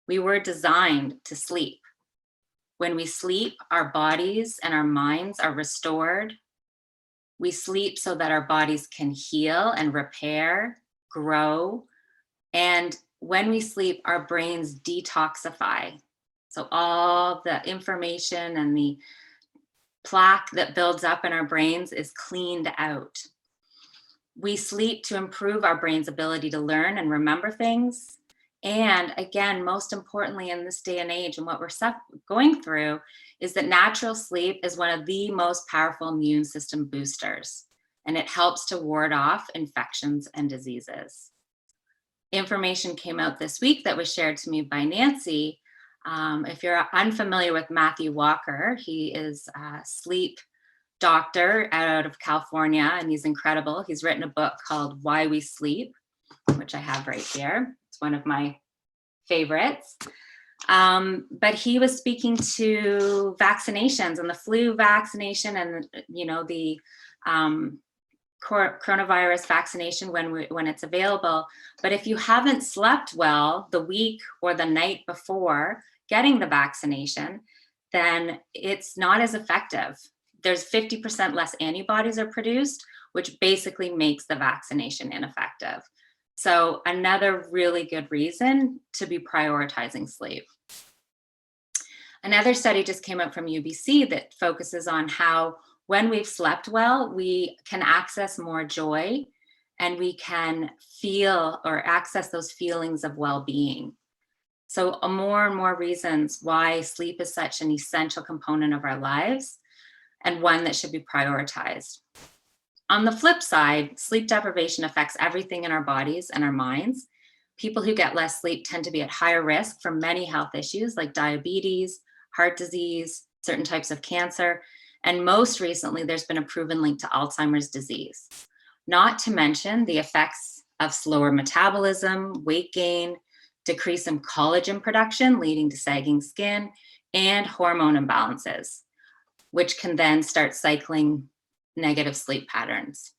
We were designed to sleep. When we sleep, our bodies and our minds are restored. We sleep so that our bodies can heal and repair, grow. And when we sleep, our brains detoxify. So all the information and the plaque that builds up in our brains is cleaned out. We sleep to improve our brain's ability to learn and remember things. And again, most importantly in this day and age and what we're going through is that natural sleep is one of the most powerful immune system boosters, and it helps to ward off infections and diseases. Information came out this week that was shared to me by Nancy. If you're unfamiliar with Matthew Walker, he is a sleep doctor out of California, and he's incredible. He's written a book called Why We Sleep, which I have right here. It's one of my favorites. But he was speaking to vaccinations and the flu vaccination and, the coronavirus vaccination when it's available. But if you haven't slept well the week or the night before getting the vaccination, then it's not as effective. There's 50% less antibodies are produced, which basically makes the vaccination ineffective. So another really good reason to be prioritizing sleep. Another study just came out from UBC that focuses on how when we've slept well, we can access more joy and we can feel or access those feelings of well-being. So more and more reasons why sleep is such an essential component of our lives and one that should be prioritized. On the flip side, sleep deprivation affects everything in our bodies and our minds. People who get less sleep tend to be at higher risk for many health issues like diabetes, heart disease, certain types of cancer, and most recently, there's been a proven link to Alzheimer's disease. Not to mention the effects of slower metabolism, weight gain, decrease in collagen production, leading to sagging skin, and hormone imbalances, which can then start cycling negative sleep patterns.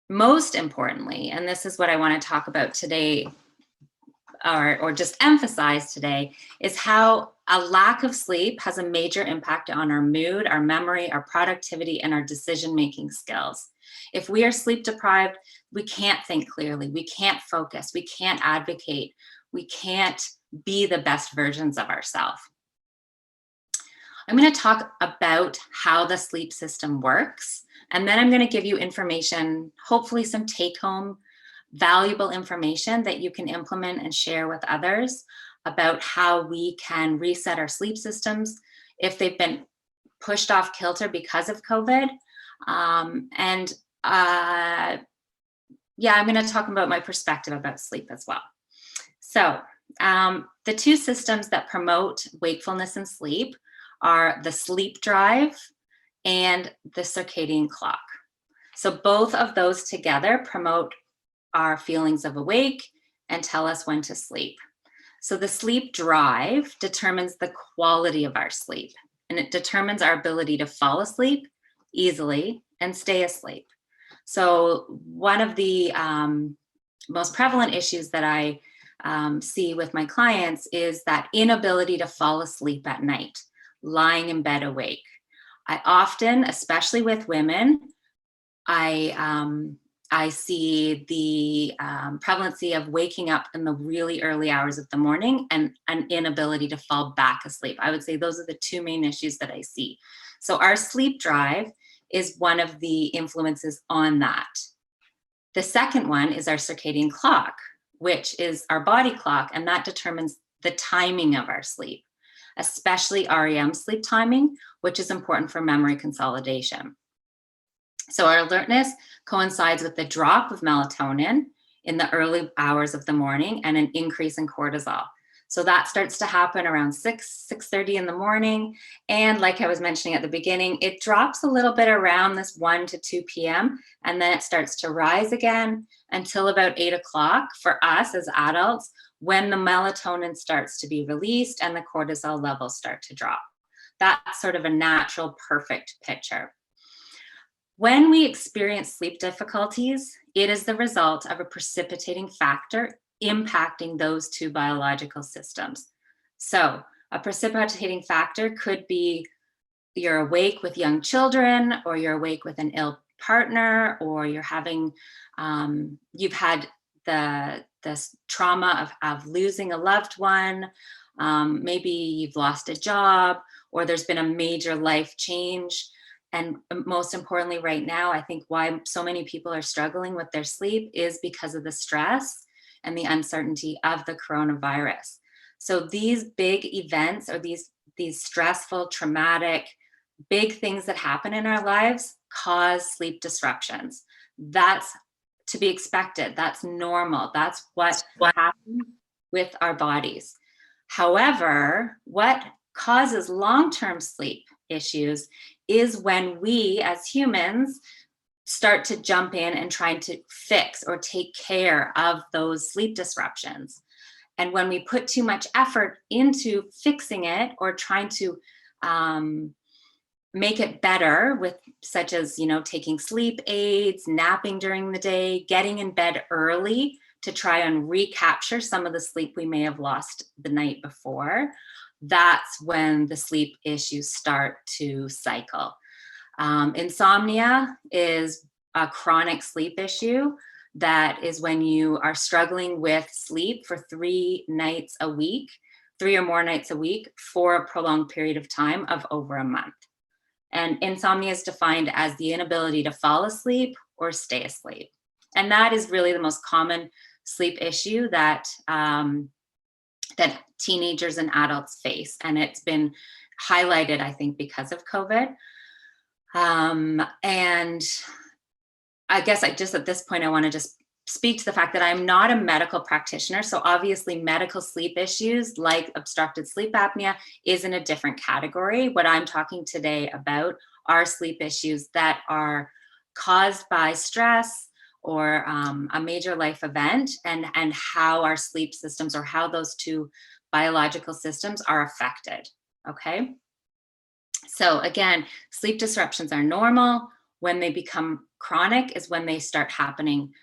Most importantly, and this is what I want to talk about today, or just emphasize today, is how a lack of sleep has a major impact on our mood, our memory, our productivity, and our decision-making skills. If we are sleep deprived, we can't think clearly, we can't focus, we can't advocate, we can't be the best versions of ourselves. I'm going to talk about how the sleep system works, and then I'm going to give you information, hopefully some take-home valuable information that you can implement and share with others about how we can reset our sleep systems if they've been pushed off kilter because of COVID. Yeah, I'm going to talk about my perspective about sleep as well. So the two systems that promote wakefulness and sleep are the sleep drive and the circadian clock. So both of those together promote our feelings of awake and tell us when to sleep. So the sleep drive determines the quality of our sleep, and it determines our ability to fall asleep easily and stay asleep. So one of the most prevalent issues that I see with my clients is that inability to fall asleep at night, lying in bed awake. I often, especially with women, I see the prevalency of waking up in the really early hours of the morning and an inability to fall back asleep. I would say those are the two main issues that I see. So our sleep drive is one of the influences on that. The second one is our circadian clock, which is our body clock, and that determines the timing of our sleep, especially REM sleep timing, which is important for memory consolidation. So our alertness coincides with the drop of melatonin in the early hours of the morning and an increase in cortisol. So that starts to happen around 6:30 in the morning. And like I was mentioning at the beginning, it drops a little bit around this 1 to 2 p.m. and then it starts to rise again until about 8 o'clock for us as adults, when the melatonin starts to be released and the cortisol levels start to drop. That's sort of a natural, perfect picture. When we experience sleep difficulties, it is the result of a precipitating factor impacting those two biological systems. So a precipitating factor could be you're awake with young children, or you're awake with an ill partner, or you're having, you've had this trauma of losing a loved one. Maybe you've lost a job, or there's been a major life change. And most importantly, right now, I think why so many people are struggling with their sleep is because of the stress and the uncertainty of the coronavirus. So these big events, or these stressful, traumatic, big things that happen in our lives cause sleep disruptions. That's to be expected. That's normal. That's what happens with our bodies. However, what causes long-term sleep issues is when we as humans start to jump in and try to fix or take care of those sleep disruptions. And when we put too much effort into fixing it or trying to make it better with, such as, taking sleep aids, napping during the day, getting in bed early to try and recapture some of the sleep we may have lost the night before, that's when the sleep issues start to cycle. Insomnia is a chronic sleep issue. That is when you are struggling with sleep for 3 nights a week, 3 or more nights a week for a prolonged period of time of over a month. And insomnia is defined as the inability to fall asleep or stay asleep. And that is really the most common sleep issue that that teenagers and adults face. And it's been highlighted, I think, because of COVID. And I guess at this point, I want to just speak to the fact that I'm not a medical practitioner. So obviously medical sleep issues like obstructed sleep apnea is in a different category. What I'm talking today about are sleep issues that are caused by stress or a major life event, and how our sleep systems, or how those two biological systems are affected, okay? So again, sleep disruptions are normal. When they become chronic is when they start happening,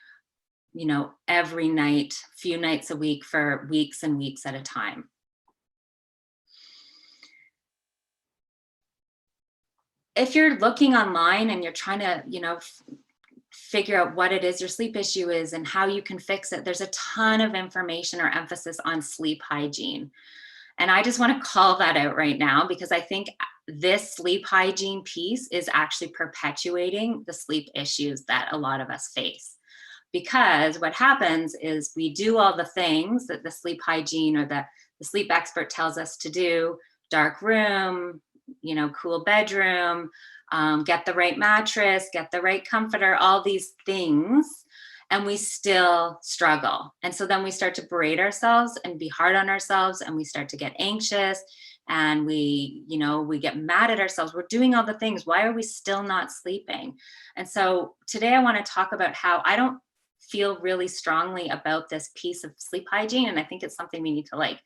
you know, every night, few nights a week for weeks and weeks at a time. If you're looking online and you're trying to, you know, figure out what it is your sleep issue is and how you can fix it, there's a ton of information or emphasis on sleep hygiene. And I just want to call that out right now, because I think this sleep hygiene piece is actually perpetuating the sleep issues that a lot of us face. Because what happens is we do all the things that the sleep hygiene or the sleep expert tells us to do: dark room, you know, cool bedroom, get the right mattress, get the right comforter, all these things, and we still struggle. And so then we start to berate ourselves and be hard on ourselves, and we start to get anxious, and we, you know, we get mad at ourselves. We're doing all the things. Why are we still not sleeping? And so today I want to talk about how I don't feel really strongly about this piece of sleep hygiene, and I think it's something we need to like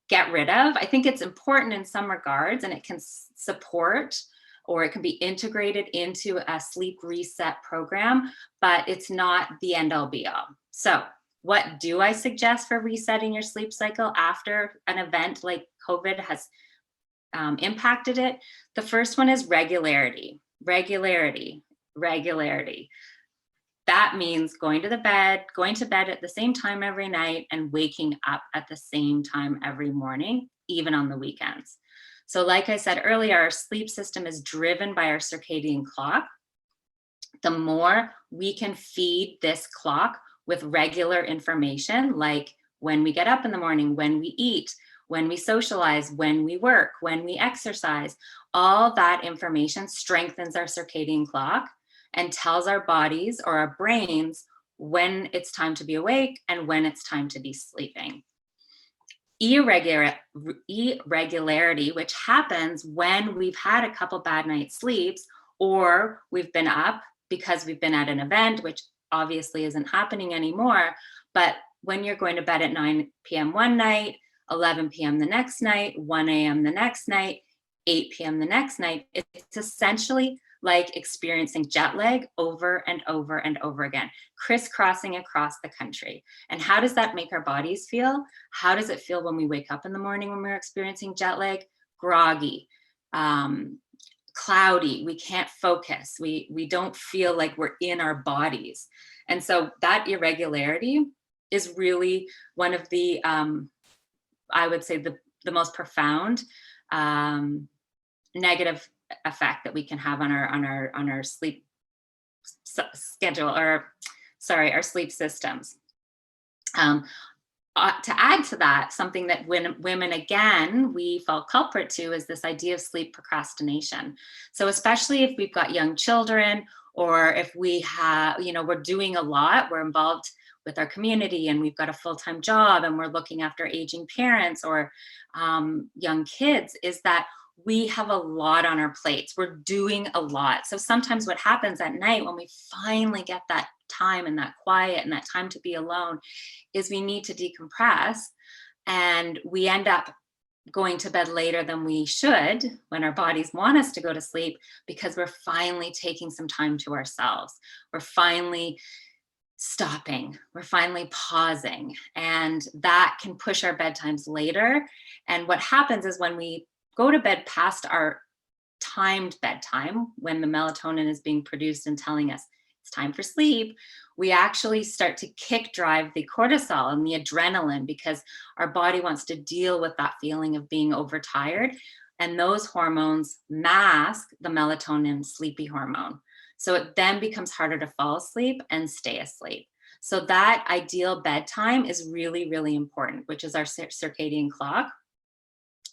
get rid of. I think it's important in some regards, and it can support, or it can be integrated into a sleep reset program, but it's not the end all be all. So what do I suggest for resetting your sleep cycle after an event like COVID has impacted it? The first one is regularity, regularity, regularity. That means going to bed at the same time every night and waking up at the same time every morning, even on the weekends. So like I said earlier, our sleep system is driven by our circadian clock. The more we can feed this clock with regular information, like when we get up in the morning, when we eat, when we socialize, when we work, when we exercise, all that information strengthens our circadian clock and tells our bodies or our brains when it's time to be awake and when it's time to be sleeping. Irregularity, which happens when we've had a couple bad night's sleeps, or we've been up because we've been at an event, which obviously isn't happening anymore. But when you're going to bed at 9 p.m. one night, 11 p.m. the next night, 1 a.m. the next night, 8 p.m. the next night, it's essentially like experiencing jet lag over and over and over again, crisscrossing across the country. And how does that make our bodies feel? How does it feel when we wake up in the morning when we're experiencing jet lag? Groggy, cloudy, we can't focus, we don't feel like we're in our bodies. And so that irregularity is really one of the, I would say the most profound negative effect that we can have on our sleep schedule, or sorry, our sleep systems. To add to that, something that women, again, we fall culprit to is this idea of sleep procrastination. So especially if we've got young children, or if we have, you know, we're doing a lot, we're involved with our community, and we've got a full-time job, and we're looking after aging parents or young kids, is that we have a lot on our plates. We're doing a lot. So sometimes what happens at night when we finally get that time and that quiet and that time to be alone is we need to decompress, and we end up going to bed later than we should when our bodies want us to go to sleep, because we're finally taking some time to ourselves. We're finally stopping, we're finally pausing, and that can push our bedtimes later. And what happens is when we go to bed past our timed bedtime, when the melatonin is being produced and telling us it's time for sleep, we actually start to kick drive the cortisol and the adrenaline, because our body wants to deal with that feeling of being overtired. And those hormones mask the melatonin sleepy hormone. So it then becomes harder to fall asleep and stay asleep. So that ideal bedtime is really, really important, which is our circadian clock.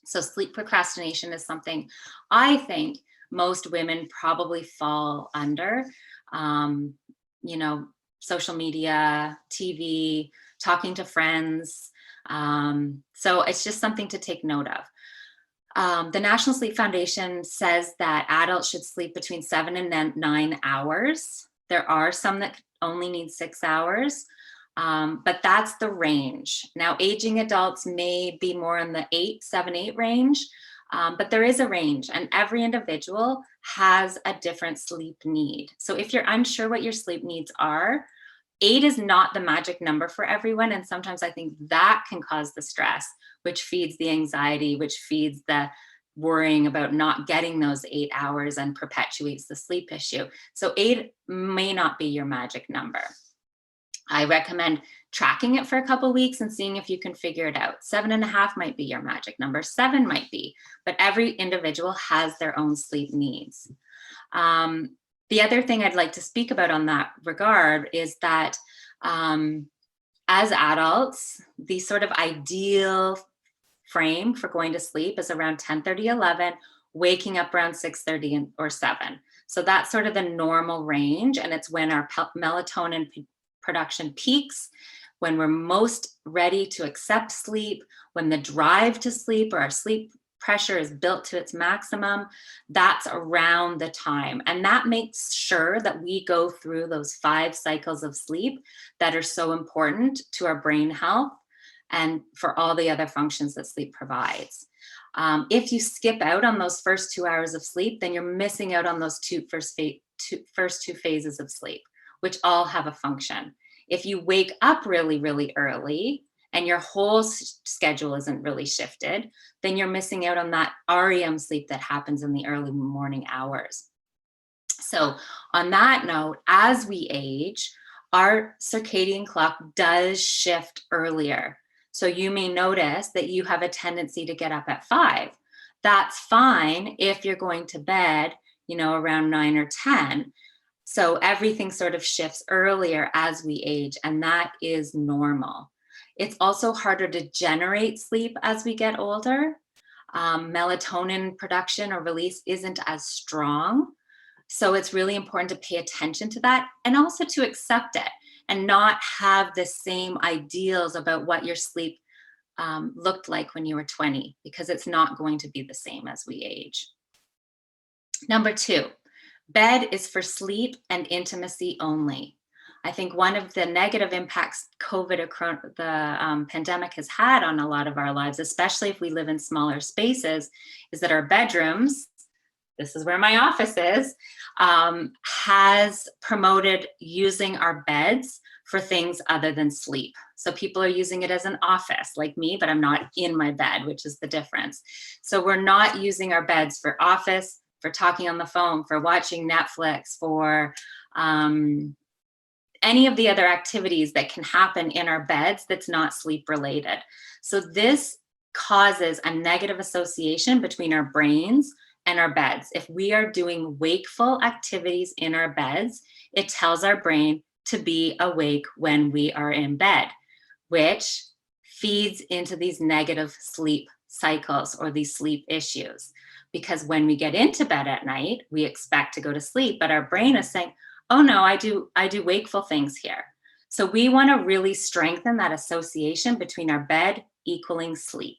So sleep procrastination is something I think most women probably fall under. You know, social media, TV, talking to friends. So it's just something to take note of. The National Sleep Foundation says that adults should sleep between 7 and 9 hours. There are some that only need 6 hours. But that's the range. Now, aging adults may be more in the 7, 8 range. But there is a range, and every individual has a different sleep need. So if you're unsure what your sleep needs are, 8 is not the magic number for everyone. And sometimes I think that can cause the stress, which feeds the anxiety, which feeds the worrying about not getting those 8 hours and perpetuates the sleep issue. So 8 may not be your magic number. I recommend tracking it for a couple of weeks and seeing if you can figure it out. 7.5 might be your magic number, 7 might be, but every individual has their own sleep needs. The other thing I'd like to speak about on that regard is that as adults, the sort of ideal frame for going to sleep is around 10:30, 11, waking up around 6:30 or 7. So that's sort of the normal range, and it's when our melatonin production peaks, when we're most ready to accept sleep, when the drive to sleep or our sleep pressure is built to its maximum. That's around the time. And that makes sure that we go through those 5 cycles of sleep that are so important to our brain health and for all the other functions that sleep provides. If you skip out on those first 2 hours of sleep, then you're missing out on those first two phases of sleep, which all have a function. If you wake up really, really early and your whole schedule isn't really shifted, then you're missing out on that REM sleep that happens in the early morning hours. So on that note, as we age, our circadian clock does shift earlier. So you may notice that you have a tendency to get up at 5. That's fine if you're going to bed, around 9 or 10. So everything sort of shifts earlier as we age, and that is normal. It's also harder to generate sleep as we get older. Melatonin production or release isn't as strong. So it's really important to pay attention to that and also to accept it and not have the same ideals about what your sleep looked like when you were 20, because it's not going to be the same as we age. Number 2, bed is for sleep and intimacy only. I think one of the negative impacts the pandemic has had on a lot of our lives, especially if we live in smaller spaces, is that our bedrooms, this is where my office is, has promoted using our beds for things other than sleep. So people are using it as an office like me, but I'm not in my bed, which is the difference. So we're not using our beds for office, for talking on the phone, for watching Netflix, for any of the other activities that can happen in our beds that's not sleep related. So this causes a negative association between our brains and our beds. If we are doing wakeful activities in our beds, it tells our brain to be awake when we are in bed, which feeds into these negative sleep cycles or these sleep issues. Because when we get into bed at night, we expect to go to sleep, but our brain is saying, oh no, I do wakeful things here. So we want to really strengthen that association between our bed equaling sleep.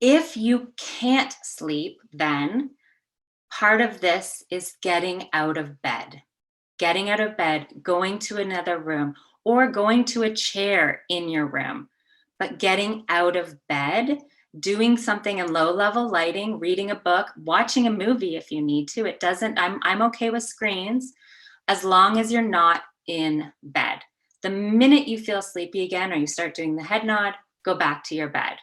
If you can't sleep, then part of this is getting out of bed. Getting out of bed, going to another room, or going to a chair in your room. But getting out of bed, doing something in low level lighting, reading a book, watching a movie if you need to. I'm okay with screens as long as you're not in bed. The minute you feel sleepy again or you start doing the head nod, go back to your bed.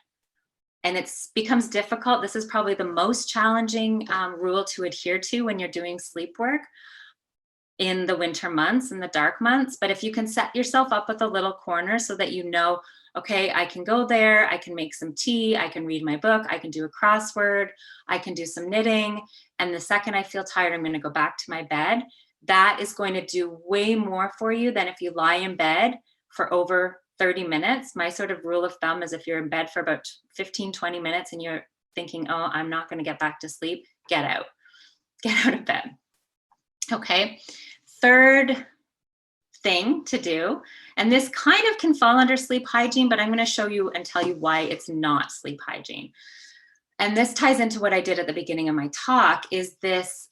And it becomes difficult. This is probably the most challenging rule to adhere to when you're doing sleep work in the winter months, in the dark months. But if you can set yourself up with a little corner so that you know, okay, I can go there, I can make some tea, I can read my book, I can do a crossword, I can do some knitting. And the second I feel tired, I'm going to go back to my bed. That is going to do way more for you than if you lie in bed for over 30 minutes. My sort of rule of thumb is if you're in bed for about 15, 20 minutes and you're thinking, oh, I'm not going to get back to sleep, get out of bed. Okay. Third thing to do, and this kind of can fall under sleep hygiene, but I'm going to show you and tell you why it's not sleep hygiene. And this ties into what I did at the beginning of my talk, is this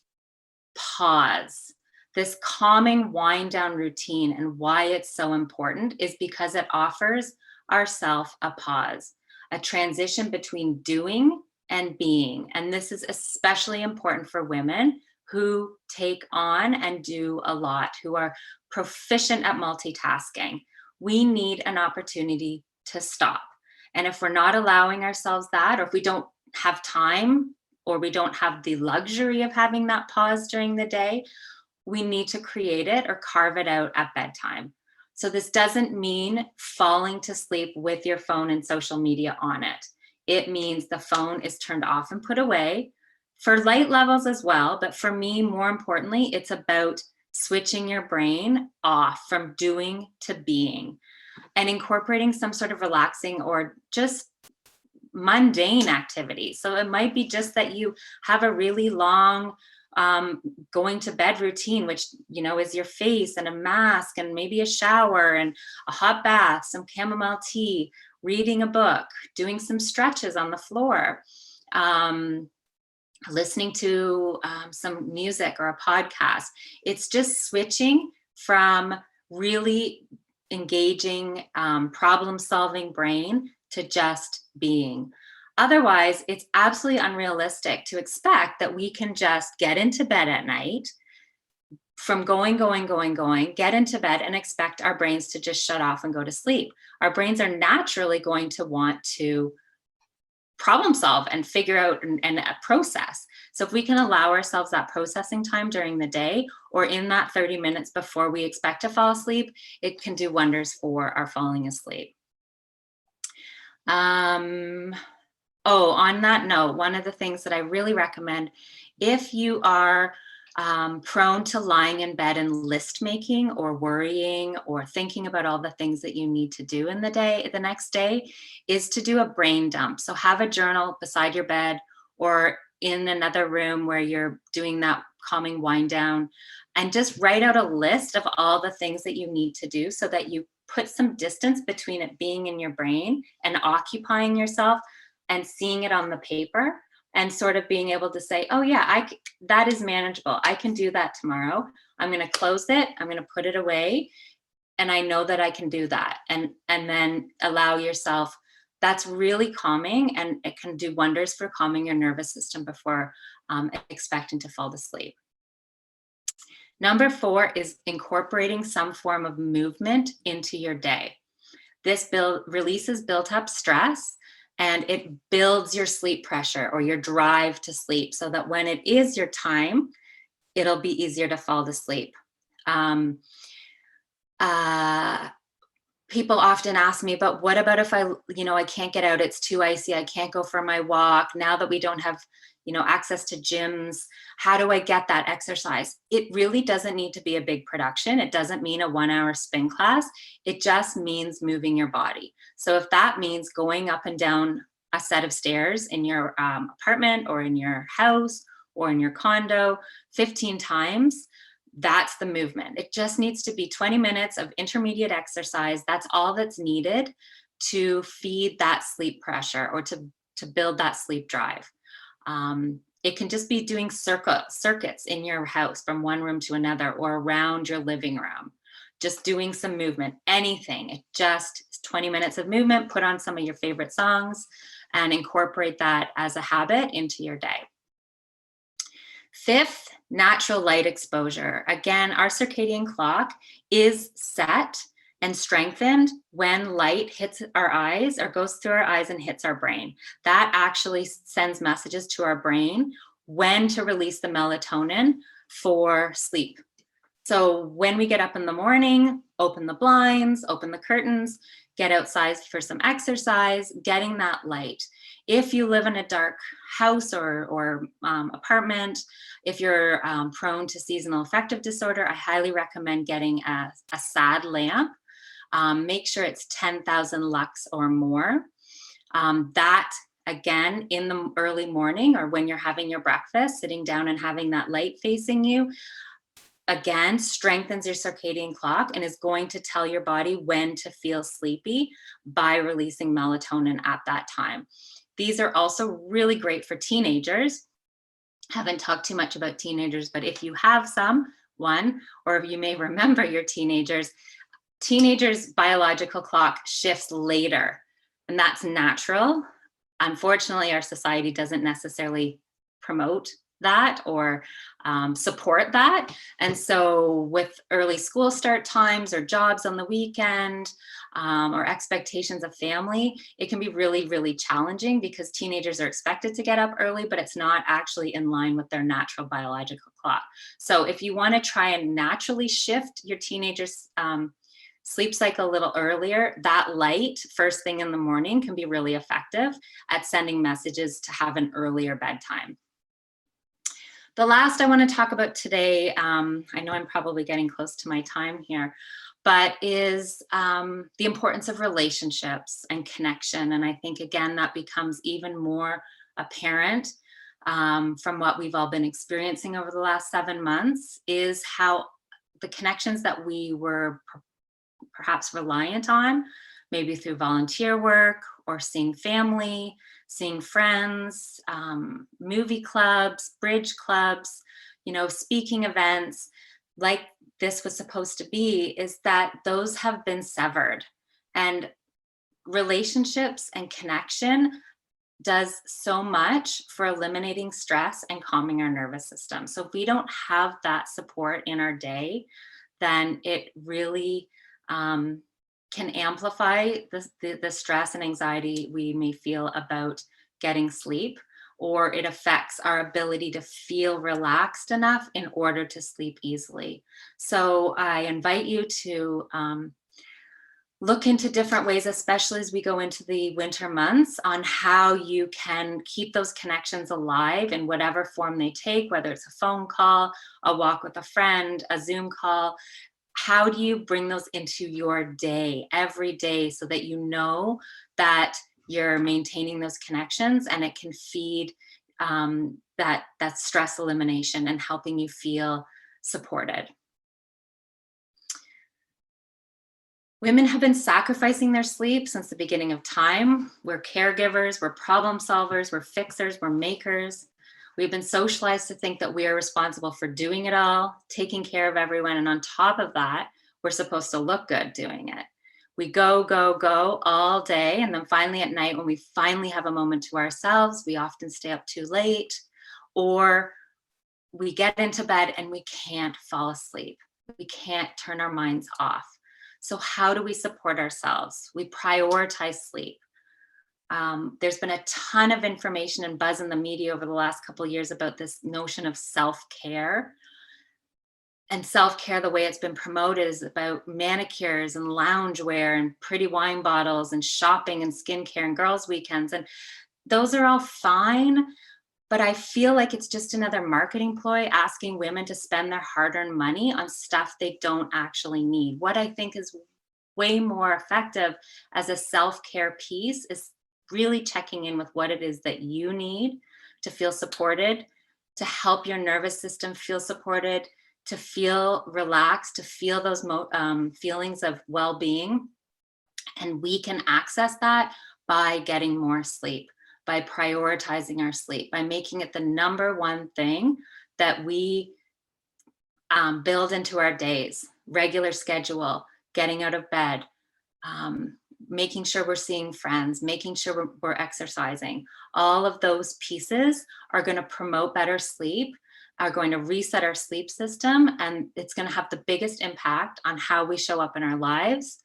pause. This calming wind down routine, and why it's so important is because it offers ourselves a pause, a transition between doing and being. And this is especially important for women who take on and do a lot, who are proficient at multitasking. We need an opportunity to stop. And if we're not allowing ourselves that, or if we don't have time, or we don't have the luxury of having that pause during the day, we need to create it or carve it out at bedtime. So this doesn't mean falling to sleep with your phone and social media on it. It means the phone is turned off and put away for light levels as well. But for me, more importantly, it's about switching your brain off from doing to being and incorporating some sort of relaxing or just mundane activity. So it might be just that you have a really long going to bed routine, which, you know, is your face and a mask and maybe a shower and a hot bath, some chamomile tea, reading a book, doing some stretches on the floor, listening to some music or a podcast. It's just switching from really engaging problem-solving brain to just being. Otherwise, it's absolutely unrealistic to expect that we can just get into bed at night from going, get into bed and expect our brains to just shut off and go to sleep. Our brains are naturally going to want to problem solve and figure out and process. So if we can allow ourselves that processing time during the day or in that 30 minutes before we expect to fall asleep, it can do wonders for our falling asleep. Oh, on that note, one of the things that I really recommend, if you are prone to lying in bed and list making or worrying or thinking about all the things that you need to do in the next day, is to do a brain dump. So have a journal beside your bed or in another room where you're doing that calming wind down, and just write out a list of all the things that you need to do so that you put some distance between it being in your brain and occupying yourself and seeing it on the paper and sort of being able to say, oh yeah, that is manageable. I can do that tomorrow. I'm going to close it. I'm going to put it away. And I know that I can do that. And then allow yourself, that's really calming, and it can do wonders for calming your nervous system before expecting to fall asleep. Number 4 is incorporating some form of movement into your day. This releases built up stress, and it builds your sleep pressure or your drive to sleep so that when it is your time, it'll be easier to fall asleep. People often ask me, but what about if I can't get out, it's too icy, I can't go for my walk. Now that we don't have, access to gyms, how do I get that exercise? It really doesn't need to be a big production. It doesn't mean a 1-hour spin class. It just means moving your body. So if that means going up and down a set of stairs in your apartment or in your house or in your condo 15 times, that's the movement. It just needs to be 20 minutes of intermediate exercise. That's all that's needed to feed that sleep pressure or to build that sleep drive. It can just be doing circuits in your house from one room to another or around your living room, just doing some movement, anything. It just 20 minutes of movement, put on some of your favorite songs and incorporate that as a habit into your day. 5th, natural light exposure. Again, our circadian clock is set and strengthened when light hits our eyes or goes through our eyes and hits our brain. That actually sends messages to our brain when to release the melatonin for sleep. So when we get up in the morning, open the blinds, open the curtains, get outside for some exercise, getting that light. If you live in a dark house or apartment, if you're prone to seasonal affective disorder, I highly recommend getting a SAD lamp. Make sure it's 10,000 lux or more. That, again, in the early morning or when you're having your breakfast, sitting down and having that light facing you, again, strengthens your circadian clock and is going to tell your body when to feel sleepy by releasing melatonin at that time. These are also really great for teenagers. Haven't talked too much about teenagers, but if you have one, or if you may remember your teenagers' biological clock shifts later, and that's natural. unfortunately, our society doesn't necessarily promote that or support that. And so with early school start times or jobs on the weekend or expectations of family, it can be really, really challenging because teenagers are expected to get up early, but it's not actually in line with their natural biological clock. So if you want to try and naturally shift your teenagers' sleep cycle a little earlier, that light first thing in the morning can be really effective at sending messages to have an earlier bedtime. The last I want to talk about today, I know I'm probably getting close to my time here, but is the importance of relationships and connection. And I think, again, that becomes even more apparent from what we've all been experiencing over the last 7 months, is how the connections that we were perhaps reliant on, maybe through volunteer work or seeing family, seeing friends, movie clubs, bridge clubs, speaking events like this was supposed to be, is that those have been severed. And relationships and connection does so much for eliminating stress and calming our nervous system. So if we don't have that support in our day, then it really can amplify the stress and anxiety we may feel about getting sleep, or it affects our ability to feel relaxed enough in order to sleep easily. So I invite you to look into different ways, especially as we go into the winter months, on how you can keep those connections alive in whatever form they take, whether it's a phone call, a walk with a friend, a Zoom call. How do you bring those into your day every day so that you know that you're maintaining those connections, and it can feed that stress elimination and helping you feel supported? Women have been sacrificing their sleep since the beginning of time. We're caregivers, we're problem solvers, we're fixers, we're makers. We've been socialized to think that we are responsible for doing it all, taking care of everyone. And on top of that, we're supposed to look good doing it. We go, go, go all day. And then finally at night, when we finally have a moment to ourselves, we often stay up too late, or we get into bed and we can't fall asleep. We can't turn our minds off. So how do we support ourselves? We prioritize sleep. There's been a ton of information and buzz in the media over the last couple of years about this notion of self-care. And self-care, the way it's been promoted, is about manicures and loungewear and pretty wine bottles and shopping and skincare and girls' weekends. And those are all fine, but I feel like it's just another marketing ploy asking women to spend their hard-earned money on stuff they don't actually need. What I think is way more effective as a self-care piece is really checking in with what it is that you need to feel supported, to help your nervous system feel supported, to feel relaxed, to feel those feelings of well-being. And we can access that by getting more sleep, by prioritizing our sleep, by making it the number one thing that we build into our days. Regular schedule, getting out of bed, making sure we're seeing friends, making sure we're exercising. All of those pieces are going to promote better sleep, are going to reset our sleep system, and it's going to have the biggest impact on how we show up in our lives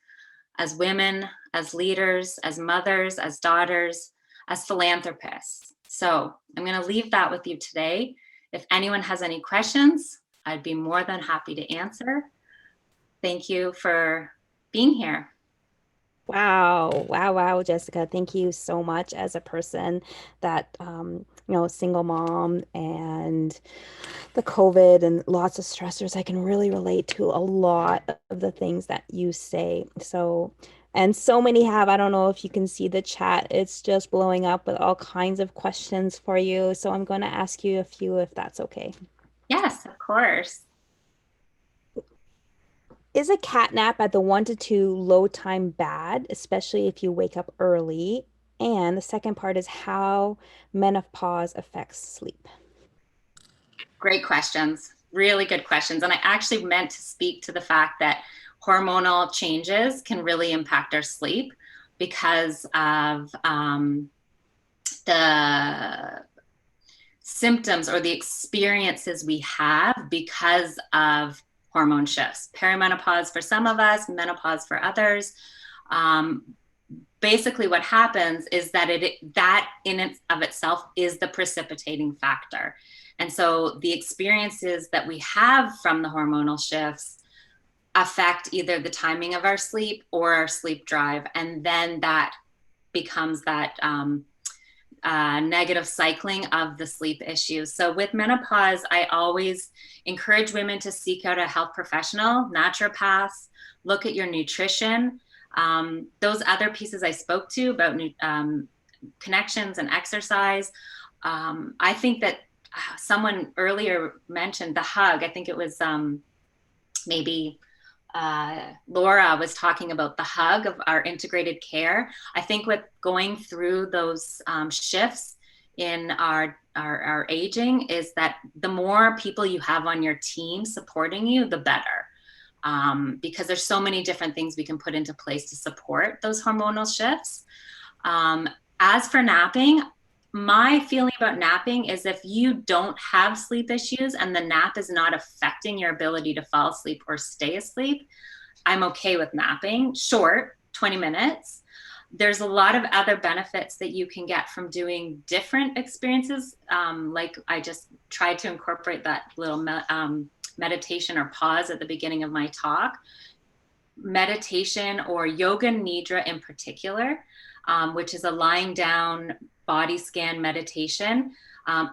as women, as leaders, as mothers, as daughters, as philanthropists. So I'm going to leave that with you today. If anyone has any questions, I'd be more than happy to answer. Thank you for being here. Wow, wow, wow, Jessica, thank you so much. As a person that, single mom and the COVID and lots of stressors, I can really relate to a lot of the things that you say. So, and so many have, I don't know if you can see the chat, it's just blowing up with all kinds of questions for you. So I'm going to ask you a few if that's okay. Yes, of course. Is a cat nap at the 1 to 2 low time bad, especially if you wake up early? And the second part is how menopause affects sleep. Great questions, really good questions. And I actually meant to speak to the fact that hormonal changes can really impact our sleep because of the symptoms or the experiences we have because of hormone shifts. Perimenopause for some of us, menopause for others. Basically what happens is that that in and of itself is the precipitating factor. And so the experiences that we have from the hormonal shifts affect either the timing of our sleep or our sleep drive. And then that becomes that negative cycling of the sleep issues. So with menopause, I always encourage women to seek out a health professional, naturopaths, look at your nutrition. Those other pieces I spoke to about connections and exercise. I think that someone earlier mentioned the hug. I think it was maybe Laura was talking about the hug of our integrated care. I think with going through those shifts in our aging is that the more people you have on your team supporting you, the better. Because there's so many different things we can put into place to support those hormonal shifts. As for napping, my feeling about napping is if you don't have sleep issues and the nap is not affecting your ability to fall asleep or stay asleep, I'm okay with napping. Short, 20 minutes. There's a lot of other benefits that you can get from doing different experiences. Like I just tried to incorporate that little meditation or pause at the beginning of my talk. Meditation or yoga nidra in particular, which is a lying down body scan meditation.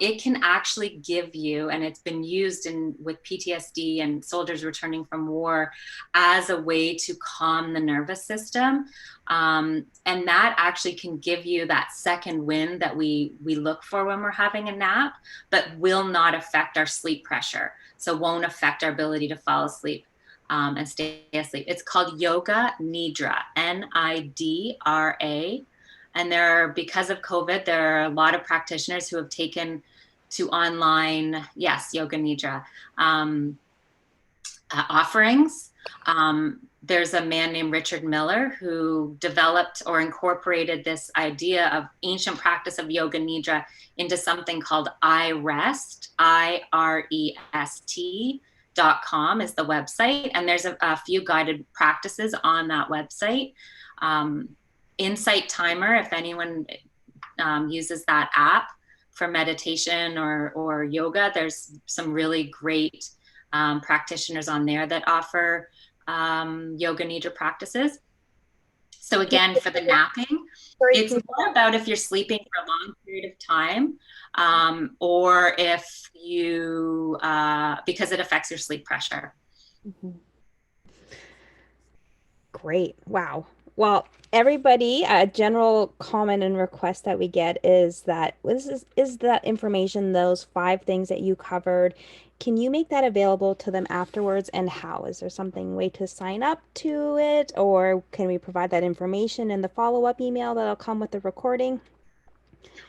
It can actually give you, and it's been used with PTSD and soldiers returning from war as a way to calm the nervous system. And that actually can give you that second wind that we look for when we're having a nap, but will not affect our sleep pressure. So won't affect our ability to fall asleep and stay asleep. It's called Yoga Nidra, Nidra. And because of COVID, there are a lot of practitioners who have taken to online, yes, Yoga Nidra offerings. There's a man named Richard Miller who developed or incorporated this idea of ancient practice of Yoga Nidra into something called iRest, IREST.com is the website. And there's a few guided practices on that website. Insight Timer, if anyone uses that app for meditation or yoga, there's some really great practitioners on there that offer yoga nidra practices. So again, for the napping, it's more about if you're sleeping for a long period of time, or if you, because it affects your sleep pressure. Mm-hmm. Great. Wow. Well, everybody, a general comment and request that we get is that is that information, those 5 things that you covered, can you make that available to them afterwards, and how? Is there way to sign up to it, or can we provide that information in the follow-up email that'll come with the recording?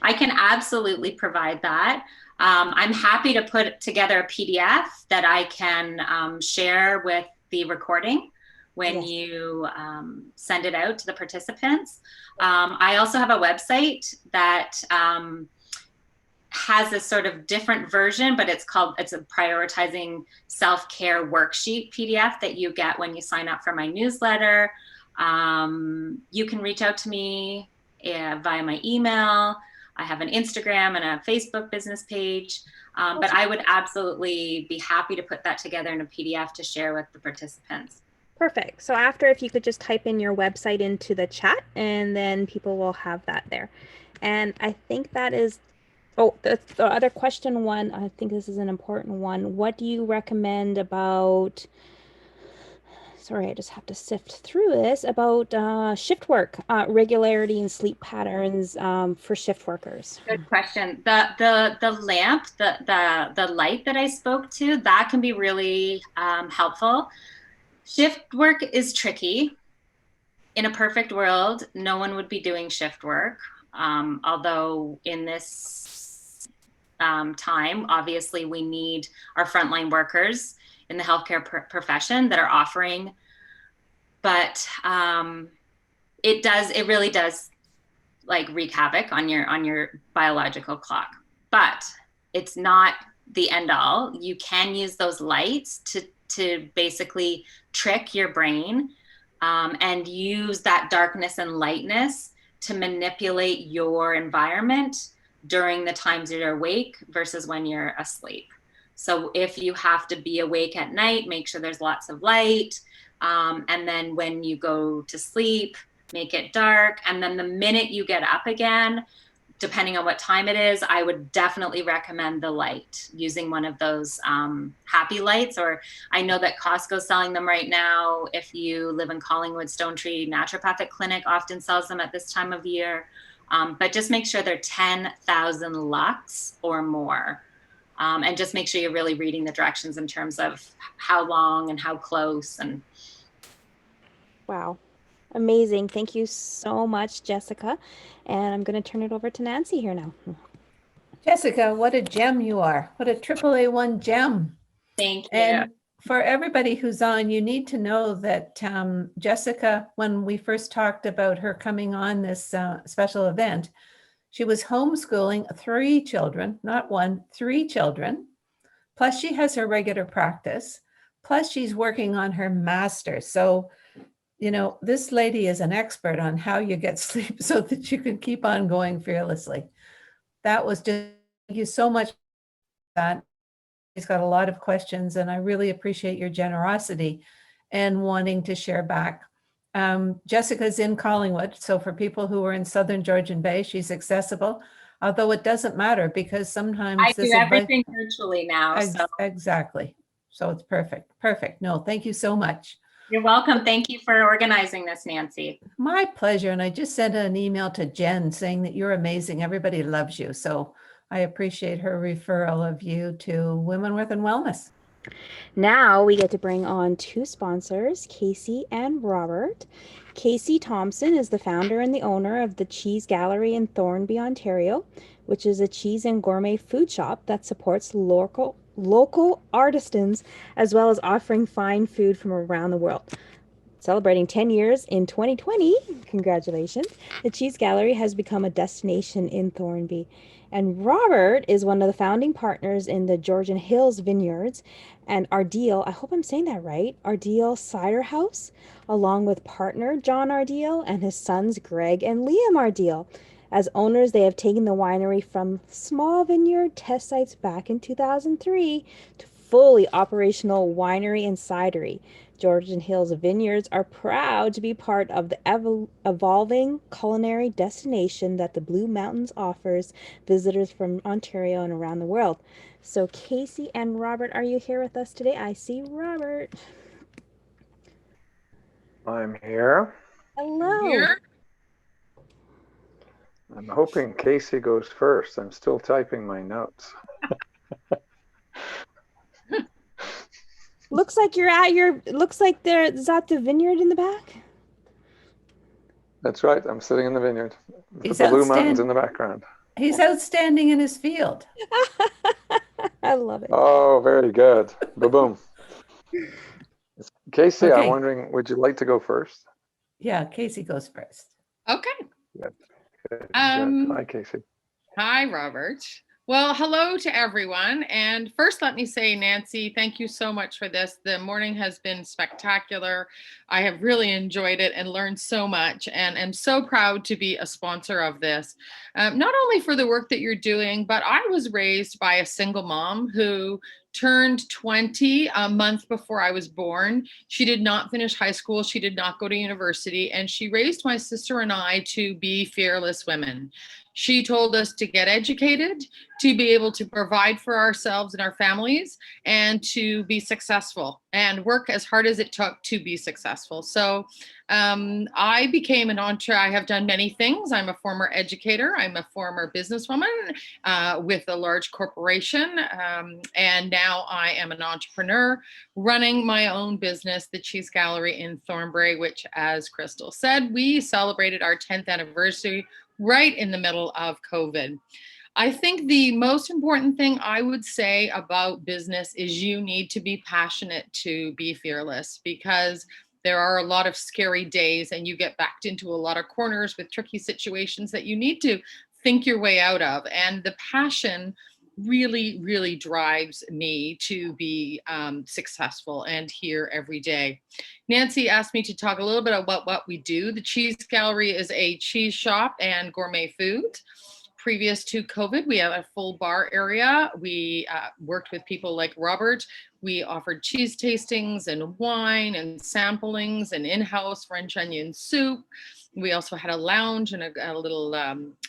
I can absolutely provide that. I'm happy to put together a PDF that I can share with the recording when you send it out to the participants. I also have a website that has a sort of different version, but it's a prioritizing self-care worksheet PDF that you get when you sign up for my newsletter. You can reach out to me via my email. I have an Instagram and a Facebook business page, but I would absolutely be happy to put that together in a PDF to share with the participants. Perfect. So after, if you could just type in your website into the chat, and then people will have that there. And I think that is, the other question one, I think this is an important one. What do you recommend about, sorry, I just have to sift through this, about shift work, regularity and sleep patterns for shift workers? Good question. The lamp, the light that I spoke to, that can be really helpful. Shift work is tricky. In a perfect world, no one would be doing shift work. Although in this time, obviously we need our frontline workers in the healthcare profession that are offering, but it really does like wreak havoc on your biological clock. But it's not the end all. You can use those lights to basically trick your brain, and use that darkness and lightness to manipulate your environment during the times you're awake versus when you're asleep. So if you have to be awake at night, make sure there's lots of light. And then when you go to sleep, make it dark. And then the minute you get up again, depending on what time it is, I would definitely recommend the light, using one of those happy lights, or I know that Costco's selling them right now. If you live in Collingwood, Stone Tree Naturopathic Clinic often sells them at this time of year. But just make sure they're 10,000 lux or more. And just make sure you're really reading the directions in terms of how long and how close. And Wow. Amazing. Thank you so much, Jessica. And I'm going to turn it over to Nancy here now. Jessica, what a gem you are. What a AAA1 gem. thank you. And for everybody who's on, you need to know that Jessica, when we first talked about her coming on this special event, she was homeschooling 3 children, not 1, 3 children. Plus she has her regular practice. Plus she's working on her master's. So, you know, this lady is an expert on how you get sleep so that you can keep on going fearlessly. That was just, thank you so much for that. He's got a lot of questions, and I really appreciate your generosity and wanting to share back. Jessica's in Collingwood, so for people who are in Southern Georgian Bay, she's accessible, although it doesn't matter because sometimes I this do everything virtually now. So exactly. So it's perfect. Perfect. No, thank you so much. you're welcome. Thank you for organizing this, Nancy. My pleasure. And I just sent an email to Jen saying that you're amazing. Everybody loves you. So I appreciate her referral of you to Women Within Wellness. Now we get to bring on 2 sponsors, Casey and Robert. Casey Thompson is the founder and the owner of the Cheese Gallery in Thornby, Ontario, which is a cheese and gourmet food shop that supports local artisans, as well as offering fine food from around the world. Celebrating 10 years in 2020, congratulations, the Cheese Gallery has become a destination in Thornby. And Robert is one of the founding partners in the Georgian Hills Vineyards and Ardeal, I hope I'm saying that right, Ardeal Cider House, along with partner John Ardeal and his sons Greg and Liam Ardeal. As owners, they have taken the winery from small vineyard test sites back in 2003 to fully operational winery and cidery. Georgian Hills Vineyards are proud to be part of the evolving culinary destination that the Blue Mountains offers visitors from Ontario and around the world. So Casey and Robert, are you here with us today? I see Robert. I'm here. Hello. I'm hoping Casey goes first. I'm still typing my notes. Looks like you're at your, looks like there's at the vineyard in the back. That's right. I'm sitting in the vineyard. He's The Blue Mountains outstanding. in the background. He's outstanding in his field. I love it. Oh, very good. Boom. Casey, Okay. I'm wondering, would you like to go first? Yeah, Casey goes first. Okay. Good. Um, Hi, Casey. Hi, Robert. Well, hello to everyone. And first, let me say, Nancy, thank you so much for this. The morning has been spectacular. I have really enjoyed it and learned so much, and am so proud to be a sponsor of this. Not only for the work that you're doing, but I was raised by a single mom who turned 20 a month before I was born. She did not finish high school. She did not go to university, and she raised my sister and I to be fearless women. She told us to get educated, to be able to provide for ourselves and our families, and to be successful and work as hard as it took to be successful. So I became an entrepreneur. I have done many things. I'm a former educator. I'm a former businesswoman with a large corporation. And now I am an entrepreneur running my own business, the Cheese Gallery in Thornbury, which, as Crystal said, we celebrated our 10th anniversary right in the middle of COVID. I think the most important thing I would say about business is you need to be passionate to be fearless, because there are a lot of scary days and you get backed into a lot of corners with tricky situations that you need to think your way out of. And the passion really, really drives me to be successful and here every day. Nancy asked me to talk a little bit about what we do. The Cheese Gallery is a cheese shop and gourmet food. Previous to COVID, we had a full bar area. We worked with people like Robert. We offered cheese tastings and wine and samplings and in-house French onion soup. We also had a lounge and a little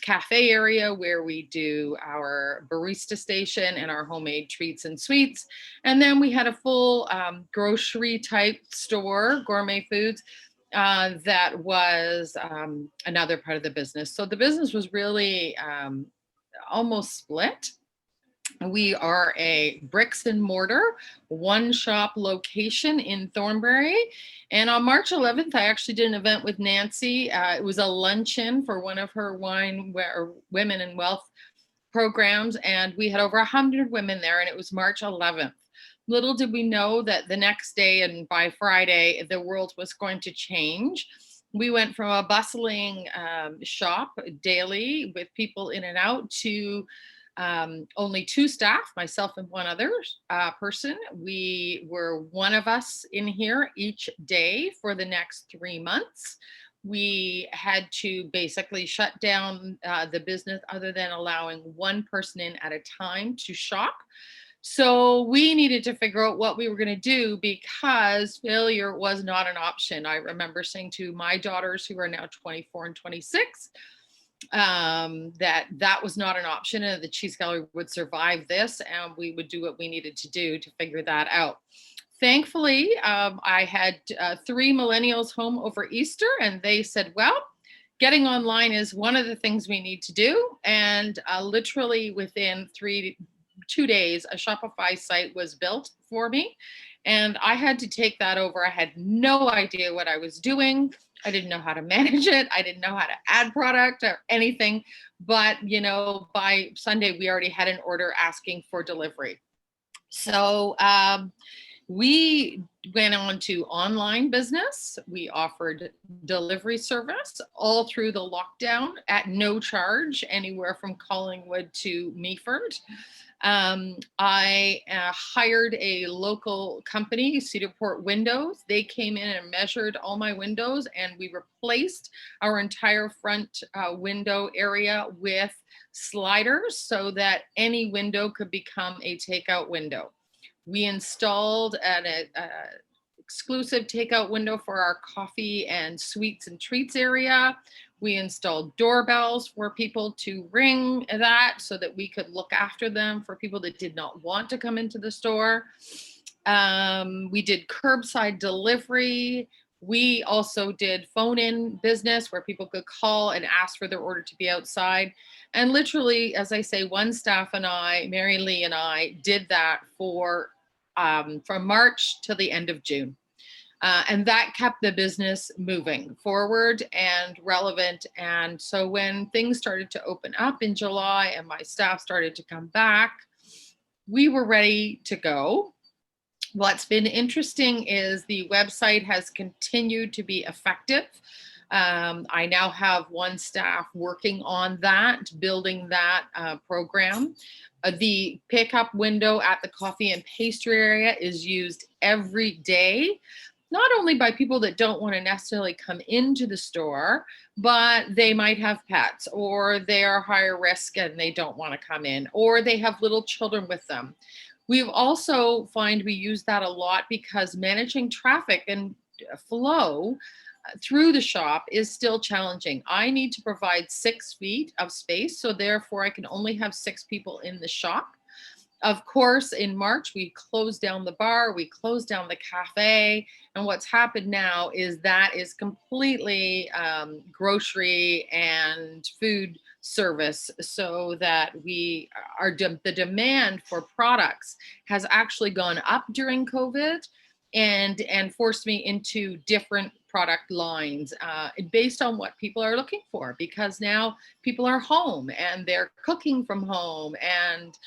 cafe area where we do our barista station and our homemade treats and sweets. And then we had a full grocery type store, gourmet foods, that was another part of the business. So the business was really almost split. We are a bricks and mortar, one shop location in Thornbury. And on March 11th, I actually did an event with Nancy. It was a luncheon for one of her Women in Wealth programs. And we had over 100 women there, and it was March 11th. Little did we know that the next day and by Friday, the world was going to change. We went from a bustling shop daily with people in and out to only 2 staff, myself and one other person. We were one of us in here each day for the next 3 months. We had to basically shut down the business other than allowing one person in at a time to shop. So we needed to figure out what we were going to do because failure was not an option. I remember saying to my daughters, who are now 24 and 26, that was not an option, and the Cheese Gallery would survive this, and we would do what we needed to do to figure that out. Thankfully, I had 3 millennials home over Easter, and they said, well, getting online is one of the things we need to do. And literally within 2 days, a Shopify site was built for me, and I had to take that over. I had no idea what I was doing. I didn't know how to manage it. I didn't know how to add product or anything. But, by Sunday, we already had an order asking for delivery. So we went on to online business. We offered delivery service all through the lockdown at no charge, anywhere from Collingwood to Meaford. I hired a local company, Cedarport Windows. They came in and measured all my windows, and we replaced our entire front window area with sliders so that any window could become a takeout window. We installed an exclusive takeout window for our coffee and sweets and treats area. We installed doorbells for people to ring that so that we could look after them for people that did not want to come into the store. We did curbside delivery. We also did phone-in business where people could call and ask for their order to be outside. And literally, as I say, one staff and I, Mary Lee and I, did that for from March to the end of June. And that kept the business moving forward and relevant. And so when things started to open up in July and my staff started to come back, we were ready to go. What's been interesting is the website has continued to be effective. I now have one staff working on that, building that program. The pickup window at the coffee and pastry area is used every day, not only by people that don't want to necessarily come into the store, but they might have pets, or they are higher risk and they don't want to come in, or they have little children with them. We've also find we use that a lot because managing traffic and flow through the shop is still challenging. I need to provide 6 feet of space, so therefore I can only have 6 people in the shop. Of course, in March, we closed down the bar, we closed down the cafe, and what's happened now is that is completely grocery and food service, so that the demand for products has actually gone up during COVID and forced me into different product lines based on what people are looking for, because now people are home and they're cooking from home, and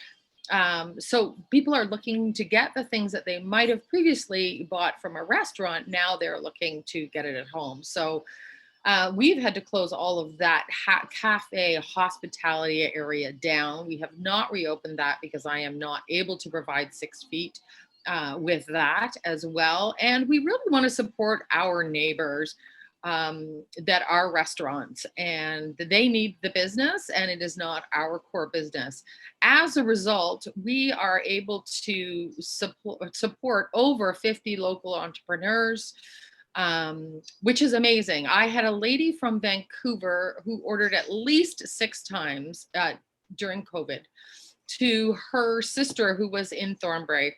So people are looking to get the things that they might have previously bought from a restaurant. Now they're looking to get it at home. So we've had to close all of that cafe hospitality area down. We have not reopened that because I am not able to provide 6 feet with that as well. And we really want to support our neighbors that are restaurants, and they need the business, and it is not our core business. As a result, we are able to support over 50 local entrepreneurs, which is amazing. I had a lady from Vancouver who ordered at least 6 times during COVID to her sister who was in Thornbury.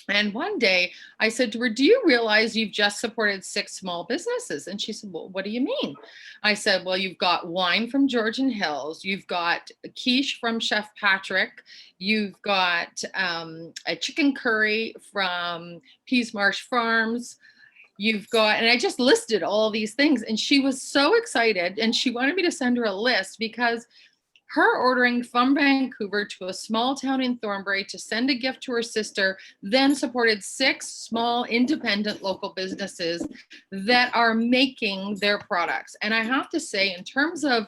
And one day I said to her, do you realize you've just supported 6 small businesses? And she said, well, what do you mean? I said, well, you've got wine from Georgian Hills. You've got quiche from Chef Patrick. You've got a chicken curry from Peas Marsh Farms. You've got, and I just listed all these things. And she was so excited. And she wanted me to send her a list because her ordering from Vancouver to a small town in Thornbury to send a gift to her sister, then supported 6 small independent local businesses that are making their products. And I have to say, in terms of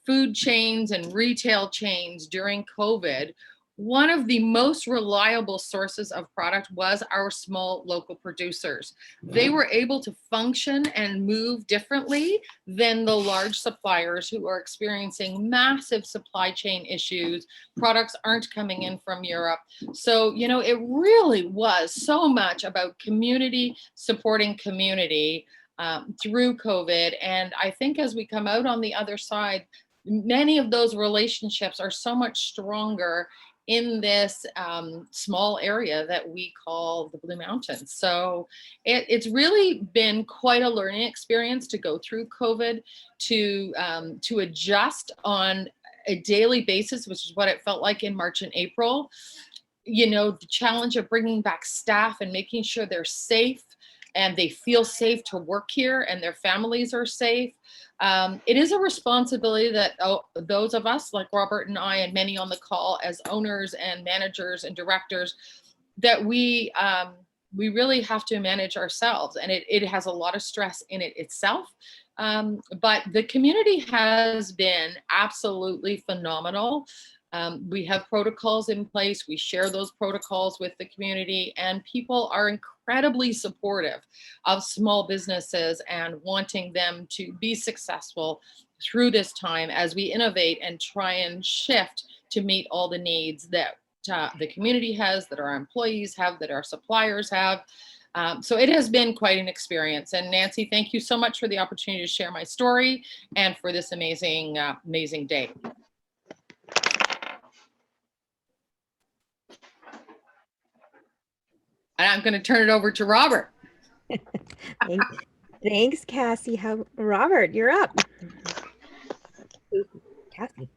food chains and retail chains during COVID, one of the most reliable sources of product was our small local producers. They were able to function and move differently than the large suppliers who are experiencing massive supply chain issues. Products aren't coming in from Europe. So, you know, it really was so much about community supporting community through COVID. And I think as we come out on the other side, many of those relationships are so much stronger in this small area that we call the Blue Mountains. So it's really been quite a learning experience to go through COVID, to adjust on a daily basis, which is what it felt like in March and April. You know, the challenge of bringing back staff and making sure they're safe and they feel safe to work here and their families are safe. It is a responsibility that those of us like Robert and I and many on the call as owners and managers and directors, that we really have to manage ourselves, and it has a lot of stress in it itself. But the community has been absolutely phenomenal. We have protocols in place. We share those protocols with the community, and people are incredibly supportive of small businesses and wanting them to be successful through this time as we innovate and try and shift to meet all the needs that the community has, that our employees have, that our suppliers have. So it has been quite an experience. And Nancy, thank you so much for the opportunity to share my story and for this amazing, amazing day. And I'm going to turn it over to Robert. Thanks, Cassie. Robert, you're up. Cassie.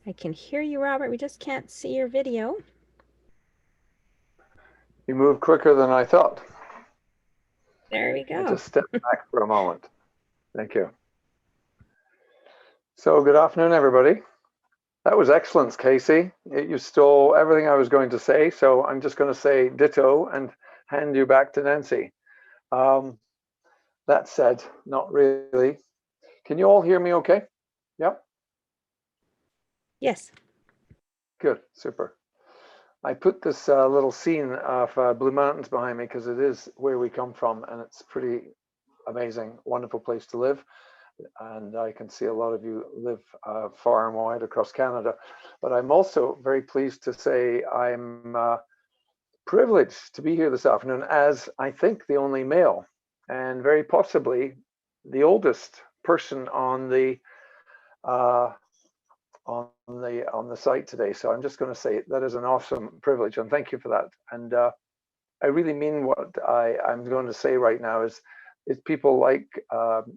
I can hear you, Robert. We just can't see your video. You moved quicker than I thought. There we go. I just stepped back for a moment. Thank you. So good afternoon, everybody. That was excellent, Casey. You stole everything I was going to say, so I'm just going to say ditto and hand you back to Nancy. That said, not really. Can you all hear me okay? Yep. Yes. Good, super. I put this little scene of Blue Mountains behind me because it is where we come from, and it's pretty amazing, wonderful place to live. And I can see a lot of you live far and wide across Canada. But I'm also very pleased to say I'm privileged to be here this afternoon as I think the only male and very possibly the oldest person on the site today. So I'm just going to say that is an awesome privilege, and thank you for that. And I really mean what I'm going to say right now is people like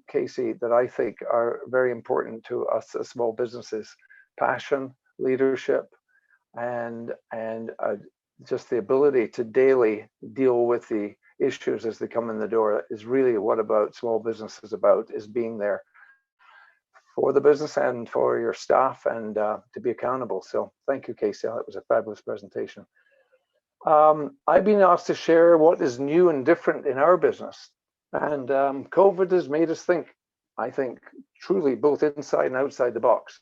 Casey that I think are very important to us as small businesses. Passion, leadership, and just the ability to daily deal with the issues as they come in the door is really what about small business is about, is being there for the business and for your staff, and to be accountable. So thank you, Casey. That was a fabulous presentation. I've been asked to share what is new and different in our business. And COVID has made us think, I think, truly both inside and outside the box.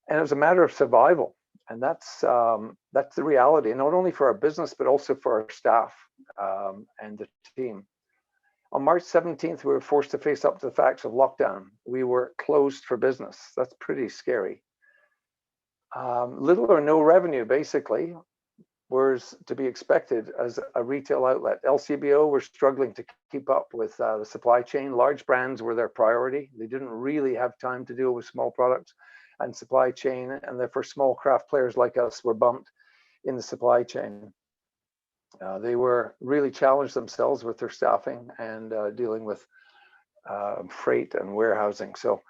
And it was a matter of survival. And that's the reality, not only for our business, but also for our staff and the team. On March 17th, we were forced to face up to the facts of lockdown. We were closed for business. That's pretty scary. Little or no revenue, basically, was to be expected as a retail outlet. LCBO were struggling to keep up with the supply chain. Large brands were their priority. They didn't really have time to deal with small products and supply chain, and therefore small craft players like us were bumped in the supply chain. They were really challenged themselves with their staffing and dealing with freight and warehousing. So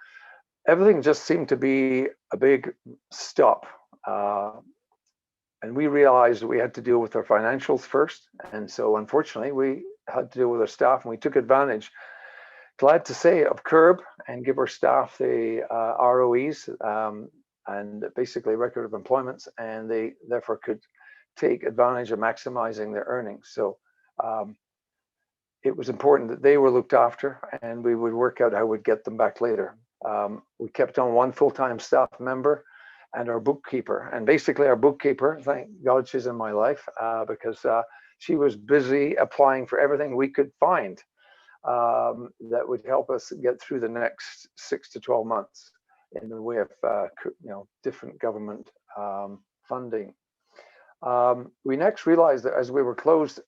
everything just seemed to be a big stop. And we realized we had to deal with our financials first. And so unfortunately, we had to deal with our staff, and we took advantage, glad to say, of CURB and give our staff the ROEs and basically record of employments, and they therefore could take advantage of maximizing their earnings. So it was important that they were looked after, and we would work out how we'd get them back later. We kept on one full-time staff member and our bookkeeper. And basically our bookkeeper, thank God she's in my life, because she was busy applying for everything we could find that would help us get through the next 6 to 12 months in the way of different government funding. We next realized that as we were closed,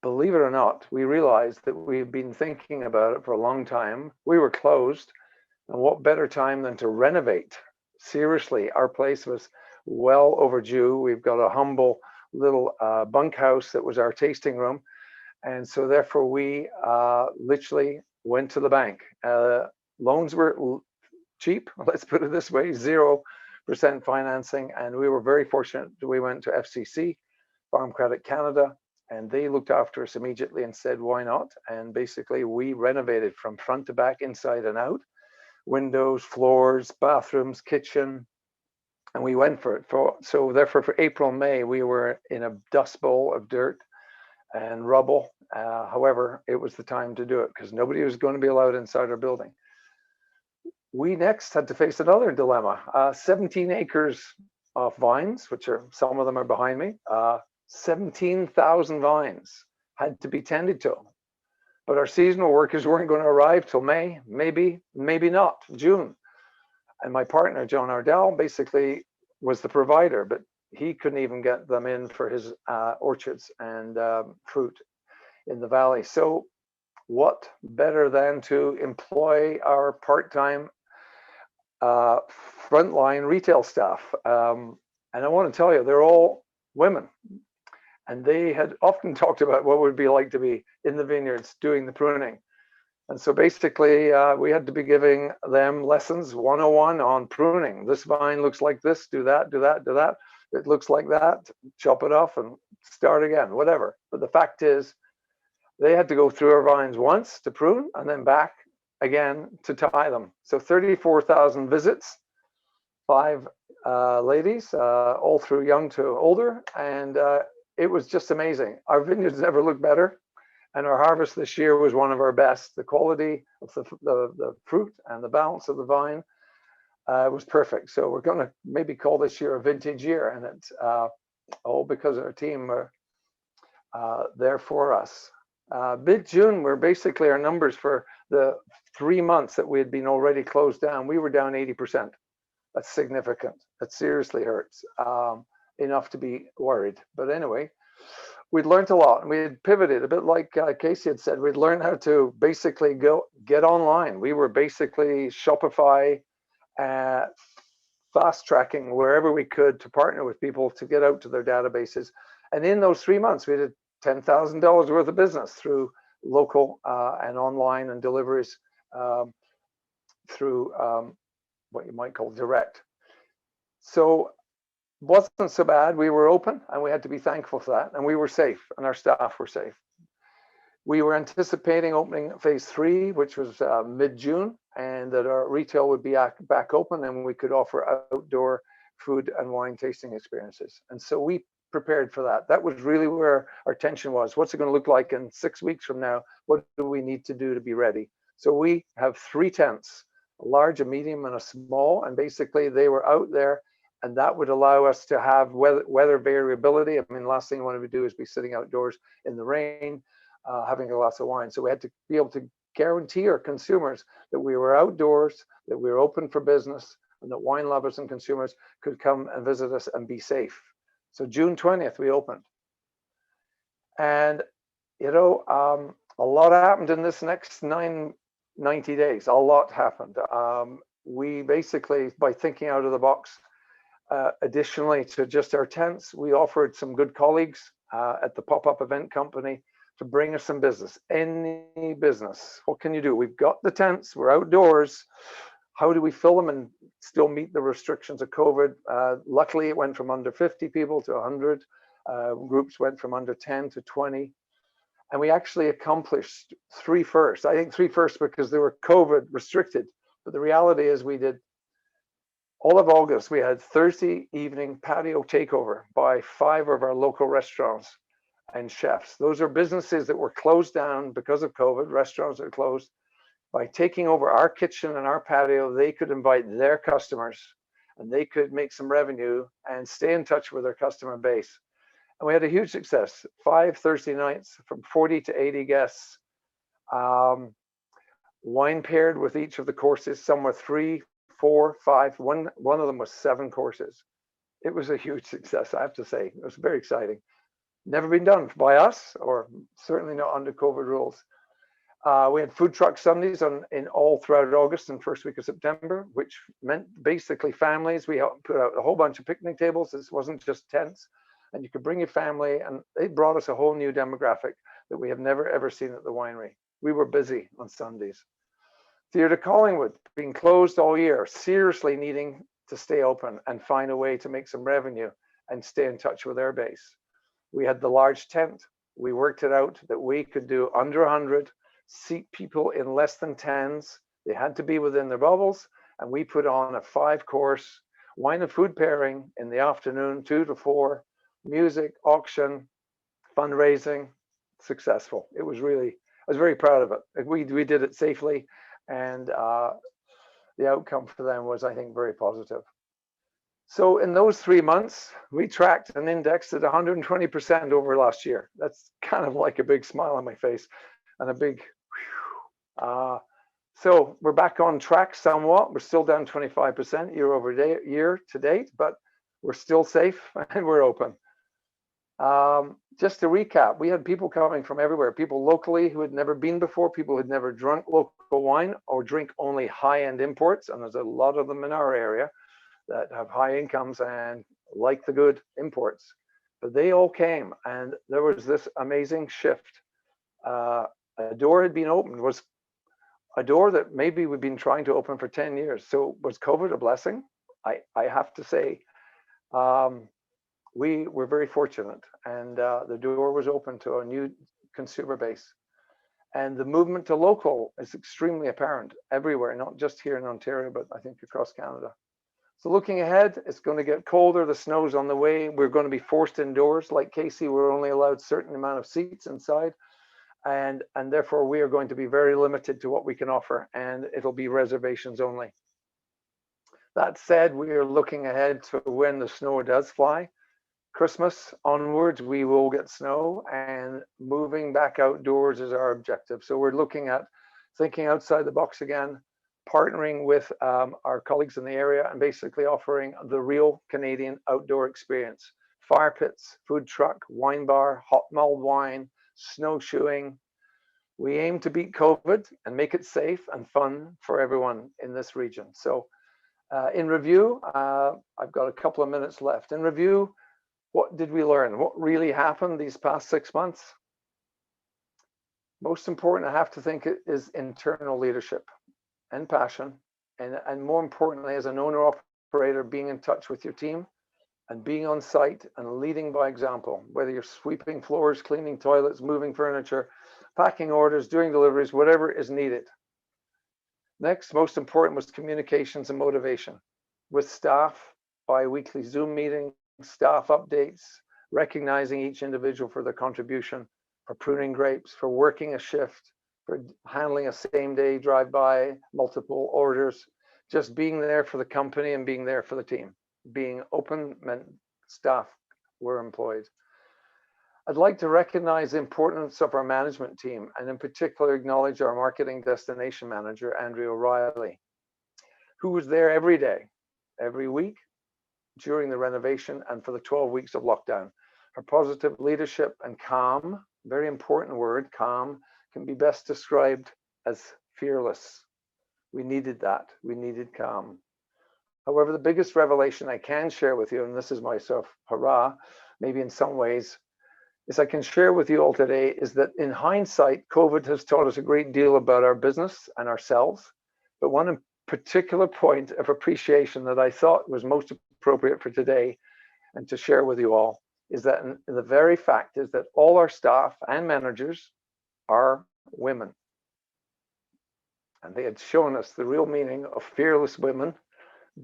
believe it or not, we realized that we've been thinking about it for a long time. We were closed, and what better time than to renovate? Seriously, our place was well overdue. We've got a humble little bunkhouse that was our tasting room. And so therefore we literally went to the bank. Loans were cheap, let's put it this way, 0% financing. And we were very fortunate. We went to FCC, Farm Credit Canada, and they looked after us immediately and said, why not? And basically we renovated from front to back, inside and out. Windows, floors, bathrooms, kitchen, and we went for it. So therefore for April, May, we were in a dust bowl of dirt and rubble. However, it was the time to do it because nobody was going to be allowed inside our building. We next had to face another dilemma. 17 acres of vines, which are, some of them are behind me, 17,000 vines had to be tended to. But our seasonal workers weren't going to arrive till May, maybe not, June. And my partner, John Ardell, basically was the provider, but he couldn't even get them in for his orchards and fruit in the valley. So what better than to employ our part-time frontline retail staff? And I want to tell you, they're all women. And they had often talked about what it would be like to be in the vineyards doing the pruning. And so basically we had to be giving them lessons 101 on pruning. This vine looks like this, do that, do that, do that. It looks like that, chop it off and start again, whatever. But the fact is they had to go through our vines once to prune and then back again to tie them. So 34,000 visits, 5 ladies, all through young to older. And it was just amazing. Our vineyards never looked better, and our harvest this year was one of our best. The quality of the fruit and the balance of the vine was perfect. So we're going to maybe call this year a vintage year, and it's all because our team were there for us. Mid-June, we're basically, our numbers for the 3 months that we had been already closed down, we were down 80%. That's significant. That seriously hurts. Enough to be worried. But anyway, we'd learned a lot, and we had pivoted a bit like Casey had said. We'd learned how to basically get online. We were basically Shopify, fast tracking wherever we could to partner with people to get out to their databases. And in those 3 months, we did $10,000 worth of business through local and online and deliveries through what you might call direct. So wasn't so bad. We were open, and we had to be thankful for that, and we were safe, and our staff were safe. We were anticipating opening phase 3, which was mid-June, and that our retail would be back open and we could offer outdoor food and wine tasting experiences. And so we prepared for that. That was really where our attention was. What's it going to look like in 6 weeks from now? What do we need to do to be ready? So we have 3 tents, a large, a medium, and a small, and basically they were out there, and that would allow us to have weather variability. I mean, last thing you want to do is be sitting outdoors in the rain, having a glass of wine. So we had to be able to guarantee our consumers that we were outdoors, that we were open for business, and that wine lovers and consumers could come and visit us and be safe. So June 20th, we opened. And, you know, a lot happened in this next 90 days. A lot happened. We basically, by thinking out of the box, additionally to just our tents, we offered some good colleagues at the pop-up event company to bring us some business, any business. What can you do? We've got the tents, we're outdoors. How do we fill them and still meet the restrictions of COVID? Luckily, it went from under 50 people to 100. Groups went from under 10 to 20. And we actually accomplished 3 firsts. I think 3 firsts because they were COVID restricted. But the reality is we did all of August, we had Thursday evening patio takeover by 5 of our local restaurants and chefs. Those are businesses that were closed down because of COVID, restaurants that are closed. By taking over our kitchen and our patio, they could invite their customers and they could make some revenue and stay in touch with their customer base. And we had a huge success, 5 Thursday nights from 40 to 80 guests. Wine paired with each of the courses, some were 3, 4, 5, one of them was 7 courses. It was a huge success, I have to say. It was very exciting. Never been done by us, or certainly not under COVID rules. We had food truck Sundays in all throughout August and first week of September, which meant basically families. We put out a whole bunch of picnic tables. This wasn't just tents, and you could bring your family, and they brought us a whole new demographic that we have never ever seen at the winery. We were busy on Sundays. Theatre Collingwood being closed all year, seriously needing to stay open and find a way to make some revenue and stay in touch with their base. We had the large tent. We worked it out that we could do under 100, seat people in less than 10s. They had to be within their bubbles, and we put on a 5-course wine and food pairing in the afternoon, 2 to 4, music, auction, fundraising, successful. It was really, I was very proud of it. We did it safely, and the outcome for them was, I think, very positive. So in those 3 months, we tracked and indexed at 120% over last year. That's kind of like a big smile on my face and a big whew. So we're back on track somewhat. We're still down 25% year to date, but we're still safe and we're open. Just to recap, we had people coming from everywhere, people locally who had never been before, people who had never drunk local wine or drink only high-end imports, and there's a lot of them in our area that have high incomes and like the good imports. But they all came, and there was this amazing shift. A door had been opened, was a door that maybe we've been trying to open for 10 years. So was COVID a blessing? I have to say, we were very fortunate, and the door was open to a new consumer base. And the movement to local is extremely apparent everywhere, not just here in Ontario, but I think across Canada. So looking ahead, it's going to get colder. The snow's on the way. We're going to be forced indoors. Like Casey, we're only allowed a certain amount of seats inside. And therefore, we are going to be very limited to what we can offer, and it'll be reservations only. That said, we are looking ahead to when the snow does fly. Christmas onwards, we will get snow, and moving back outdoors is our objective. So we're looking at thinking outside the box again, partnering with our colleagues in the area and basically offering the real Canadian outdoor experience. Fire pits, food truck, wine bar, hot mulled wine, snowshoeing. We aim to beat COVID and make it safe and fun for everyone in this region. So in review, I've got a couple of minutes left. In review, what did we learn? What really happened these past 6 months? Most important, I have to think, is internal leadership and passion, and more importantly, as an owner operator, being in touch with your team and being on site and leading by example, whether you're sweeping floors, cleaning toilets, moving furniture, packing orders, doing deliveries, whatever is needed. Next, most important was communications and motivation with staff, bi-weekly Zoom meetings, staff updates, recognizing each individual for their contribution, for pruning grapes, for working a shift, for handling a same-day drive-by, multiple orders, just being there for the company and being there for the team. Being open meant staff were employed. I'd like to recognize the importance of our management team and in particular acknowledge our marketing destination manager, Andrea O'Reilly, who was there every day, every week during the renovation and for the 12 weeks of lockdown. Her positive leadership and calm, very important word, calm, can be best described as fearless. We needed that, we needed calm. However, the biggest revelation I can share with you, and this is my sort of hurrah, maybe in some ways, is I can share with you all today is that in hindsight, COVID has taught us a great deal about our business and ourselves. But one particular point of appreciation that I thought was most appropriate for today and to share with you all is that the very fact is that all our staff and managers are women. And they had shown us the real meaning of fearless women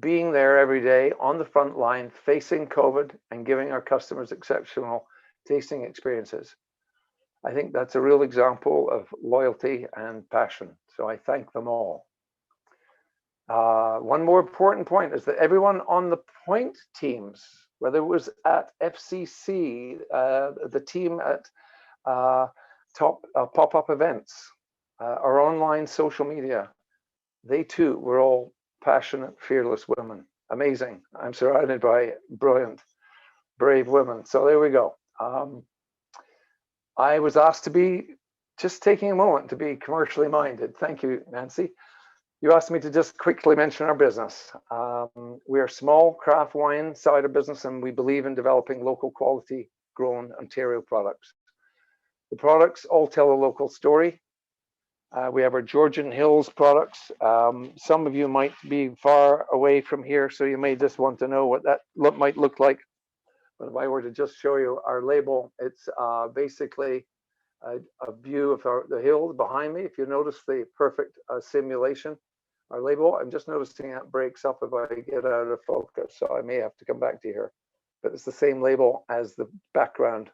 being there every day on the front line, facing COVID and giving our customers exceptional tasting experiences. I think that's a real example of loyalty and passion. So I thank them all. One more important point is that everyone on the point teams, whether it was at FCC, the team at top pop-up events, or online social media, they too were all passionate, fearless women. Amazing. I'm surrounded by brilliant, brave women. So there we go. I was asked to be just taking a moment to be commercially minded. Thank you, Nancy. You asked me to just quickly mention our business. We are a small craft wine cider business and we believe in developing local quality grown Ontario products. The products all tell a local story. We have our Georgian Hills products. Some of you might be far away from here, so you may just want to know what that might look like. But if I were to just show you our label, it's basically a view of the hills behind me. If you notice the perfect simulation, our label, I'm just noticing that breaks up if I get out of focus, so I may have to come back to here. But it's the same label as the background.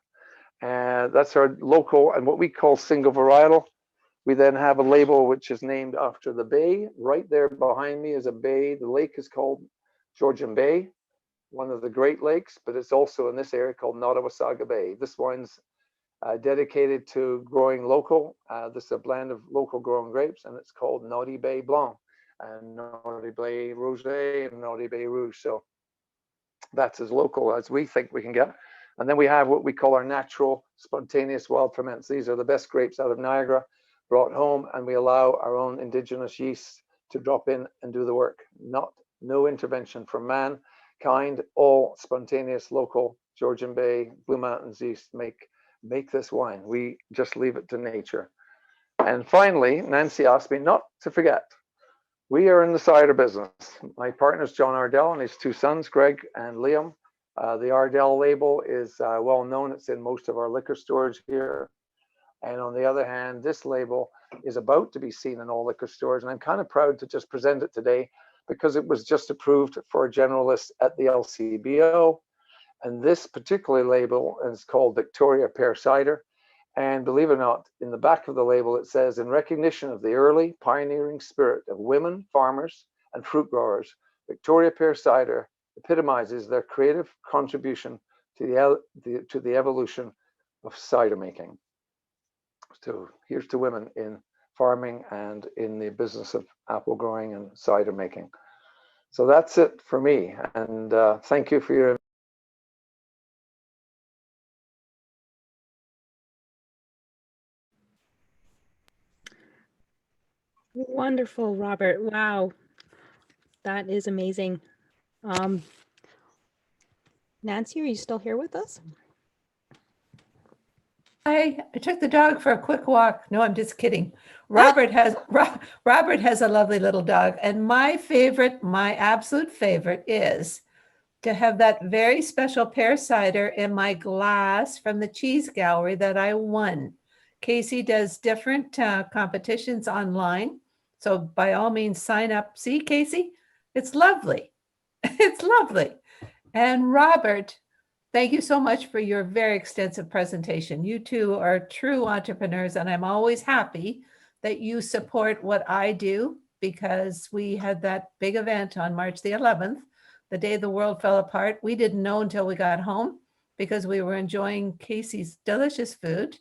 And that's our local and what we call single varietal. We then have a label which is named after the bay. Right there behind me is a bay. The lake is called Georgian Bay, one of the Great Lakes, but it's also in this area called Nottawasaga Bay. This wine's dedicated to growing local. This is a blend of local grown grapes, and it's called Naughty Bay Blanc, and Naughty Bay Rosé, and Naughty Bay Rouge. So that's as local as we think we can get. And then we have what we call our natural, spontaneous wild ferments. These are the best grapes out of Niagara, brought home, and we allow our own indigenous yeast to drop in and do the work. No intervention from mankind, all spontaneous, local Georgian Bay, Blue Mountains yeast make this wine. We just leave it to nature. And finally, Nancy asked me not to forget, we are in the cider business. My partner is John Ardell and his two sons, Greg and Liam. The Ardell label is well known. It's in most of our liquor stores here. And on the other hand, this label is about to be seen in all liquor stores. And I'm kind of proud to just present it today because it was just approved for a generalist at the LCBO. And this particular label is called Victoria Pear Cider. And believe it or not, in the back of the label, it says, in recognition of the early pioneering spirit of women, farmers, and fruit growers, Victoria Pear Cider epitomizes their creative contribution to the evolution of cider making. So here's to women in farming and in the business of apple growing and cider making. So that's it for me. And thank you for your Wonderful, Robert. Wow. That is amazing. Nancy, are you still here with us? I took the dog for a quick walk. No, I'm just kidding. Robert has a lovely little dog. And my absolute favorite is to have that very special pear cider in my glass from the cheese gallery that I won. Casey does different competitions online. So by all means, sign up. See, Casey, it's lovely. It's lovely. And Robert, thank you so much for your very extensive presentation. You two are true entrepreneurs, and I'm always happy that you support what I do, because we had that big event on March the 11th, the day the world fell apart. We didn't know until we got home because we were enjoying Casey's delicious food.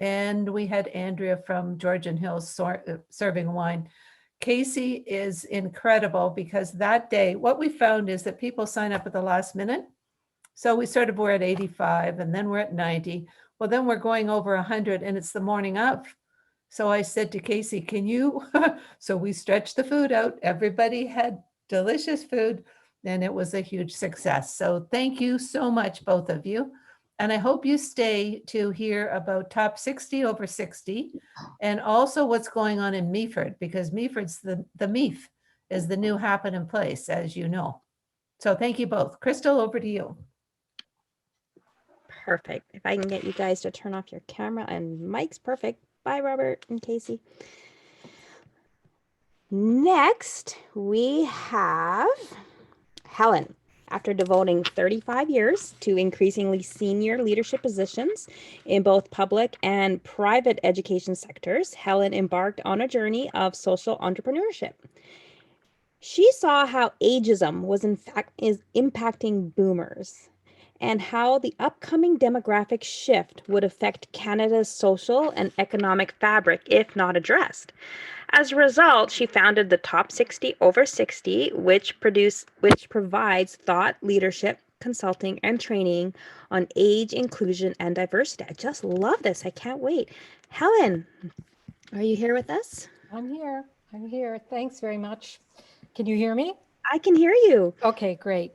And we had Andrea from Georgian Hills serving wine. Casey is incredible, because that day, what we found is that people sign up at the last minute. So we sort of were at 85 and then we're at 90. Well, then we're going over 100 and it's the morning of. So I said to Casey, can you? So we stretched the food out. Everybody had delicious food and it was a huge success. So thank you so much, both of you. And I hope you stay to hear about Top 60 over 60 and also what's going on in Meaford, because Meaford's the Meaf is the new happening place, as you know. So thank you both. Crystal, over to you. Perfect. If I can get you guys to turn off your camera and mics, perfect. Bye, Robert and Casey. Next, we have Helen. After devoting 35 years to increasingly senior leadership positions in both public and private education sectors, Helen embarked on a journey of social entrepreneurship. She saw how ageism is impacting boomers, and how the upcoming demographic shift would affect Canada's social and economic fabric if not addressed. As a result, she founded the Top 60 over 60, which provides thought leadership, consulting, and training on age, inclusion, and diversity. I just love this. I can't wait. Helen, are you here with us? I'm here. I'm here. Thanks very much. Can you hear me? I can hear you. Okay, great.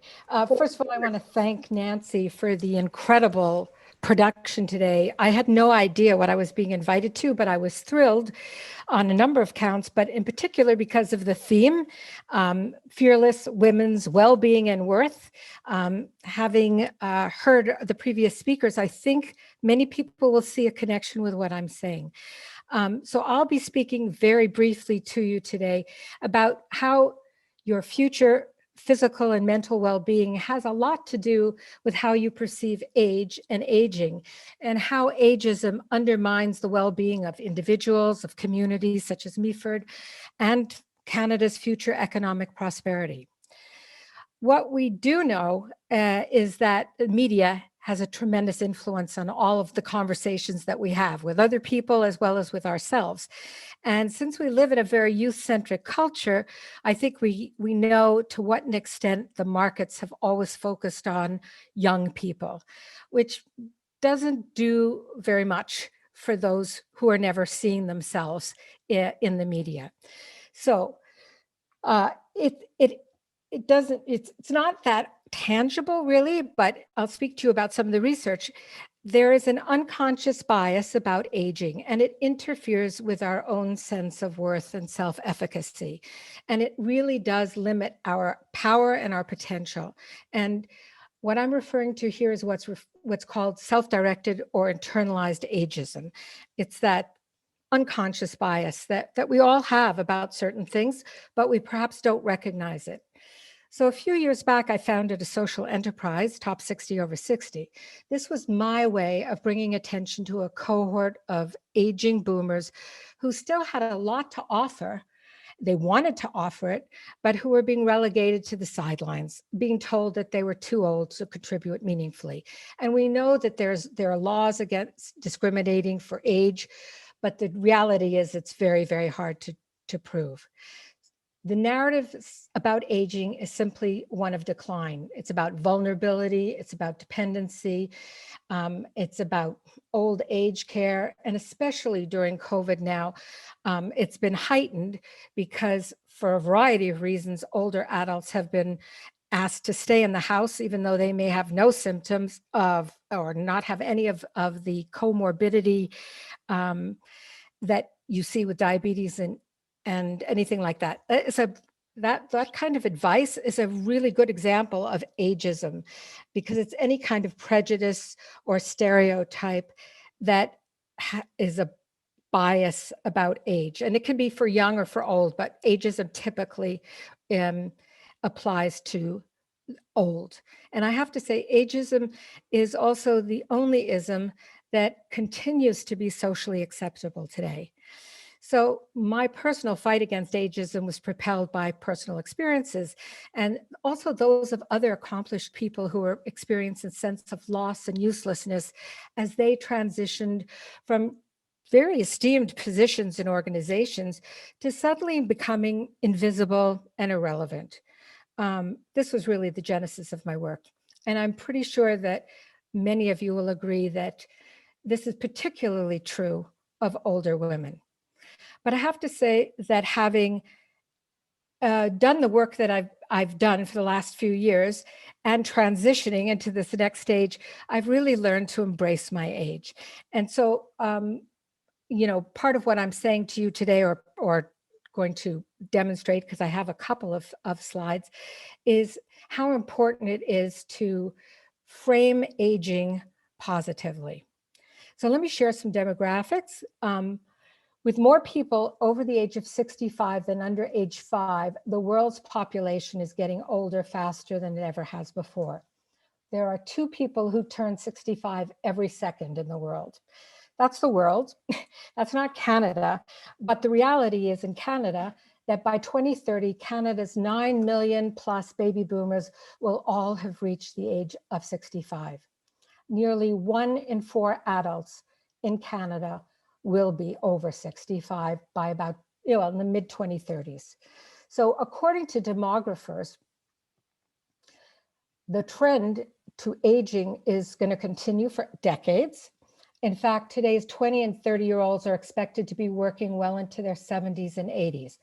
First of all, I want to thank Nancy for the incredible production today. I had no idea what I was being invited to, but I was thrilled on a number of counts, but in particular because of the theme, fearless women's well-being and worth. Having heard the previous speakers, I think many people will see a connection with what I'm saying. So I'll be speaking very briefly to you today about how your future physical and mental well-being has a lot to do with how you perceive age and aging, and how ageism undermines the well-being of individuals, of communities such as Meaford, and Canada's future economic prosperity. What we do know is that the media has a tremendous influence on all of the conversations that we have with other people as well as with ourselves. And since we live in a very youth-centric culture, I think we know to what an extent the markets have always focused on young people, which doesn't do very much for those who are never seeing themselves in the media. So it's not that tangible really, but I'll speak to you about some of the research. There is an unconscious bias about aging, and it interferes with our own sense of worth and self-efficacy. And it really does limit our power and our potential. And what I'm referring to here is what's called self-directed or internalized ageism. It's that unconscious bias that we all have about certain things, but we perhaps don't recognize it. So a few years back, I founded a social enterprise, Top 60 over 60. This was my way of bringing attention to a cohort of aging boomers who still had a lot to offer. They wanted to offer it, but who were being relegated to the sidelines, being told that they were too old to contribute meaningfully. And we know that there are laws against discriminating for age, but the reality is it's very, very hard to prove. The narrative about aging is simply one of decline. It's about vulnerability, it's about dependency, it's about old age care, and especially during COVID now, it's been heightened because for a variety of reasons, older adults have been asked to stay in the house, even though they may have no symptoms of, or not have any of the comorbidity that you see with diabetes and anything like that. It's a that kind of advice is a really good example of ageism, because it's any kind of prejudice or stereotype that is a bias about age. And it can be for young or for old, but ageism typically applies to old. And I have to say, ageism is also the only ism that continues to be socially acceptable today. So my personal fight against ageism was propelled by personal experiences, and also those of other accomplished people who are experiencing a sense of loss and uselessness as they transitioned from very esteemed positions in organizations to suddenly becoming invisible and irrelevant. This was really the genesis of my work. And I'm pretty sure that many of you will agree that this is particularly true of older women. But I have to say that having done the work that I've done for the last few years and transitioning into this next stage, I've really learned to embrace my age. And so, you know, part of what I'm saying to you today, or going to demonstrate, because I have a couple of slides, is how important it is to frame aging positively. So let me share some demographics. With more people over the age of 65 than under age 5, the world's population is getting older faster than it ever has before. There are 2 people who turn 65 every second in the world. That's the world. That's not Canada. But the reality is in Canada that by 2030, Canada's 9 million plus baby boomers will all have reached the age of 65. Nearly 1 in 4 adults in Canada will be over 65 by about, you know, in the mid 2030s. So according to demographers, the trend to aging is going to continue for decades. In fact, today's 20 and 30-year-olds are expected to be working well into their 70s and 80s.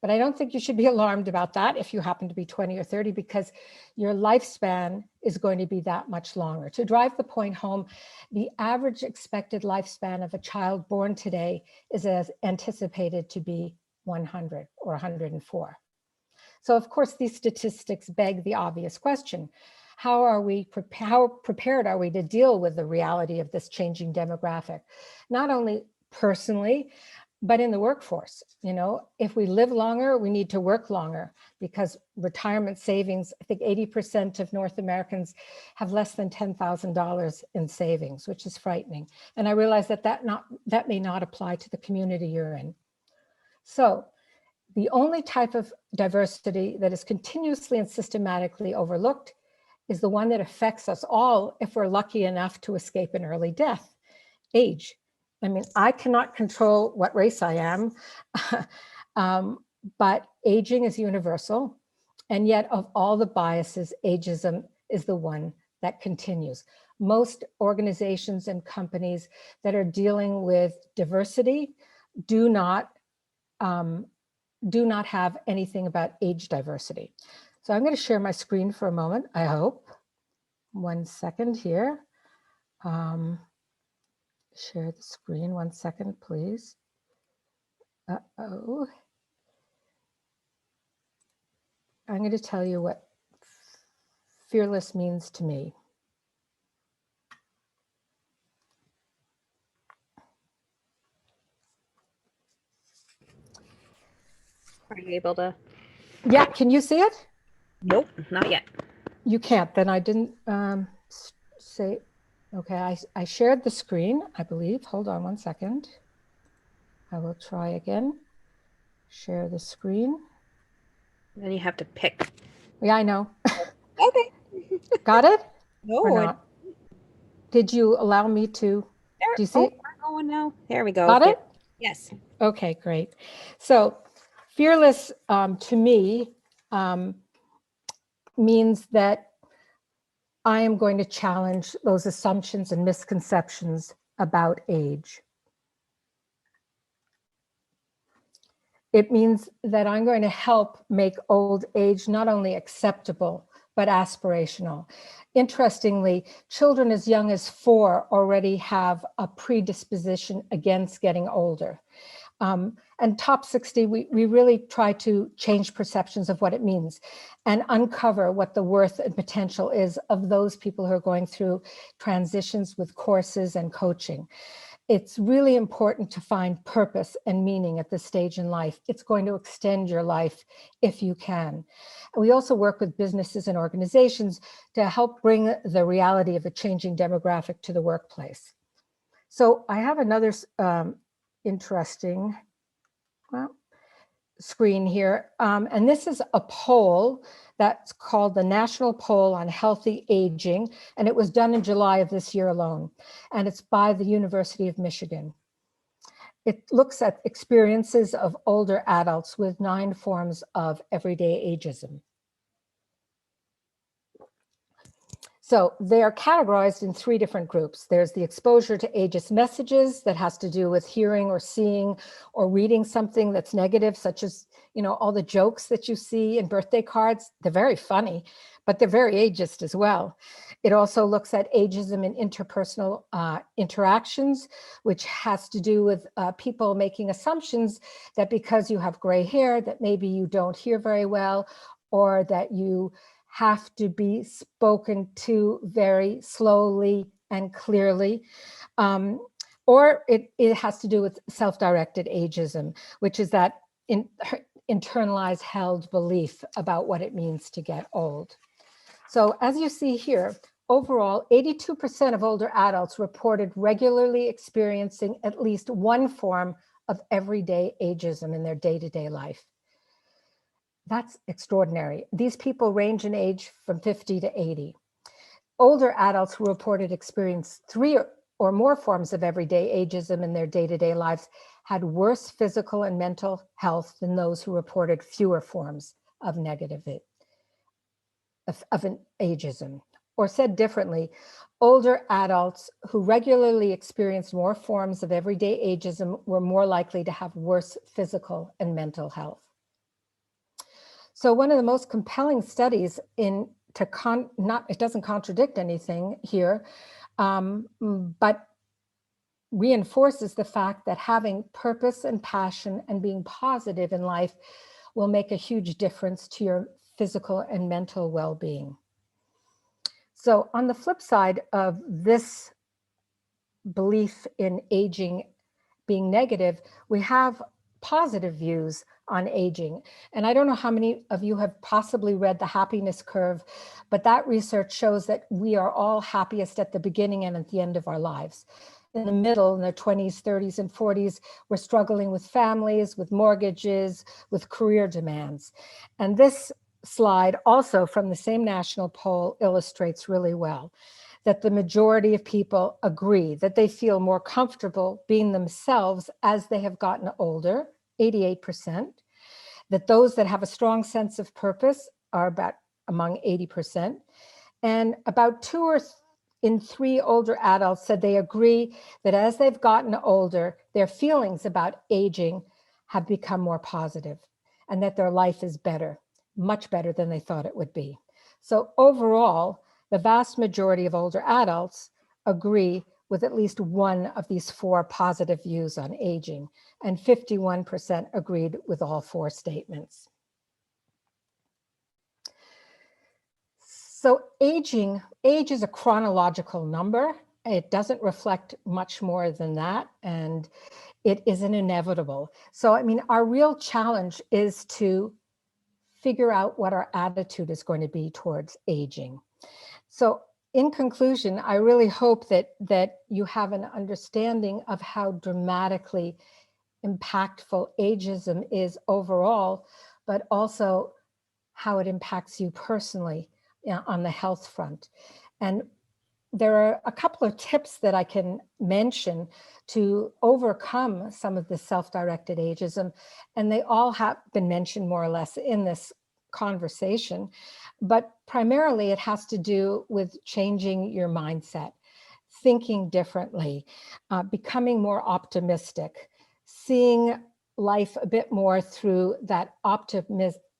But I don't think you should be alarmed about that if you happen to be 20 or 30, because your lifespan is going to be that much longer. To drive the point home, the average expected lifespan of a child born today is as anticipated to be 100 or 104. So of course, these statistics beg the obvious question. How prepared are we to deal with the reality of this changing demographic? Not only personally, but in the workforce. You know, if we live longer, we need to work longer, because retirement savings, I think 80% of North Americans have less than $10,000 in savings, which is frightening. And I realize that may not apply to the community you're in. So the only type of diversity that is continuously and systematically overlooked is the one that affects us all if we're lucky enough to escape an early death: age. I mean, I cannot control what race I am, but aging is universal. And yet of all the biases, ageism is the one that continues. Most organizations and companies that are dealing with diversity do not have anything about age diversity. So I'm going to share my screen for a moment, I hope. 1 second here. Share the screen 1 second, please. Uh-oh. I'm going to tell you what fearless means to me. Are you able to? Yeah, can you see it? Nope, not yet. You can't, then I didn't say, okay, I shared the screen, I believe. Hold on 1 second. I will try again. Share the screen. Then you have to pick. Yeah, I know. Okay. Got it? No. Or not? Did you allow me to? There. Do you see? Oh, we're going now. There we go. Got it? Yes. Okay, great. So fearless to me means that I am going to challenge those assumptions and misconceptions about age. It means that I'm going to help make old age not only acceptable, but aspirational. Interestingly, children as young as 4 already have a predisposition against getting older. And top 60, we really try to change perceptions of what it means and uncover what the worth and potential is of those people who are going through transitions with courses and coaching. It's really important to find purpose and meaning at this stage in life. It's going to extend your life if you can. We also work with businesses and organizations to help bring the reality of a changing demographic to the workplace. So I have another interesting screen here. And this is a poll that's called the National Poll on Healthy Aging. And it was done in July of this year alone. And it's by the University of Michigan. It looks at experiences of older adults with 9 forms of everyday ageism. So they are categorized in 3 different groups. There's the exposure to ageist messages that has to do with hearing or seeing or reading something that's negative, such as, you know, all the jokes that you see in birthday cards. They're very funny, but they're very ageist as well. It also looks at ageism in interpersonal interactions, which has to do with people making assumptions that because you have gray hair, that maybe you don't hear very well, or that you have to be spoken to very slowly and clearly. Or it has to do with self-directed ageism, which is that internalized held belief about what it means to get old. So as you see here, overall, 82% of older adults reported regularly experiencing at least one form of everyday ageism in their day-to-day life. That's extraordinary. These people range in age from 50 to 80. Older adults who reported experience 3 or more forms of everyday ageism in their day-to-day lives had worse physical and mental health than those who reported fewer forms of negative of an ageism. Or said differently, older adults who regularly experienced more forms of everyday ageism were more likely to have worse physical and mental health. So one of the most compelling studies it doesn't contradict anything here, but reinforces the fact that having purpose and passion and being positive in life will make a huge difference to your physical and mental well-being. So on the flip side of this belief in aging being negative, we have positive views on aging. And I don't know how many of you have possibly read The Happiness Curve, but that research shows that we are all happiest at the beginning and at the end of our lives. In the middle, in their 20s, 30s, and 40s, we're struggling with families, with mortgages, with career demands. And this slide, also from the same national poll, illustrates really well that the majority of people agree that they feel more comfortable being themselves as they have gotten older, 88%, that those that have a strong sense of purpose are about among 80%, and about 2 in 3 older adults said they agree that as they've gotten older, their feelings about aging have become more positive and that their life is better, much better than they thought it would be. So overall, the vast majority of older adults agree with at least one of these 4 positive views on aging, and 51% agreed with all 4 statements. So age is a chronological number. It doesn't reflect much more than that, and it isn't inevitable. So, I mean, our real challenge is to figure out what our attitude is going to be towards aging. So in conclusion, I really hope that you have an understanding of how dramatically impactful ageism is overall, but also how it impacts you personally on the health front. And there are a couple of tips that I can mention to overcome some of the self-directed ageism, and they all have been mentioned more or less in this conversation, but primarily it has to do with changing your mindset, thinking differently, becoming more optimistic, seeing life a bit more through that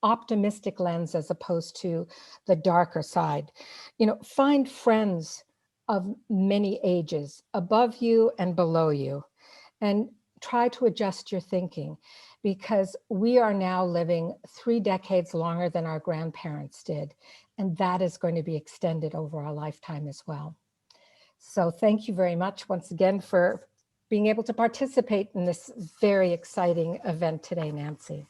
optimistic lens as opposed to the darker side. You know, find friends of many ages, above you and below you, and try to adjust your thinking, because we are now living 3 decades longer than our grandparents did. And that is going to be extended over our lifetime as well. So thank you very much once again for being able to participate in this very exciting event today, Nancy.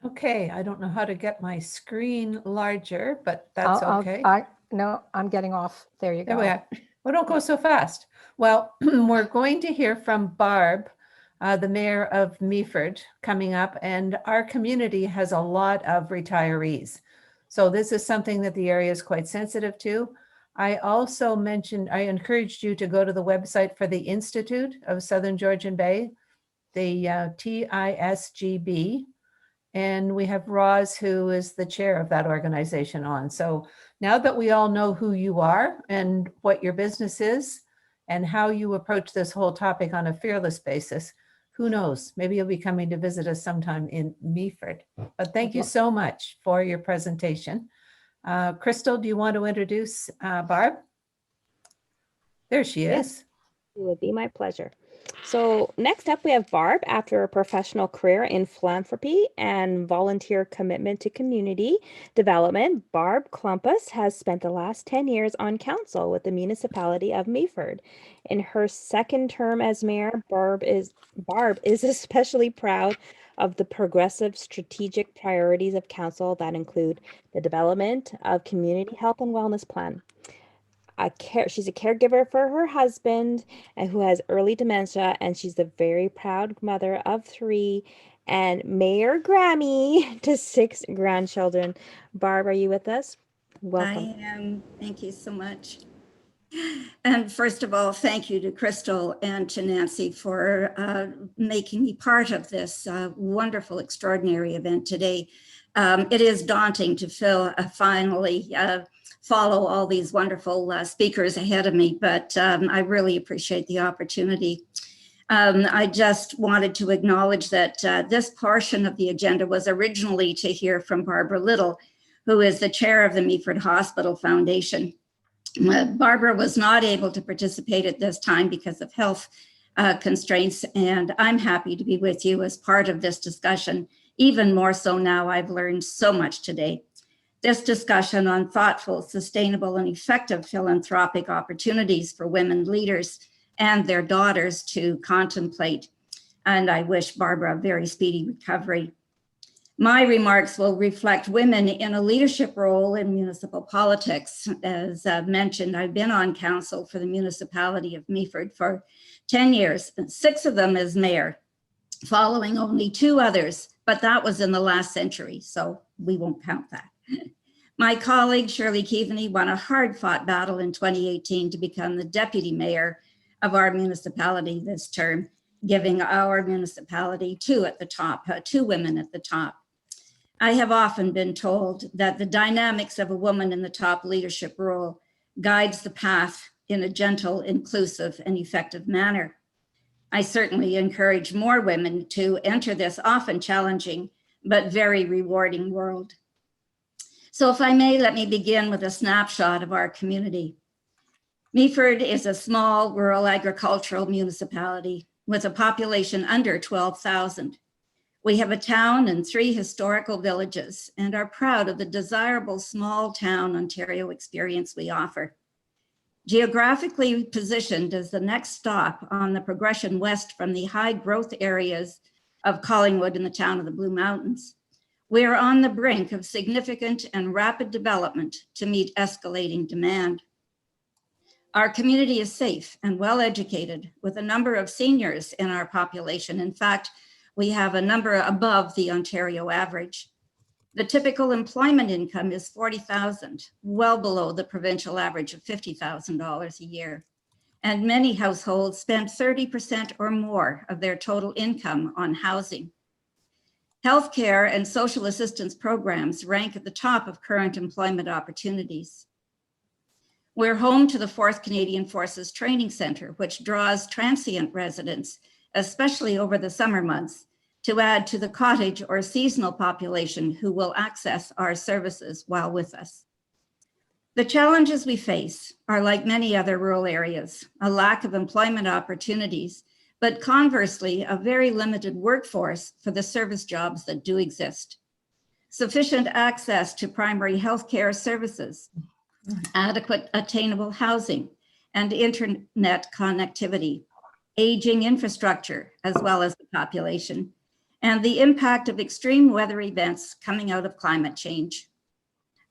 Okay, I don't know how to get my screen larger, but that's okay. No, I'm getting off. There you go. There we are. Well, don't go so fast. Well, we're going to hear from Barb, the mayor of Meaford, coming up, and our community has a lot of retirees. So this is something that the area is quite sensitive to. I also mentioned, I encouraged you to go to the website for the Institute of Southern Georgian Bay, the TISGB. And we have Roz, who is the chair of that organization, on. So now that we all know who you are and what your business is and how you approach this whole topic on a fearless basis, who knows, maybe you'll be coming to visit us sometime in Meaford. But thank you so much for your presentation. Crystal, do you want to introduce Barb? There she is. Yes, it would be my pleasure. So next up, we have Barb. After a professional career in philanthropy and volunteer commitment to community development, Barb Klumpus has spent the last 10 years on council with the municipality of Meaford. In her second term as mayor, Barb is especially proud of the progressive strategic priorities of council that include the development of community health and wellness plan. She's a caregiver for her husband and who has early dementia, and she's a very proud mother of 3 and Mayor Grammy to 6 grandchildren. Barb, are you with us? Welcome. I am. Thank you so much. And first of all, thank you to Crystal and to Nancy for making me part of this wonderful, extraordinary event today. It is daunting to finally follow all these wonderful speakers ahead of me, but I really appreciate the opportunity. I just wanted to acknowledge that this portion of the agenda was originally to hear from Barbara Little, who is the chair of the Meaford Hospital Foundation. Barbara was not able to participate at this time because of health constraints, and I'm happy to be with you as part of this discussion. Even more so now, I've learned so much today. This discussion on thoughtful, sustainable, and effective philanthropic opportunities for women leaders and their daughters to contemplate. And I wish Barbara a very speedy recovery. My remarks will reflect women in a leadership role in municipal politics. As mentioned, I've been on council for the municipality of Meaford for 10 years, 6 of them as mayor, following only 2 others, but that was in the last century, so we won't count that. My colleague, Shirley Keaveney, won a hard-fought battle in 2018 to become the deputy mayor of our municipality this term, giving our municipality 2 at the top, 2 women at the top. I have often been told that the dynamics of a woman in the top leadership role guides the path in a gentle, inclusive, and effective manner. I certainly encourage more women to enter this often challenging, but very rewarding world. So if I may, let me begin with a snapshot of our community. Meaford is a small rural agricultural municipality with a population under 12,000. We have a town and 3 historical villages and are proud of the desirable small town Ontario experience we offer. Geographically positioned as the next stop on the progression west from the high growth areas of Collingwood in the town of the Blue Mountains, we are on the brink of significant and rapid development to meet escalating demand. Our community is safe and well educated with a number of seniors in our population. In fact, we have a number above the Ontario average. The typical employment income is $40,000, well below the provincial average of $50,000 a year. And many households spend 30% or more of their total income on housing. Healthcare and social assistance programs rank at the top of current employment opportunities. We're home to the 4th Canadian Forces Training Centre, which draws transient residents, especially over the summer months, to add to the cottage or seasonal population who will access our services while with us. The challenges we face are like many other rural areas, a lack of employment opportunities, but conversely, a very limited workforce for the service jobs that do exist. Sufficient access to primary healthcare services, adequate attainable housing, and internet connectivity, aging infrastructure, as well as the population, and the impact of extreme weather events coming out of climate change.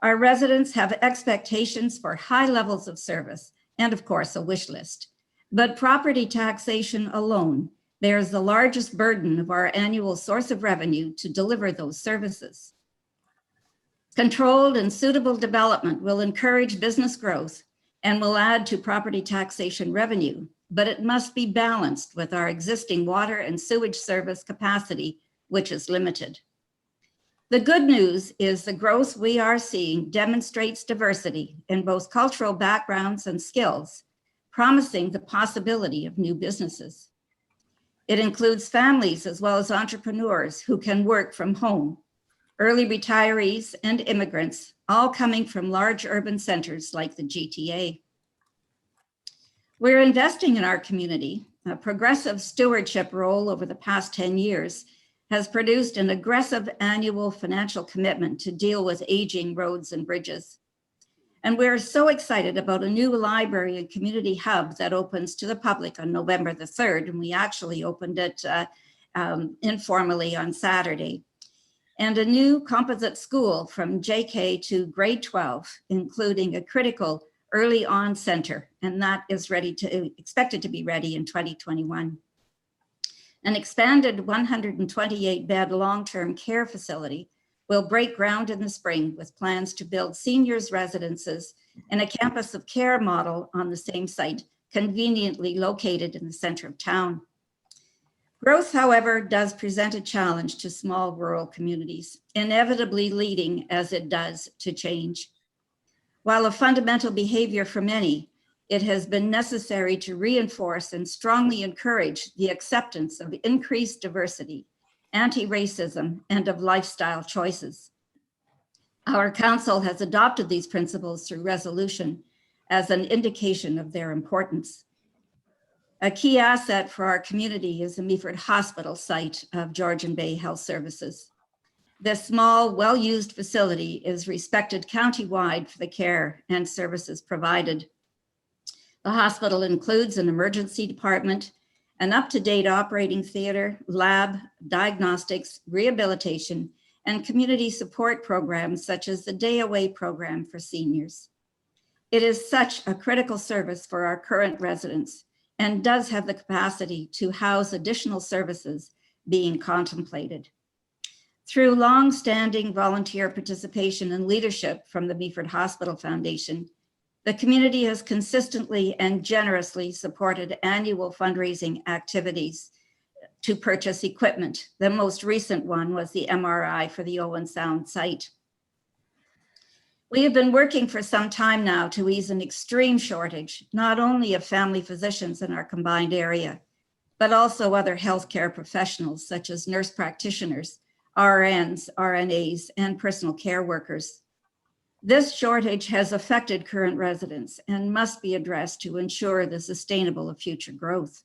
Our residents have expectations for high levels of service and, of course, a wish list. But property taxation alone bears the largest burden of our annual source of revenue to deliver those services. Controlled and suitable development will encourage business growth and will add to property taxation revenue, but it must be balanced with our existing water and sewage service capacity, which is limited. The good news is the growth we are seeing demonstrates diversity in both cultural backgrounds and skills, promising the possibility of new businesses. It includes families as well as entrepreneurs who can work from home, early retirees and immigrants, all coming from large urban centers like the GTA. We're investing in our community. A progressive stewardship role over the past 10 years has produced an aggressive annual financial commitment to deal with aging roads and bridges. And we're so excited about a new library and community hub that opens to the public on November the 3rd, and we actually opened it informally on Saturday. And a new composite school from JK to grade 12, including a critical early on center, and that is expected to be ready in 2021. An expanded 128 bed long-term care facility will break ground in the spring with plans to build seniors residences and a campus of care model on the same site, conveniently located in the center of town. Growth, however, does present a challenge to small rural communities, inevitably leading, as it does, to change. While a fundamental behavior for many, it has been necessary to reinforce and strongly encourage the acceptance of increased diversity, anti-racism, and of lifestyle choices. Our council has adopted these principles through resolution as an indication of their importance. A key asset for our community is the Meaford Hospital site of Georgian Bay Health Services. This small, well-used facility is respected countywide for the care and services provided. The hospital includes an emergency department, an up-to-date operating theater, lab, diagnostics, rehabilitation, and community support programs such as the Day Away program for seniors. It is such a critical service for our current residents and does have the capacity to house additional services being contemplated. Through long-standing volunteer participation and leadership from the Meaford Hospital Foundation, the community has consistently and generously supported annual fundraising activities to purchase equipment. The most recent one was the MRI for the Owen Sound site. We have been working for some time now to ease an extreme shortage, not only of family physicians in our combined area, but also other healthcare professionals such as nurse practitioners, RNs, RNAs, and personal care workers. This shortage has affected current residents and must be addressed to ensure the sustainable of future growth.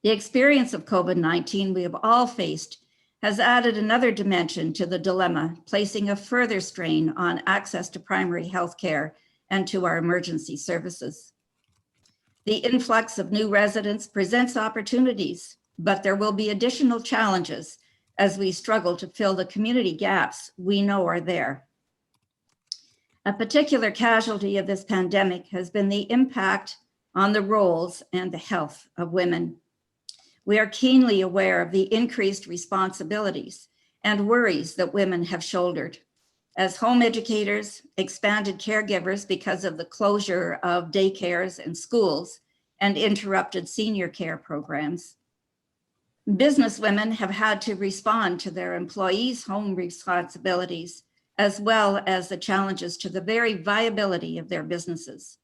The experience of COVID-19 we have all faced has added another dimension to the dilemma, placing a further strain on access to primary health care and to our emergency services. The influx of new residents presents opportunities, but there will be additional challenges as we struggle to fill the community gaps we know are there. A particular casualty of this pandemic has been the impact on the roles and the health of women. We are keenly aware of the increased responsibilities and worries that women have shouldered. As home educators, expanded caregivers because of the closure of daycares and schools, and interrupted senior care programs. Businesswomen have had to respond to their employees' home responsibilities, as well as the challenges to the very viability of their businesses.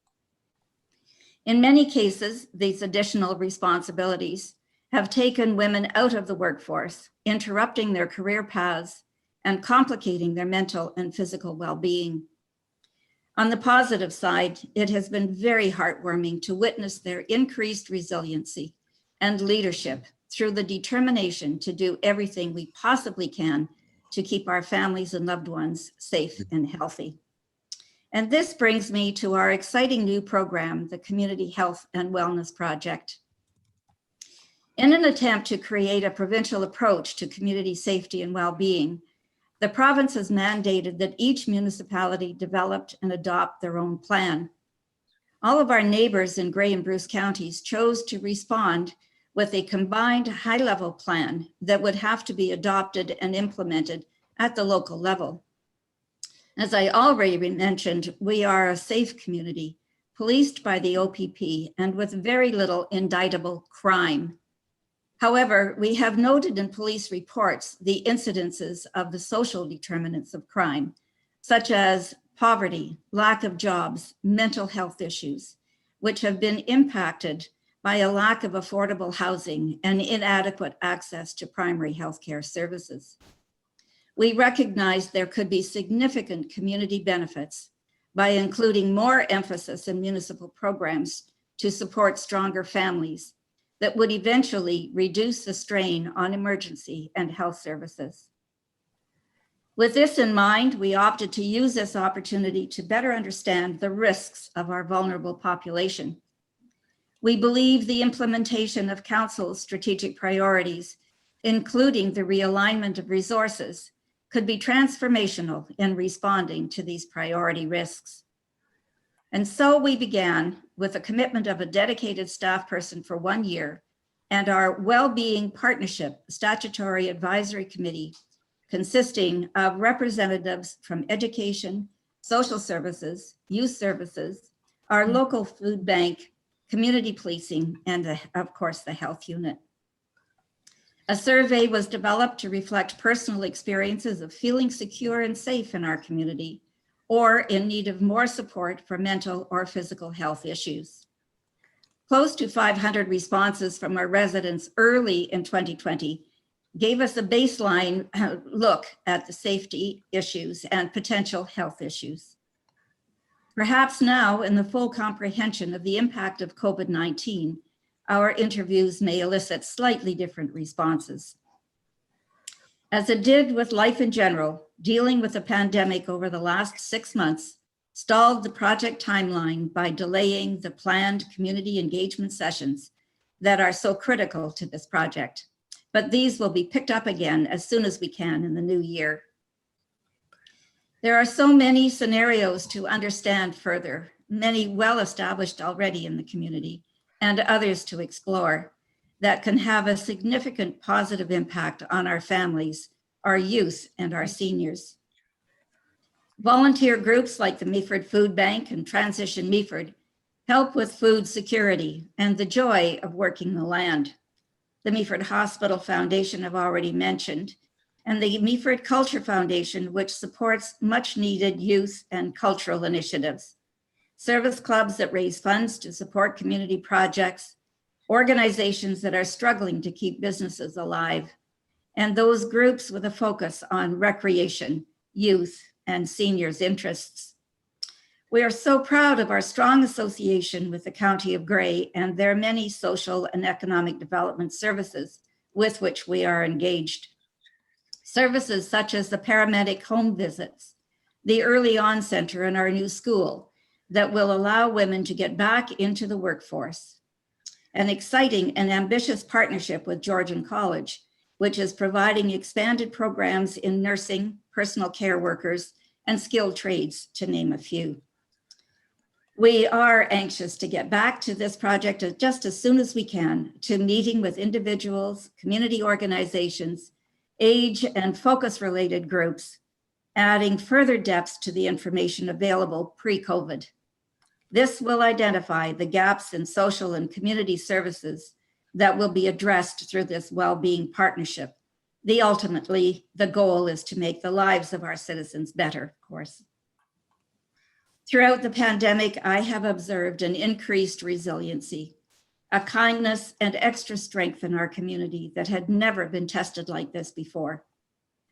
In many cases, these additional responsibilities have taken women out of the workforce, interrupting their career paths and complicating their mental and physical well-being. On the positive side, it has been very heartwarming to witness their increased resiliency and leadership through the determination to do everything we possibly can to keep our families and loved ones safe and healthy. And this brings me to our exciting new program, the Community Health and Wellness Project. In an attempt to create a provincial approach to community safety and well-being, the province has mandated that each municipality develop and adopt their own plan. All of our neighbors in Grey and Bruce counties chose to respond with a combined high-level plan that would have to be adopted and implemented at the local level. As I already mentioned, we are a safe community, policed by the OPP and with very little indictable crime. However, we have noted in police reports the incidences of the social determinants of crime, such as poverty, lack of jobs, mental health issues, which have been impacted by a lack of affordable housing and inadequate access to primary healthcare services. We recognize there could be significant community benefits by including more emphasis in municipal programs to support stronger families that would eventually reduce the strain on emergency and health services. With this in mind, we opted to use this opportunity to better understand the risks of our vulnerable population. We believe the implementation of Council's strategic priorities, including the realignment of resources, could be transformational in responding to these priority risks. And so we began with a commitment of a dedicated staff person for 1 year and our Wellbeing Partnership Statutory Advisory Committee, consisting of representatives from education, social services, youth services, our local food bank, community policing, and of course, the health unit. A survey was developed to reflect personal experiences of feeling secure and safe in our community or in need of more support for mental or physical health issues. Close to 500 responses from our residents early in 2020 gave us a baseline look at the safety issues and potential health issues. Perhaps now, in the full comprehension of the impact of COVID-19, our interviews may elicit slightly different responses. As it did with life in general, dealing with the pandemic over the last 6 months stalled the project timeline by delaying the planned community engagement sessions that are so critical to this project. But these will be picked up again as soon as we can in the new year. There are so many scenarios to understand further, many well established already in the community, and others to explore that can have a significant positive impact on our families, our youth, and our seniors. Volunteer groups like the Meaford Food Bank and Transition Meaford help with food security and the joy of working the land. The Meaford Hospital Foundation I've already mentioned, and the Meaford Culture Foundation, which supports much needed youth and cultural initiatives. Service clubs that raise funds to support community projects, organizations that are struggling to keep businesses alive, and those groups with a focus on recreation, youth, and seniors' interests. We are so proud of our strong association with the County of Grey and their many social and economic development services with which we are engaged. Services such as the paramedic home visits, the early on center in our new school that will allow women to get back into the workforce. An exciting and ambitious partnership with Georgian College, which is providing expanded programs in nursing, personal care workers, and skilled trades, to name a few. We are anxious to get back to this project just as soon as we can, to meeting with individuals, community organizations, age and focus-related groups, adding further depth to the information available pre-COVID. This will identify the gaps in social and community services that will be addressed through this well-being partnership. Ultimately, the goal is to make the lives of our citizens better, of course. Throughout the pandemic, I have observed an increased resiliency, a kindness and extra strength in our community that had never been tested like this before.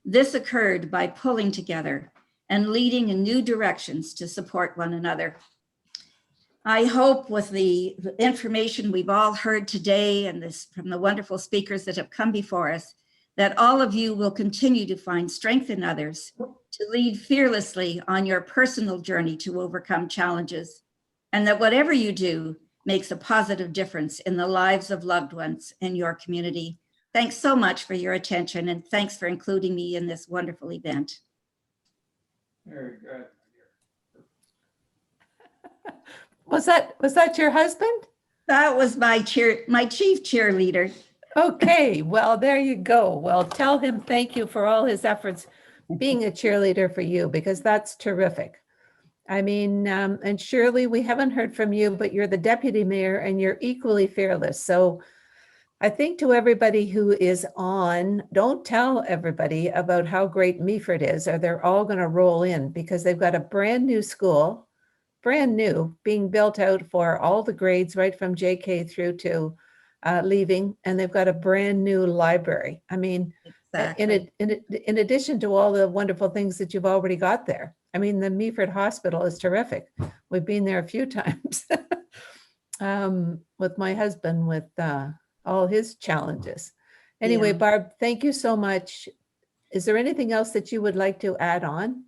This occurred by pulling together and leading in new directions to support one another. I hope with the information we've all heard today and this from the wonderful speakers that have come before us, that all of you will continue to find strength in others, to lead fearlessly on your personal journey to overcome challenges, and that whatever you do makes a positive difference in the lives of loved ones in your community. Thanks so much for your attention, and thanks for including me in this wonderful event. Very good. Was that your husband? That was my chief cheerleader. Okay, well, there you go. Well, tell him thank you for all his efforts being a cheerleader for you, because that's terrific. I mean, and Shirley, we haven't heard from you, but you're the deputy mayor and you're equally fearless. So I think to everybody who is on, don't tell everybody about how great Meaford is, or they're all going to roll in, because they've got a brand new school, brand new, being built out for all the grades, right from JK through to leaving, and they've got a brand new library. I mean, Exactly. in addition to all the wonderful things that you've already got there. I mean, the Meaford Hospital is terrific. We've been there a few times with my husband with all his challenges. Anyway, Yeah. Barb, thank you so much. Is there anything else that you would like to add on?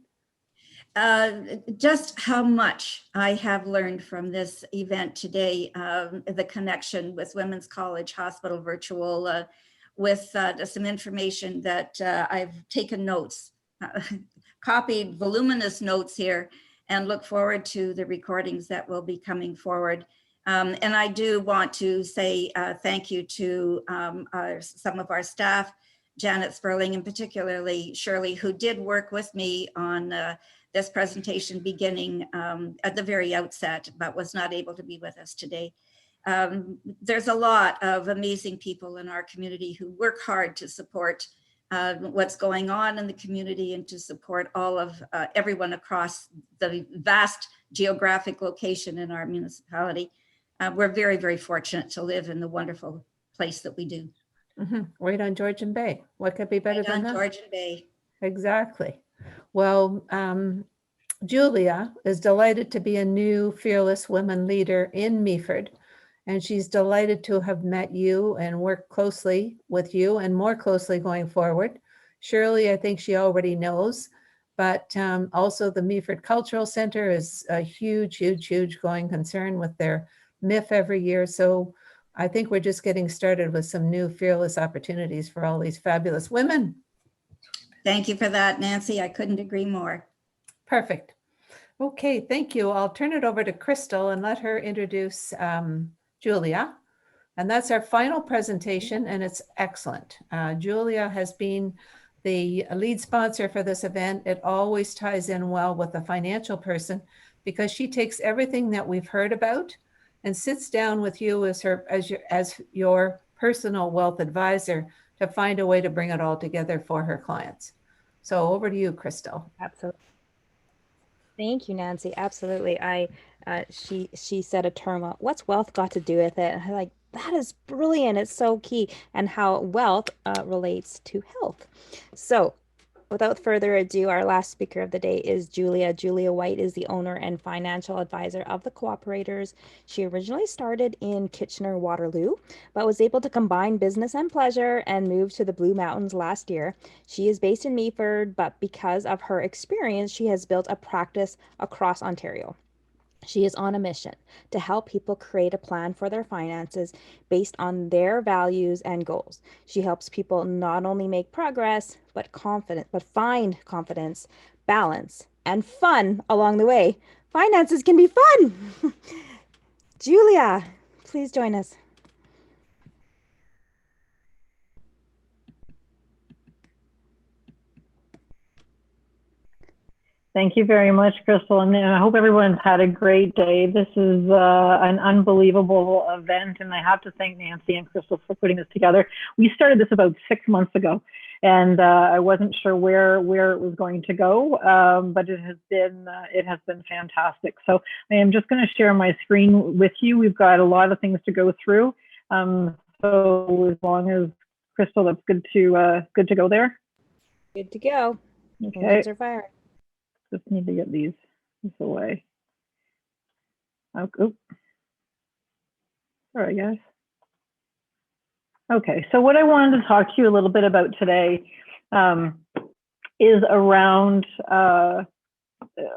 Just how much I have learned from this event today, the connection with Women's College Hospital Virtual, with some information that I've taken notes, copied voluminous notes here, and look forward to the recordings that will be coming forward. And I do want to say thank you to some of our staff, Janet Sperling and particularly Shirley, who did work with me on this presentation beginning at the very outset, but was not able to be with us today. There's a lot of amazing people in our community who work hard to support what's going on in the community and to support all of everyone across the vast geographic location in our municipality. We're very, very fortunate to live in the wonderful place that we do. Right on Georgian Bay. What could be better Right than on that? Georgian Bay. Exactly. Well, Julia is delighted to be a new fearless women leader in Meaford, and she's delighted to have met you and work closely with you and more closely going forward. Shirley, I think she already knows, but also the Meaford Cultural Center is a huge, huge, huge going concern with their MIF every year. So I think we're just getting started with some new fearless opportunities for all these fabulous women. Thank you for that, Nancy. I couldn't agree more. Perfect. Okay, thank you. I'll turn it over to Crystal and let her introduce Julia. And that's our final presentation, and it's excellent. Julia has been the lead sponsor for this event. It always ties in well with the financial person, because she takes everything that we've heard about and sits down with you as your personal wealth advisor to find a way to bring it all together for her clients. So over to you, Crystal. Absolutely. Thank you, Nancy. Absolutely. She said a term, what's wealth got to do with it? And I'm like, that is brilliant. It's so key, and how wealth relates to health. So without further ado, our last speaker of the day is Julia. Julia White is the owner and financial advisor of the Cooperators. She originally started in Kitchener-Waterloo, but was able to combine business and pleasure and moved to the Blue Mountains last year. She is based in Meaford, but because of her experience, she has built a practice across Ontario. She is on a mission to help people create a plan for their finances based on their values and goals. She helps people not only make progress, but find confidence, balance, and fun along the way. Finances can be fun. Julia, please join us. Thank you very much, Crystal, and I hope everyone's had a great day. This is an unbelievable event, and I have to thank Nancy and Crystal for putting this together. We started this about 6 months ago, and I wasn't sure where it was going to go, but it has been fantastic. So I am just going to share my screen with you. We've got a lot of things to go through. So as long as Crystal, that's good to go there. Good to go. Okay. Engines are firing. Just need to get these away. Oh, oops. Sorry, guys. Okay, so what I wanted to talk to you a little bit about today is around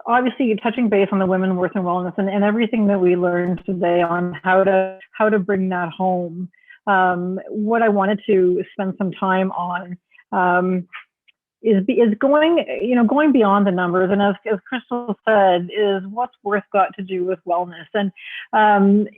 obviously touching base on the women, worth, and wellness, and everything that we learned today on how to bring that home. What I wanted to spend some time on is going beyond the numbers, and as Crystal said, is what's worth got to do with wellness. And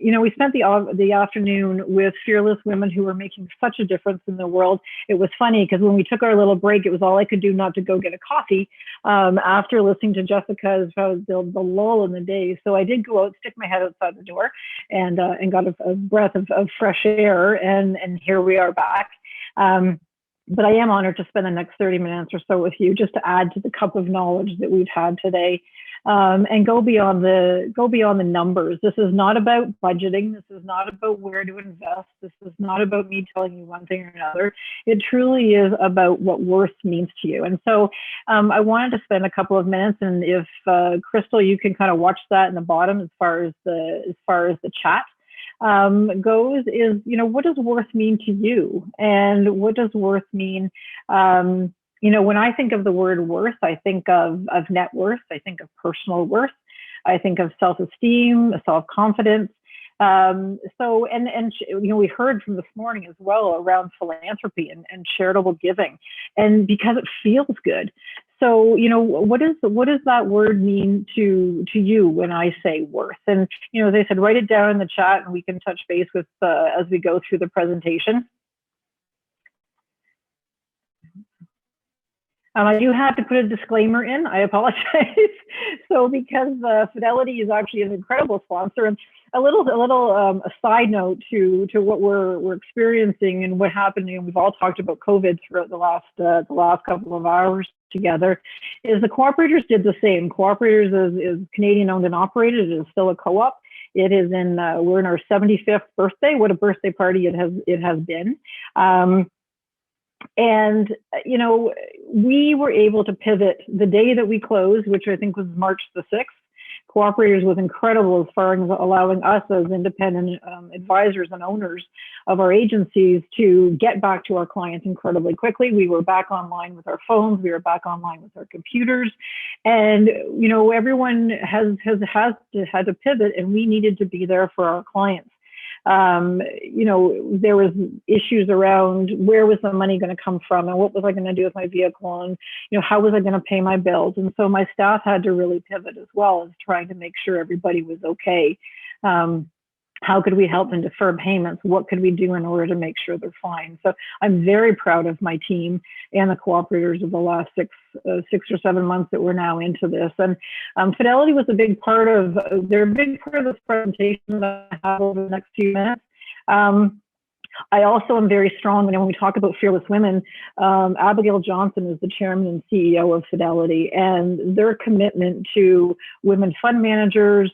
we spent the afternoon with fearless women who were making such a difference in the world. It was funny because when we took our little break, it was all I could do not to go get a coffee after listening to Jessica's the lull in the day. So I did go out, stick my head outside the door, and got a breath of fresh air, and here we are back. But I am honored to spend the next 30 minutes or so with you, just to add to the cup of knowledge that we've had today, and go beyond the numbers. This is not about budgeting. This is not about where to invest. This is not about me telling you one thing or another. It truly is about what worth means to you. And so I wanted to spend a couple of minutes, and if Crystal, you can kind of watch that in the bottom as far as the chat goes, is, what does worth mean to you? And what does worth mean? When I think of the word worth, I think of net worth, I think of personal worth, I think of self-esteem, self-confidence. We heard from this morning as well around philanthropy and charitable giving, and because it feels good. So, what does that word mean to you when I say worth? And, as I said, write it down in the chat, and we can touch base with as we go through the presentation. I do have to put a disclaimer in. I apologize. So, because Fidelity is actually an incredible sponsor, and a side note to what we're experiencing and what happened. We've all talked about COVID throughout the last couple of hours together. Is the Cooperators did the same. Cooperators is Canadian owned and operated. It is still a co-op. It is we're in our 75th birthday. What a birthday party it has been. And, we were able to pivot the day that we closed, which I think was March the 6th. Cooperators was incredible as far as allowing us as independent advisors and owners of our agencies to get back to our clients incredibly quickly. We were back online with our phones. We were back online with our computers. And, everyone has had to pivot, and we needed to be there for our clients. There was issues around where was the money going to come from, and what was I going to do with my vehicle, and how was I going to pay my bills. And so my staff had to really pivot as well, as trying to make sure everybody was okay. How could we help them defer payments? What could we do in order to make sure they're fine? So I'm very proud of my team and the Cooperators of the last six or 7 months that we're now into this. And Fidelity was a big part of, they're a big part of this presentation that I have over the next few minutes. I also am very strong when we talk about fearless women. Abigail Johnson is the chairman and CEO of Fidelity, and their commitment to women fund managers,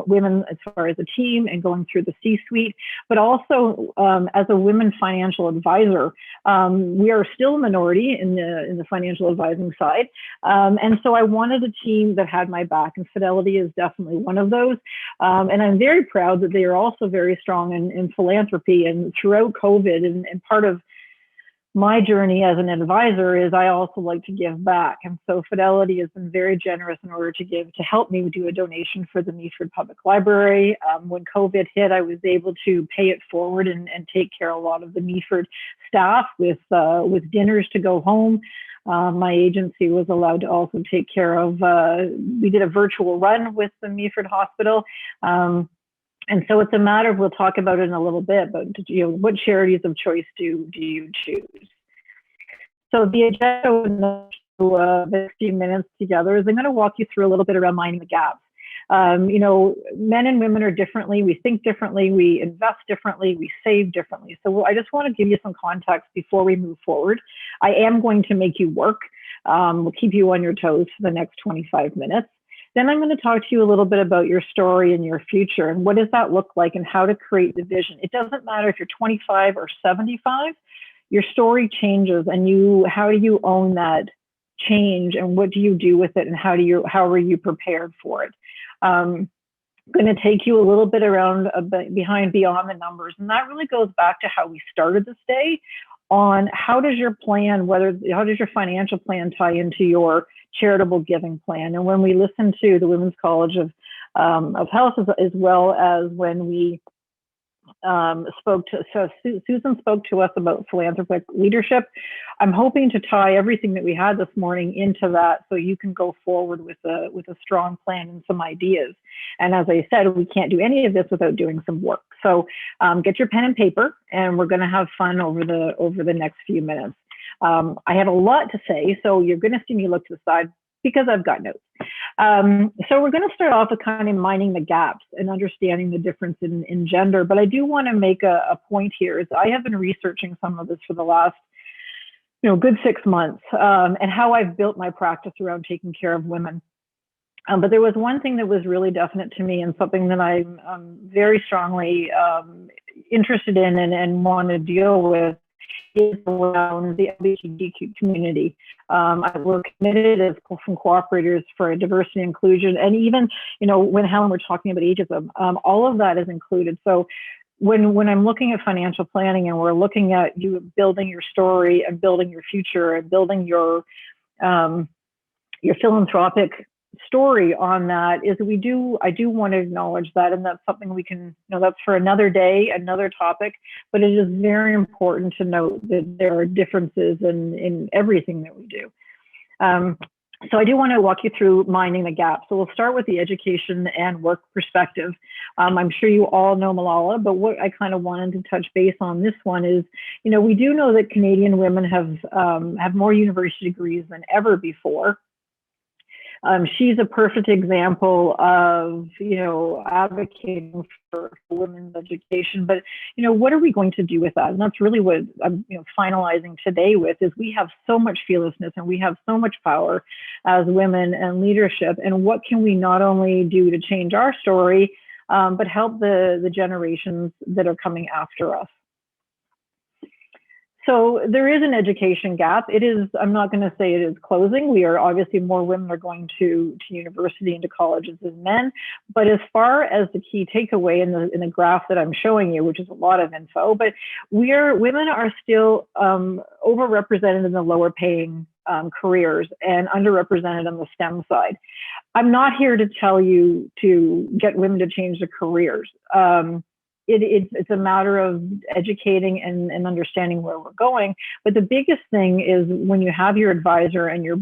women as far as a team and going through the C-suite, but also as a women financial advisor. We are still a minority in the financial advising side, and so I wanted a team that had my back, and Fidelity is definitely one of those. And I'm very proud that they are also very strong in philanthropy, and throughout COVID, and part of my journey as an advisor is I also like to give back. And so Fidelity has been very generous in order to help me do a donation for the Meaford Public Library. When COVID hit, I was able to pay it forward and take care of a lot of the Meaford staff with dinners to go home. My agency was allowed to also take care of, we did a virtual run with the Meaford Hospital. And so it's a matter of, we'll talk about it in a little bit, but what charities of choice do you choose? So the agenda in the few minutes together is I'm going to walk you through a little bit around minding the gaps. Men and women are differently, we think differently, we invest differently, we save differently. So I just want to give you some context before we move forward. I am going to make you work. We'll keep you on your toes for the next 25 minutes. Then I'm going to talk to you a little bit about your story and your future, and what does that look like, and how to create the vision. It doesn't matter if you're 25 or 75, your story changes, and how do you own that change, and what do you do with it, and how are you prepared for it? going to take you a little bit around behind beyond the numbers. And that really goes back to how we started this day on how does your plan, how does your financial plan tie into your charitable giving plan? And when we listen to the Women's College of Health, as well as when we Susan spoke to us about philanthropic leadership. I'm hoping to tie everything that we had this morning into that, so you can go forward with a strong plan and some ideas. And as I said, we can't do any of this without doing some work. So get your pen and paper, and we're going to have fun over the next few minutes. I have a lot to say, so you're going to see me look to the side because I've got notes. So we're going to start off with kind of mining the gaps and understanding the difference in gender. But I do want to make a point here. Is I have been researching some of this for the last, good 6 months, and how I've built my practice around taking care of women. But there was one thing that was really definite to me, and something that I'm very strongly interested in and want to deal with, is around the LGBTQ community. We're committed as some cooperators for diversity and inclusion, and even, when Helen were talking about ageism, all of that is included. So when I'm looking at financial planning, and we're looking at you building your story and building your future and building your philanthropic story on that, is I do want to acknowledge that, and that's something we can, that's for another day, another topic, but it is very important to note that there are differences in everything that we do. So I do want to walk you through mining the gap. So we'll start with the education and work perspective. I'm sure you all know Malala, but what I kind of wanted to touch base on this one is, we do know that Canadian women have more university degrees than ever before. She's a perfect example of, advocating for women's education. But, what are we going to do with that? And that's really what I'm, finalizing today with, is we have so much fearlessness and we have so much power as women and leadership. And what can we not only do to change our story, but help the generations that are coming after us? So there is an education gap. It is, I'm not going to say it is closing. We are obviously, more women are going to university and to colleges than men. But as far as the key takeaway in the graph that I'm showing you, which is a lot of info, but women are still overrepresented in the lower paying careers and underrepresented on the STEM side. I'm not here to tell you to get women to change their careers. It's a matter of educating and understanding where we're going. But the biggest thing is, when you have your advisor and you're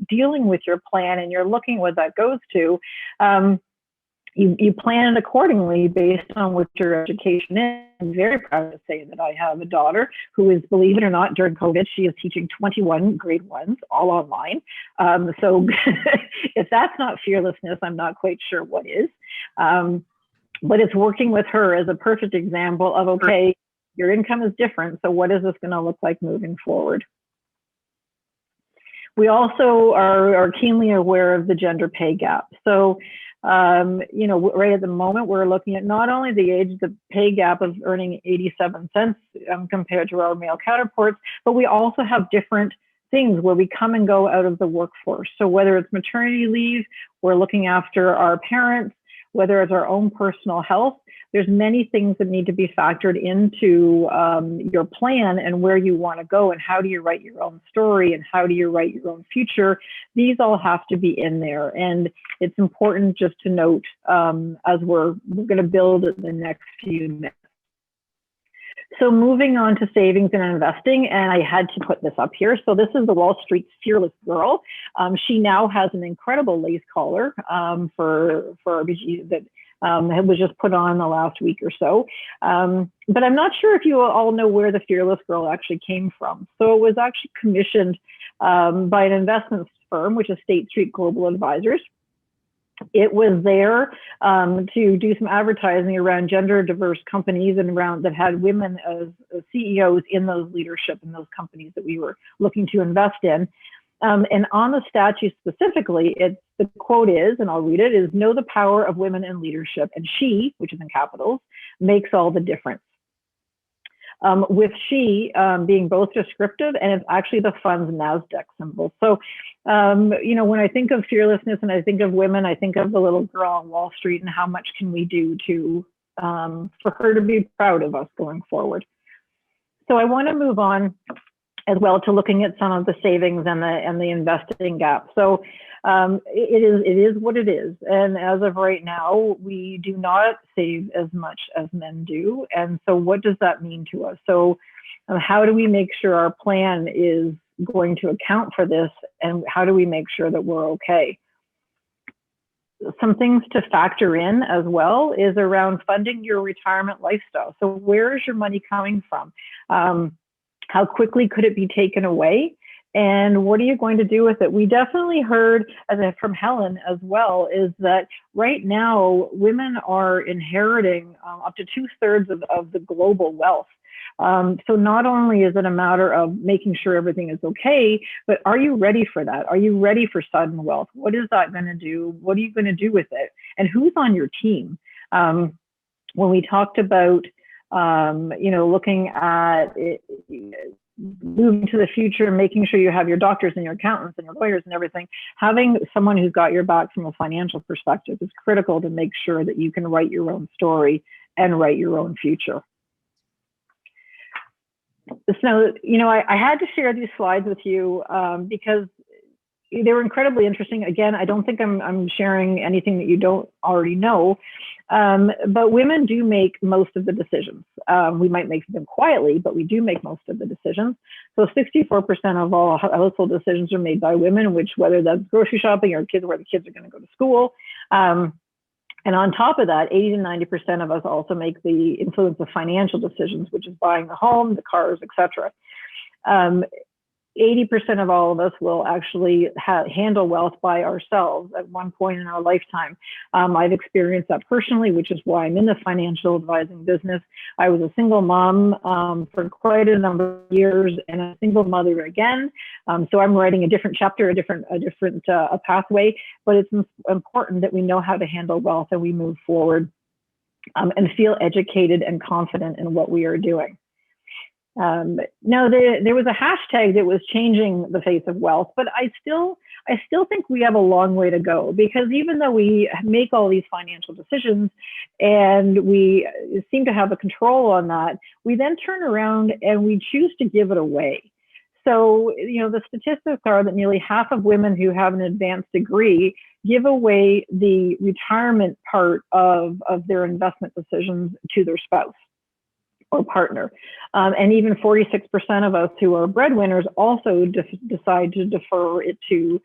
dealing with your plan and you're looking what that goes to, you plan it accordingly based on what your education is. I'm very proud to say that I have a daughter who is, believe it or not, during COVID, she is teaching 21 grade ones all online. So if that's not fearlessness, I'm not quite sure what is. But it's working with her as a perfect example of, okay, your income is different, so what is this going to look like moving forward? We also are keenly aware of the gender pay gap. So, right at the moment, we're looking at not only the pay gap of earning 87 cents compared to our male counterparts, but we also have different things where we come and go out of the workforce. So whether it's maternity leave, we're looking after our parents, whether it's our own personal health, there's many things that need to be factored into your plan and where you want to go, and how do you write your own story, and how do you write your own future. These all have to be in there. And it's important just to note as we're going to build the next few minutes. So moving on to savings and investing, and I had to put this up here. So this is the Wall Street Fearless Girl. She now has an incredible lace collar for RBG that was just put on the last week or so. But I'm not sure if you all know where the Fearless Girl actually came from. So it was actually commissioned by an investment firm, which is State Street Global Advisors. It was there to do some advertising around gender diverse companies and around that had women as CEOs in those leadership in those companies that we were looking to invest in. And on the statute specifically, the quote is, and I'll read it, is "Know the power of women in leadership, and she," which is in capitals, "makes all the difference." with she being both descriptive and it's actually the fund's NASDAQ symbol. So, when I think of fearlessness and I think of women, I think of the little girl on Wall Street and how much can we do to for her to be proud of us going forward. So I want to move on as well to looking at some of the savings and the investing gap. So it is what it is. And as of right now, we do not save as much as men do. And so what does that mean to us? So how do we make sure our plan is going to account for this? And how do we make sure that we're okay? Some things to factor in as well is around funding your retirement lifestyle. So where is your money coming from? How quickly could it be taken away? And what are you going to do with it? We definitely heard from Helen as well, is that right now women are inheriting up to 2/3 of the global wealth. So not only is it a matter of making sure everything is okay, but are you ready for that? Are you ready for sudden wealth? What is that going to do? What are you going to do with it? And who's on your team? When we talked about, looking at it, moving to the future, making sure you have your doctors and your accountants and your lawyers and everything, having someone who's got your back from a financial perspective is critical to make sure that you can write your own story and write your own future. So, I had to share these slides with you because they were incredibly interesting. Again, I don't think I'm sharing anything that you don't already know, but women do make most of the decisions. We might make them quietly, but we do make most of the decisions. So 64% of all household decisions are made by women, which whether that's grocery shopping or where the kids are going to go to school. And on top of that, 80 to 90% of us also make the influence of financial decisions, which is buying the home, the cars, etc. 80% of all of us will actually handle wealth by ourselves at one point in our lifetime. I've experienced that personally, which is why I'm in the financial advising business. I was a single mom for quite a number of years and a single mother again. So I'm writing a different chapter, a different pathway, but it's important that we know how to handle wealth and we move forward and feel educated and confident in what we are doing. Now, there was a hashtag that was changing the face of wealth, but I still think we have a long way to go, because even though we make all these financial decisions and we seem to have a control on that, we then turn around and we choose to give it away. So, the statistics are that nearly half of women who have an advanced degree give away the retirement part of their investment decisions to their spouse or partner. And even 46% of us who are breadwinners also decide to defer it to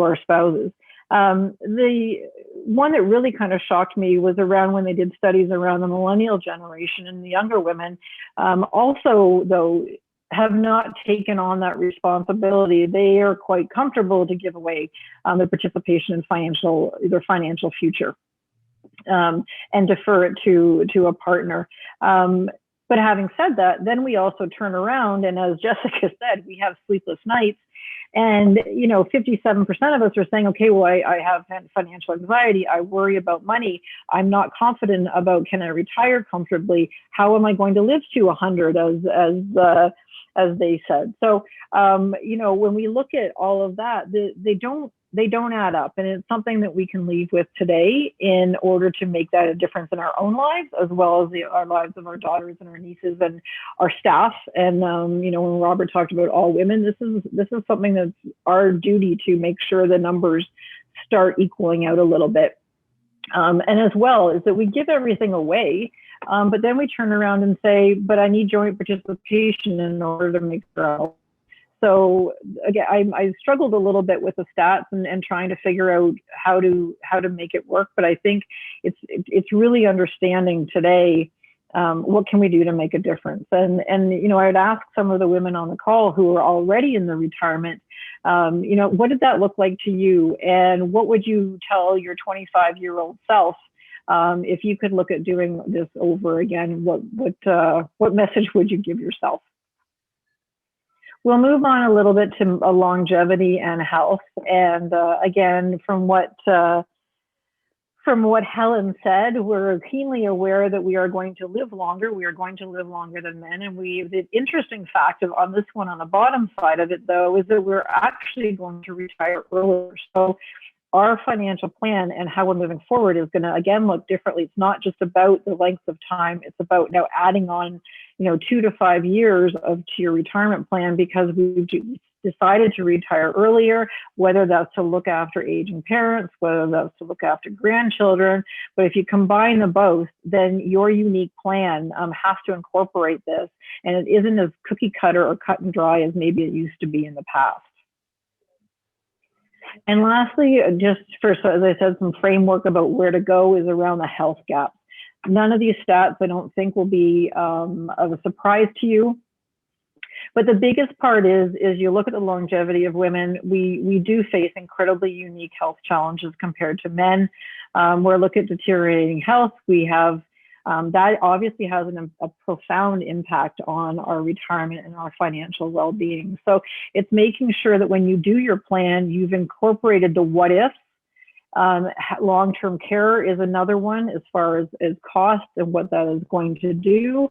our spouses. The one that really kind of shocked me was around when they did studies around the millennial generation and the younger women. Also, though, have not taken on that responsibility. They are quite comfortable to give away their participation in their financial future and defer it to a partner. But having said that, then we also turn around, and as Jessica said, we have sleepless nights. And 57% of us are saying, okay, well, I have financial anxiety. I worry about money. I'm not confident about, can I retire comfortably? How am I going to live to 100, as they said? So, when we look at all of that, they don't add up, and it's something that we can leave with today in order to make that a difference in our own lives, as well as our lives of our daughters and our nieces and our staff. And when Robert talked about all women, this is something that's our duty to make sure the numbers start equaling out a little bit. And as well is that we give everything away, but then we turn around and say, but I need joint participation in order to make sure. So again, I struggled a little bit with the stats and trying to figure out how to make it work. But I think it's really understanding today what can we do to make a difference. And I would ask some of the women on the call who are already in the retirement, what did that look like to you, and what would you tell your 25-year-old self if you could look at doing this over again? What message would you give yourself? We'll move on a little bit to longevity and health. And again, from what from what Helen said, we're keenly aware that we are going to live longer. We are going to live longer than men. And the interesting fact on this one, on the bottom side of it, though, is that we're actually going to retire earlier. So our financial plan and how we're moving forward is going to, again, look differently. It's not just about the length of time. It's about now adding on, 2 to 5 years to your retirement plan, because we've decided to retire earlier, whether that's to look after aging parents, whether that's to look after grandchildren. But if you combine the both, then your unique plan has to incorporate this. And it isn't as cookie cutter or cut and dry as maybe it used to be in the past. And lastly, just for, so as I said, some framework about where to go is around the health gap. None of these stats I don't think will be of a surprise to you. But the biggest part is you look at the longevity of women, we do face incredibly unique health challenges compared to men. We're looking at deteriorating health. We have that obviously has a profound impact on our retirement and our financial well-being. So it's making sure that when you do your plan, you've incorporated the what ifs. Long-term care is another one as far as cost and what that is going to do.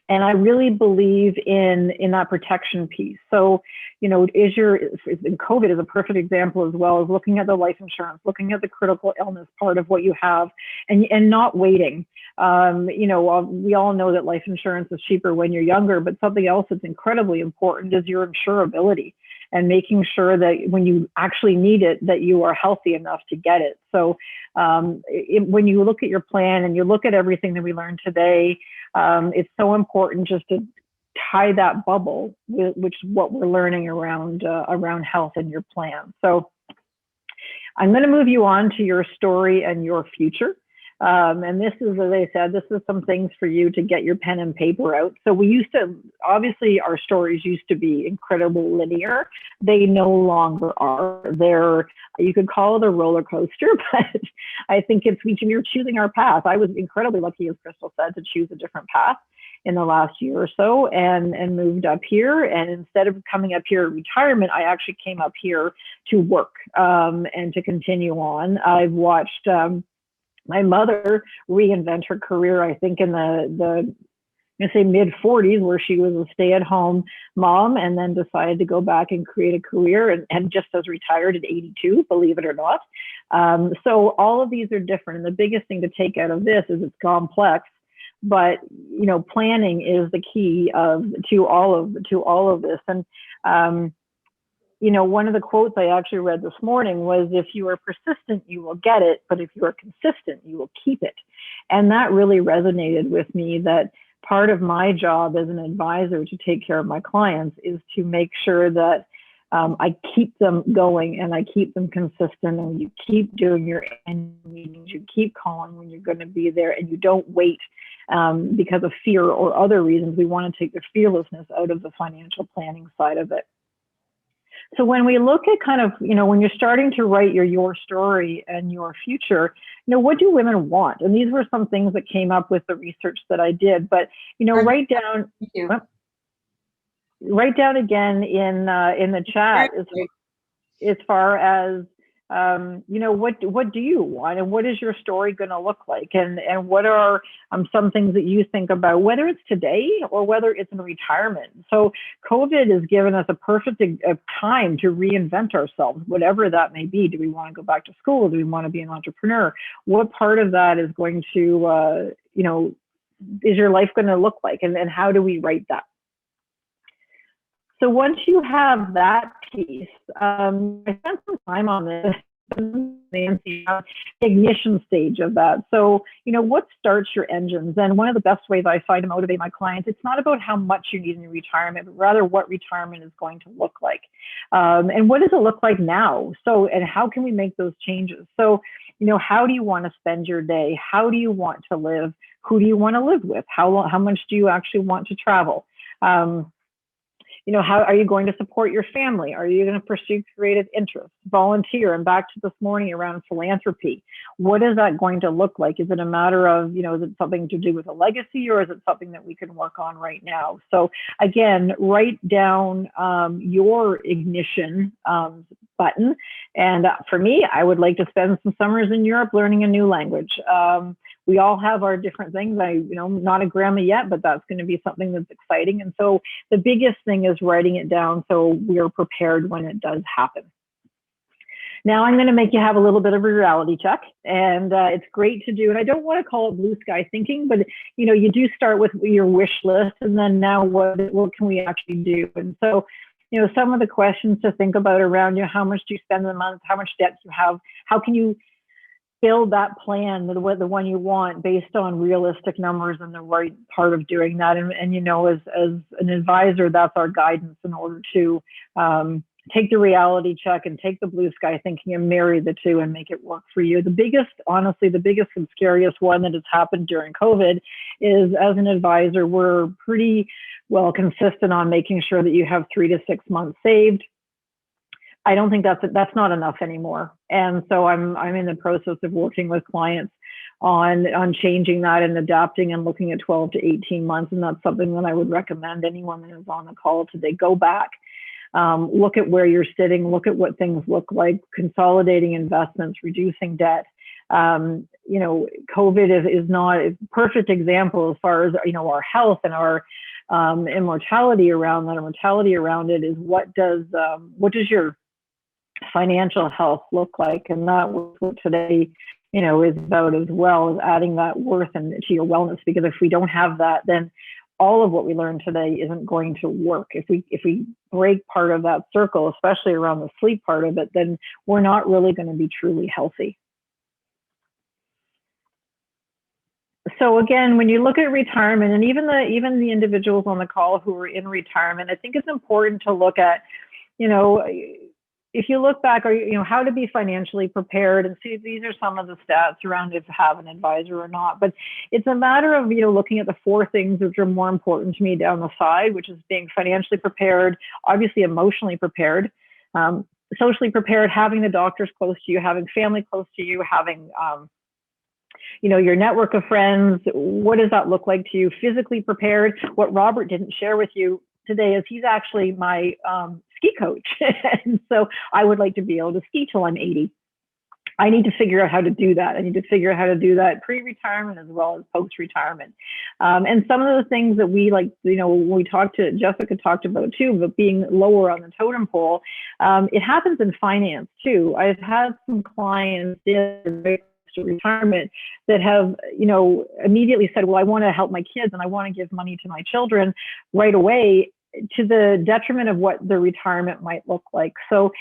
And I really believe in that protection piece. So, COVID is a perfect example as well, as looking at the life insurance, looking at the critical illness part of what you have, and not waiting. We all know that life insurance is cheaper when you're younger, but something else that's incredibly important is your insurability, and making sure that when you actually need it, that you are healthy enough to get it. So when you look at your plan and you look at everything that we learned today, it's so important just to tie that bubble, which is what we're learning around health and your plan. So I'm going to move you on to your story and your future. And this is, as I said, this is some things for you to get your pen and paper out. So obviously our stories used to be incredibly linear. They no longer are. You could call it a roller coaster, but I think you're choosing our path. I was incredibly lucky, as Crystal said, to choose a different path in the last year or so, and moved up here. And instead of coming up here at retirement, I actually came up here to work and to continue on. I've watched my mother reinvent her career, I think in the mid 40s, where she was a stay-at-home mom and then decided to go back and create a career, and just as retired at 82, believe it or not. So all of these are different. And the biggest thing to take out of this is it's complex, but planning is the key to all of this. And one of the quotes I actually read this morning was, if you are persistent, you will get it, but if you are consistent, you will keep it. And that really resonated with me, that part of my job as an advisor to take care of my clients is to make sure that I keep them going and I keep them consistent, and you keep doing your end meetings, you keep calling when you're going to be there, and you don't wait because of fear or other reasons. We want to take the fearlessness out of the financial planning side of it. So when we look at kind of, when you're starting to write your story and your future, what do women want? And these were some things that came up with the research that I did, but, write down again in the chat as far as, what do you want, and what is your story going to look like? And what are some things that you think about, whether it's today or whether it's in retirement? So COVID has given us a perfect time to reinvent ourselves, whatever that may be. Do we want to go back to school? Do we want to be an entrepreneur? What part of that is going to, is your life going to look like? And how do we write that? So once you have that piece, I spent some time on this, Nancy, the ignition stage of that. So, what starts your engines? And one of the best ways I find to motivate my clients, it's not about how much you need in your retirement, but rather what retirement is going to look like. And what does it look like now? So, and how can we make those changes? So, how do you want to spend your day? How do you want to live? Who do you want to live with? How much do you actually want to travel? How are you going to support your family? Are you going to pursue creative interests, volunteer? And back to this morning around philanthropy, what is that going to look like? Is it a matter of, is it something to do with a legacy, or is it something that we can work on right now? So again, write down your ignition button. And for me, I would like to spend some summers in Europe learning a new language. We all have our different things. I'm not a grandma yet, but that's going to be something that's exciting. And so the biggest thing is writing it down so we're prepared when it does happen. Now I'm going to make you have a little bit of a reality check, and it's great to do. And I don't want to call it blue sky thinking, but you do start with your wish list, and then now what can we actually do? And so, some of the questions to think about around how much do you spend a month, how much debt do you have, how can you build that plan, the one you want, based on realistic numbers and the right part of doing that. And as an advisor, that's our guidance in order to take the reality check and take the blue sky thinking and marry the two and make it work for you. Honestly, the biggest and scariest one that has happened during COVID is, as an advisor, we're pretty well consistent on making sure that you have 3 to 6 months saved. I don't think that's not enough anymore. And so I'm in the process of working with clients on changing that and adapting and looking at 12 to 18 months. And that's something that I would recommend anyone that is on the call today. Go back, look at where you're sitting, look at what things look like, consolidating investments, reducing debt. COVID is not a perfect example as far as, our health and our immortality around that. Our mortality around it is what does your financial health look like? And that was what today, is about, as well as adding that worth and to your wellness. Because if we don't have that, then all of what we learned today isn't going to work. If we break part of that circle, especially around the sleep part of it, then we're not really going to be truly healthy. So again, when you look at retirement, and even the individuals on the call who are in retirement, I think it's important to look at, if you look back, how to be financially prepared, and see, these are some of the stats around if you have an advisor or not. But it's a matter of, looking at the 4 things which are more important to me down the side, which is being financially prepared, obviously emotionally prepared, socially prepared, having the doctors close to you, having family close to you, having your network of friends. What does that look like to you? Physically prepared. What Robert didn't share with you today is he's actually my ski coach. And so I would like to be able to ski till I'm 80. I need to figure out how to do that. I need to figure out how to do that pre-retirement as well as post-retirement. And some of the things that we when we Jessica talked about too, but being lower on the totem pole, it happens in finance too. I've had some clients in retirement that have, immediately said, well, I want to help my kids and I want to give money to my children right away, to the detriment of what the retirement might look like. So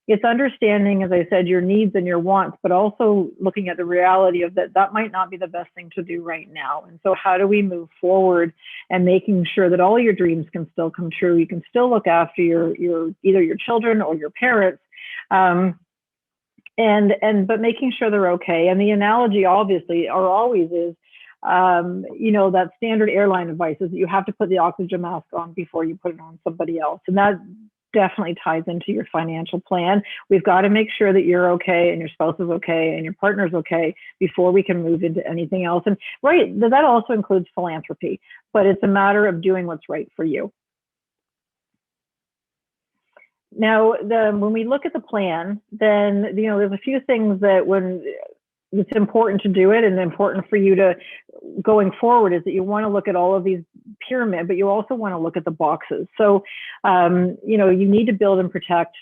it's understanding, as I said, your needs and your wants, but also looking at the reality of that might not be the best thing to do right now. And so how do we move forward and making sure that all your dreams can still come true? You can still look after your either your children or your parents, but making sure they're okay. And the analogy obviously always is, that standard airline advice is that you have to put the oxygen mask on before you put it on somebody else. And that definitely ties into your financial plan. We've got to make sure that you're okay and your spouse is okay and your partner's okay before we can move into anything else. And that also includes philanthropy, but it's a matter of doing what's right for you. Now, when we look at the plan, then, there's a few things that when it's important to do it and important for you to going forward is that you want to look at all of these pyramid, but you also want to look at the boxes. So, you need to build and protect.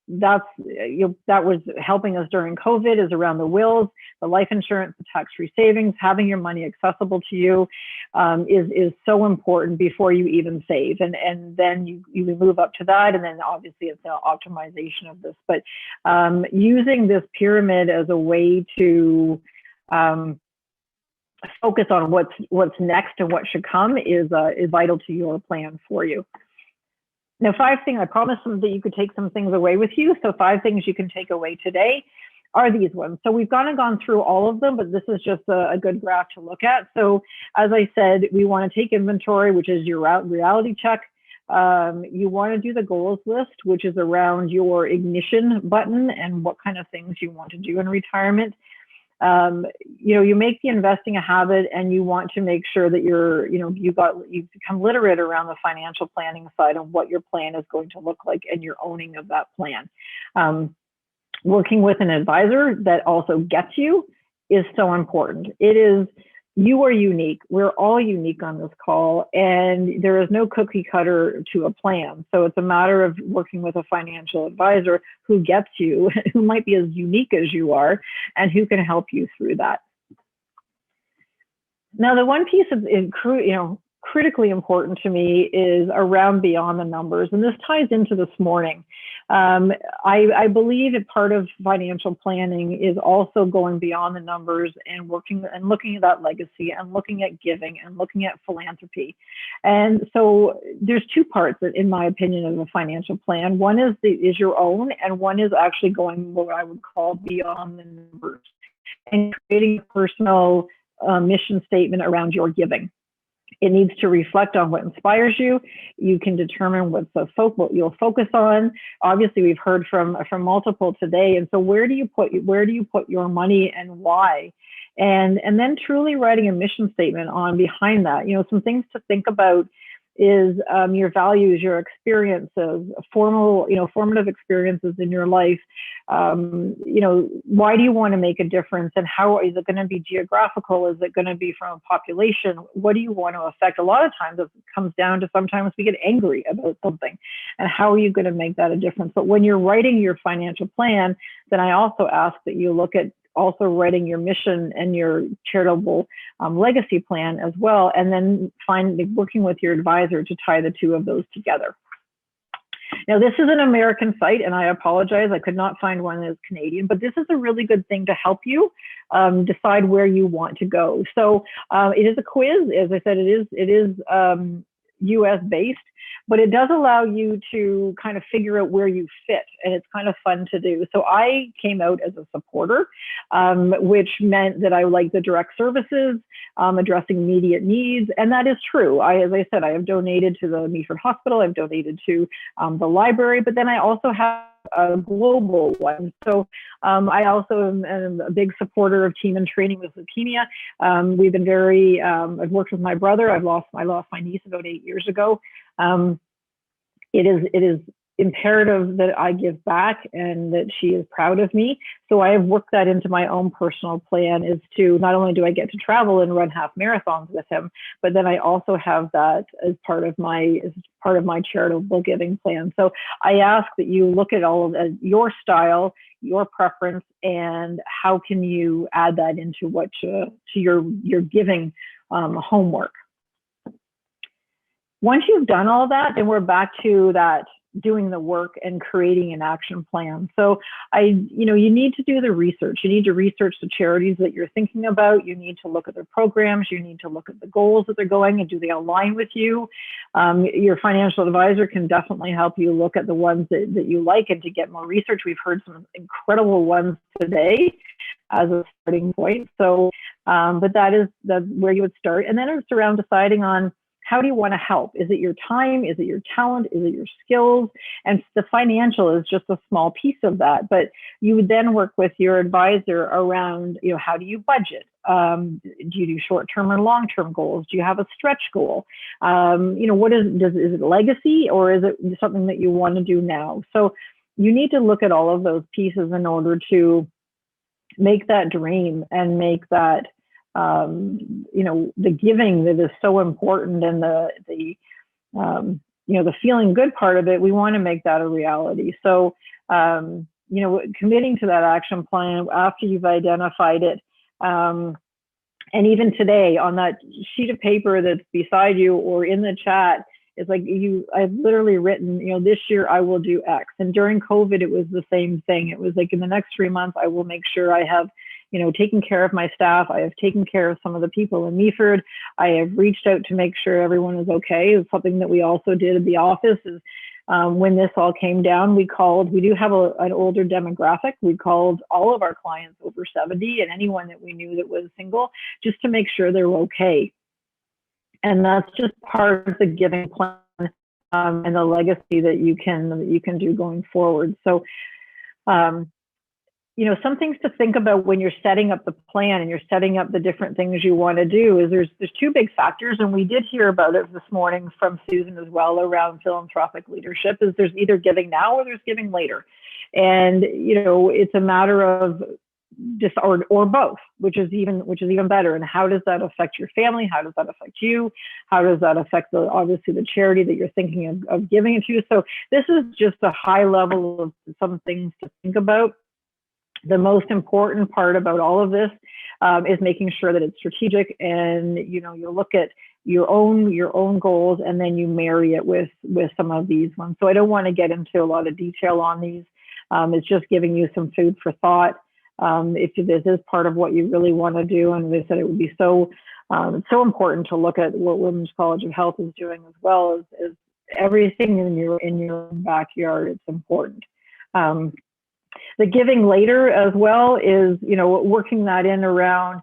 That was helping us during COVID is around the wills, the life insurance, the tax-free savings, having your money accessible to you is so important before you even save. And then you move up to that. And then obviously it's the optimization of this, but using this pyramid as a way to focus on what's next and what should come is vital to your plan for you. Now, 5 things, I promised them that you could take some things away with you. So 5 things you can take away today are these ones. So we've gone through all of them, but this is just a good graph to look at. So as I said, we want to take inventory, which is your reality check. You want to do the goals list, which is around your ignition button and what kind of things you want to do in retirement. You make the investing a habit, and you want to make sure that you've become literate around the financial planning side of what your plan is going to look like and your owning of that plan. working with an advisor that also gets you is so important. It is, you are unique. We're all unique on this call, and there is no cookie cutter to a plan. So it's a matter of working with a financial advisor who gets you, who might be as unique as you are, and who can help you through that. Now, the one piece of, critically important to me is around beyond the numbers, and this ties into this morning. I believe that part of financial planning is also going beyond the numbers and working and looking at that legacy and looking at giving and looking at philanthropy. And so there's two parts, in my opinion, of a financial plan. One is your own, and one is actually going what I would call beyond the numbers and creating a personal mission statement around your giving. It needs to reflect on what inspires you. You can determine what you'll focus on. Obviously, we've heard from multiple today, and so where do you put your money and why? And then truly writing a mission statement on behind that. Some things to think about is your values, your experiences, formative experiences in your life. Why do you want to make a difference, and how is it going to be geographical? Is it going to be from a population? What do you want to affect? A lot of times it comes down to sometimes we get angry about something, and how are you going to make that a difference? But when you're writing your financial plan, then I also ask that you look at also writing your mission and your charitable legacy plan as well, and then working with your advisor to tie the two of those together. Now, this is an American site, and I apologize, I could not find one that's Canadian, but this is a really good thing to help you decide where you want to go. So it is a quiz. As I said, it is US based, but it does allow you to kind of figure out where you fit, and it's kind of fun to do. So I came out as a supporter, which meant that I like the direct services, addressing immediate needs, and that is true. As I said, I have donated to the Meaford Hospital, I've donated to the library, but then I also have a global one. So I also am a big supporter of Team in Training with Leukemia. We've been I've worked with my brother. I lost my niece about 8 years ago. It is imperative that I give back and that she is proud of me. So I have worked that into my own personal plan, is to not only do I get to travel and run half marathons with him, but then I also have that as part of my charitable giving plan. So I ask that you look at all of your style, your preference, and how can you add that into to your giving homework. Once you've done all that, then we're back to that doing the work and creating an action plan. So you need to do the research. You need to research the charities that you're thinking about. You need to look at their programs. You need to look at the goals that they're going, and do they align with you? Your financial advisor can definitely help you look at the ones that you like and to get more research. We've heard some incredible ones today as a starting point. So, but that's where you would start. And then it's around deciding on, how do you want to help? Is it your time? Is it your talent? Is it your skills? And the financial is just a small piece of that. But you would then work with your advisor around, how do you budget? Do you do short-term or long-term goals? Do you have a stretch goal? Is it legacy, or is it something that you want to do now? So you need to look at all of those pieces in order to make that dream and make that the giving that is so important, and the feeling good part of it, we want to make that a reality. So, committing to that action plan after you've identified it, and even today on that sheet of paper that's beside you or in the chat, it's like I've literally written, this year I will do X. And during COVID, it was the same thing. It was like, in the next 3 months, I will make sure I have taking care of my staff. I have taken care of some of the people in Meaford. I have reached out to make sure everyone is okay. It's something that we also did at the office is when this all came down, we do have an older demographic. We called all of our clients over 70 and anyone that we knew that was single, just to make sure they're okay. And that's just part of the giving plan and the legacy that you can do going forward. So, some things to think about when you're setting up the plan and you're setting up the different things you want to do is there's two big factors, and we did hear about it this morning from Susan as well around philanthropic leadership, is there's either giving now or there's giving later. And, it's a matter of just, or both, which is even better. And how does that affect your family? How does that affect you? How does that affect obviously the charity that you're thinking of giving it to? So this is just a high level of some things to think about. The most important part about all of this is making sure that it's strategic, and you look at your own goals, and then you marry it with some of these ones. So I don't want to get into a lot of detail on these. It's just giving you some food for thought. If this is part of what you really want to do, and they said it would be so important to look at what Women's College of Health is doing, as well as everything in your backyard. It's important. The giving later as well is, working that in around,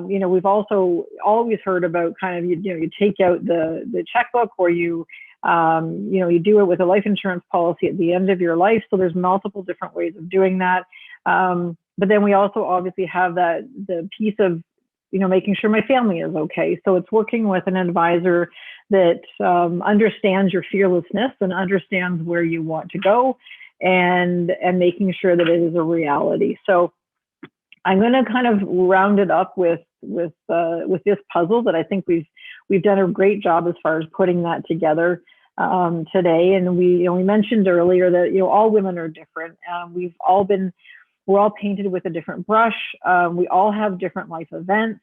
we've also always heard about kind of, you take out the checkbook, or you do it with a life insurance policy at the end of your life. So there's multiple different ways of doing that. But then we also obviously have the piece of, making sure my family is okay. So it's working with an advisor that understands your fearlessness and understands where you want to go, and making sure that it is a reality. So I'm going to kind of round it up with this puzzle that I think we've done a great job as far as putting that together today. And we mentioned earlier that all women are different. We're all painted with a different brush. We all have different life events.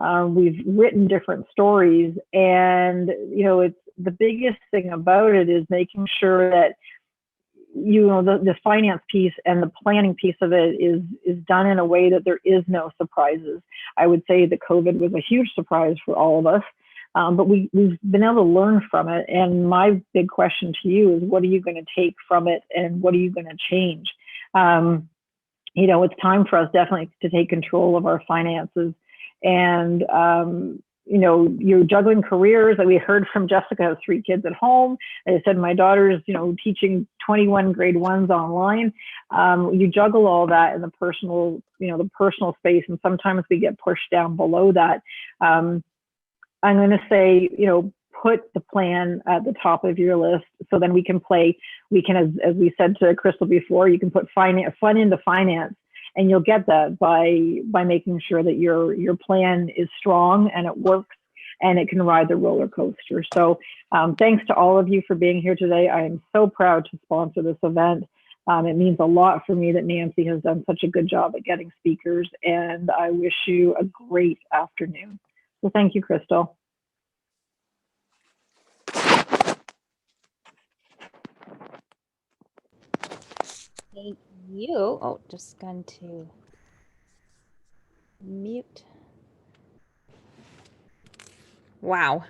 We've written different stories, and it's the biggest thing about it is making sure that the finance piece and the planning piece of it is done in a way that there is no surprises. I would say that COVID was a huge surprise for all of us, but we've been able to learn from it. And my big question to you is, what are you going to take from it, and what are you going to change? It's time for us definitely to take control of our finances. And you're juggling careers. Like we heard from Jessica, has 3 kids at home. As I said, my daughter's, teaching 21 grade 1s online. You juggle all that in the personal space, and sometimes we get pushed down below that. I'm going to say, put the plan at the top of your list, so then we can, as we said to Crystal before, you can put fun into finance. And you'll get that by making sure that your plan is strong and it works and it can ride the roller coaster. So thanks to all of you for being here today. I am so proud to sponsor this event. It means a lot for me that Nancy has done such a good job at getting speakers, and I wish you a great afternoon. So thank you, Crystal. Thank you. Oh, just going to mute. Wow.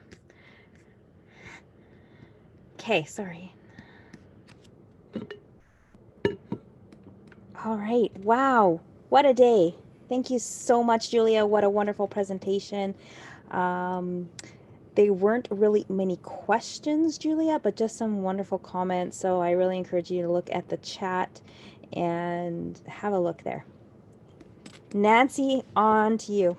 Okay, sorry. All right. Wow. What a day. Thank you so much, Julia. What a wonderful presentation. There weren't really many questions, Julia, but just some wonderful comments. So I really encourage you to look at the chat and have a look there. Nancy, on to you.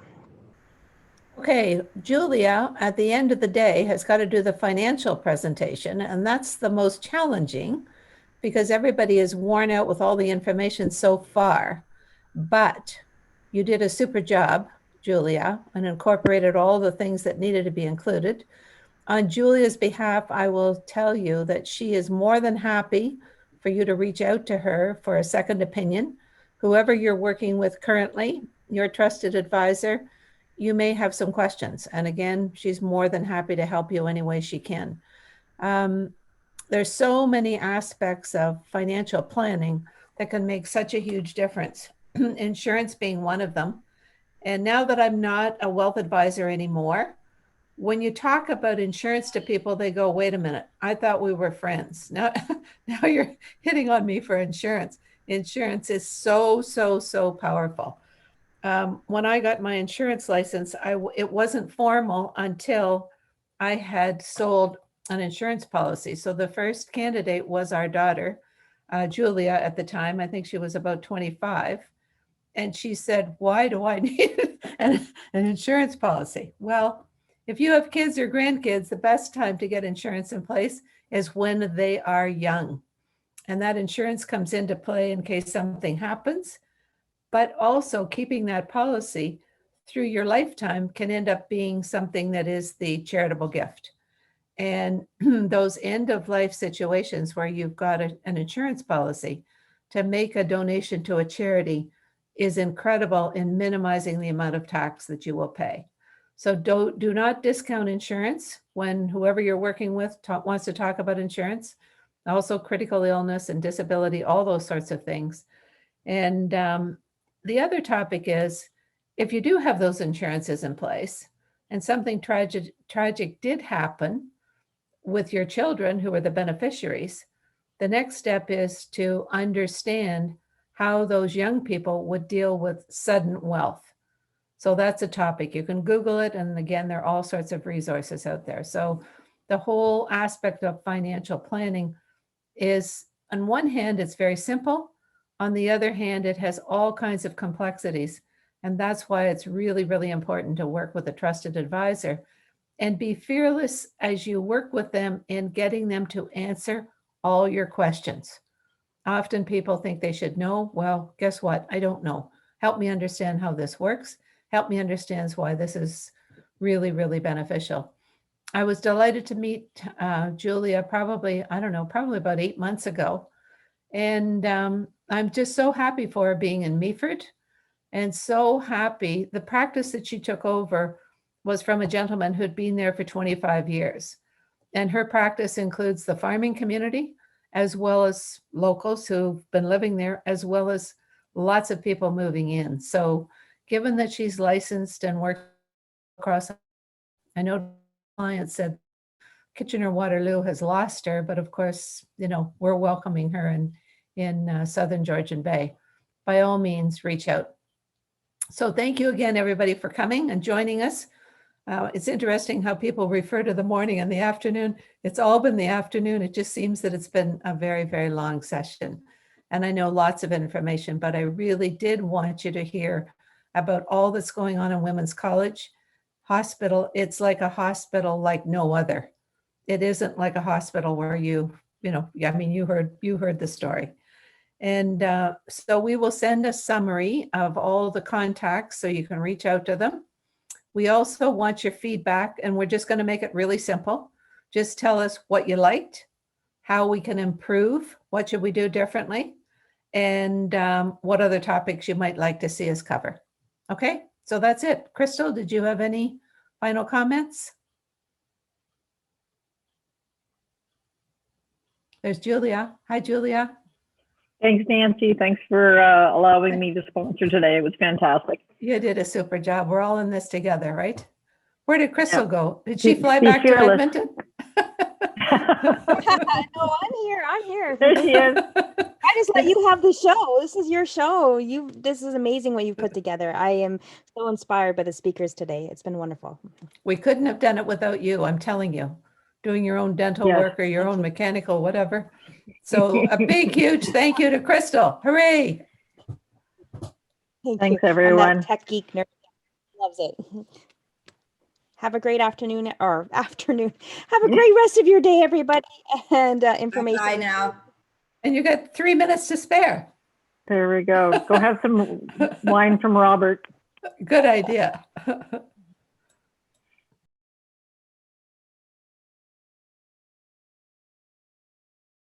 Okay, Julia, at the end of the day, has got to do the financial presentation, and that's the most challenging because everybody is worn out with all the information so far. But you did a super job, Julia, and incorporated all the things that needed to be included. On Julia's behalf, I will tell you that she is more than happy for you to reach out to her for a second opinion. Whoever you're working with currently, your trusted advisor, you may have some questions. And again, she's more than happy to help you any way she can. There's so many aspects of financial planning that can make such a huge difference, insurance being one of them. And now that I'm not a wealth advisor anymore, when you talk about insurance to people, they go, wait a minute, I thought we were friends. Now you're hitting on me for insurance. Insurance is so, so, so powerful. When I got my insurance license, it wasn't formal until I had sold an insurance policy. So the first candidate was our daughter, Julia, at the time. I think she was about 25. And she said, why do I need an insurance policy? Well, if you have kids or grandkids, the best time to get insurance in place is when they are young. And that insurance comes into play in case something happens, but also keeping that policy through your lifetime can end up being something that is the charitable gift. And those end of life situations where you've got an insurance policy, to make a donation to a charity is incredible in minimizing the amount of tax that you will pay. So do not discount insurance when whoever you're working with wants to talk about insurance. Also critical illness and disability, all those sorts of things. And the other topic is, if you do have those insurances in place and something tragic did happen with your children who are the beneficiaries, the next step is to understand how those young people would deal with sudden wealth. So that's a topic. You can Google it. And again, there are all sorts of resources out there. So the whole aspect of financial planning is, on one hand, it's very simple. On the other hand, it has all kinds of complexities. And that's why it's really, really important to work with a trusted advisor and be fearless as you work with them in getting them to answer all your questions. Often people think they should know. Well, guess what? I don't know. Help me understand how this works. Help me understand why this is really, really beneficial. I was delighted to meet Julia probably about 8 months ago. And I'm just so happy for her being in Meaford, and so happy. The practice that she took over was from a gentleman who'd been there for 25 years. And her practice includes the farming community, as well as locals who've been living there, as well as lots of people moving in. So given that she's licensed and works across, I know clients said Kitchener-Waterloo has lost her, but of course, we're welcoming her in Southern Georgian Bay. By all means, reach out. So thank you again, everybody, for coming and joining us. It's interesting how people refer to the morning and the afternoon. It's all been the afternoon. It just seems that it's been a very, very long session. And I know lots of information, but I really did want you to hear about all that's going on in Women's College Hospital. It's like a hospital like no other. It isn't like a hospital where you heard the story. And so we will send a summary of all the contacts so you can reach out to them. We also want your feedback, and we're just going to make it really simple. Just tell us what you liked, how we can improve, what should we do differently, and what other topics you might like to see us cover. Okay, so that's it. Crystal, did you have any final comments? There's Julia. Hi, Julia. Thanks, Nancy. Thanks for allowing me to sponsor today. It was fantastic. You did a super job. We're all in this together, right? Where did Crystal go? Did she Be fly back to fearless. Edmonton? No, I'm here. There she is. I just let you have the show. This is your show. This is amazing what you put together. I am so inspired by the speakers today. It's been wonderful. We couldn't have done it without you, I'm telling you. Doing your own dental Yes. work or your own mechanical, whatever. So a big, huge thank you to Crystal. Hooray. Thanks, you. everyone. I'm that tech geek nerd. Loves it. Have a great afternoon. Have a great rest of your day, everybody. And information. Bye now. And you got 3 minutes to spare. There we go. Go have some wine from Robert. Good idea.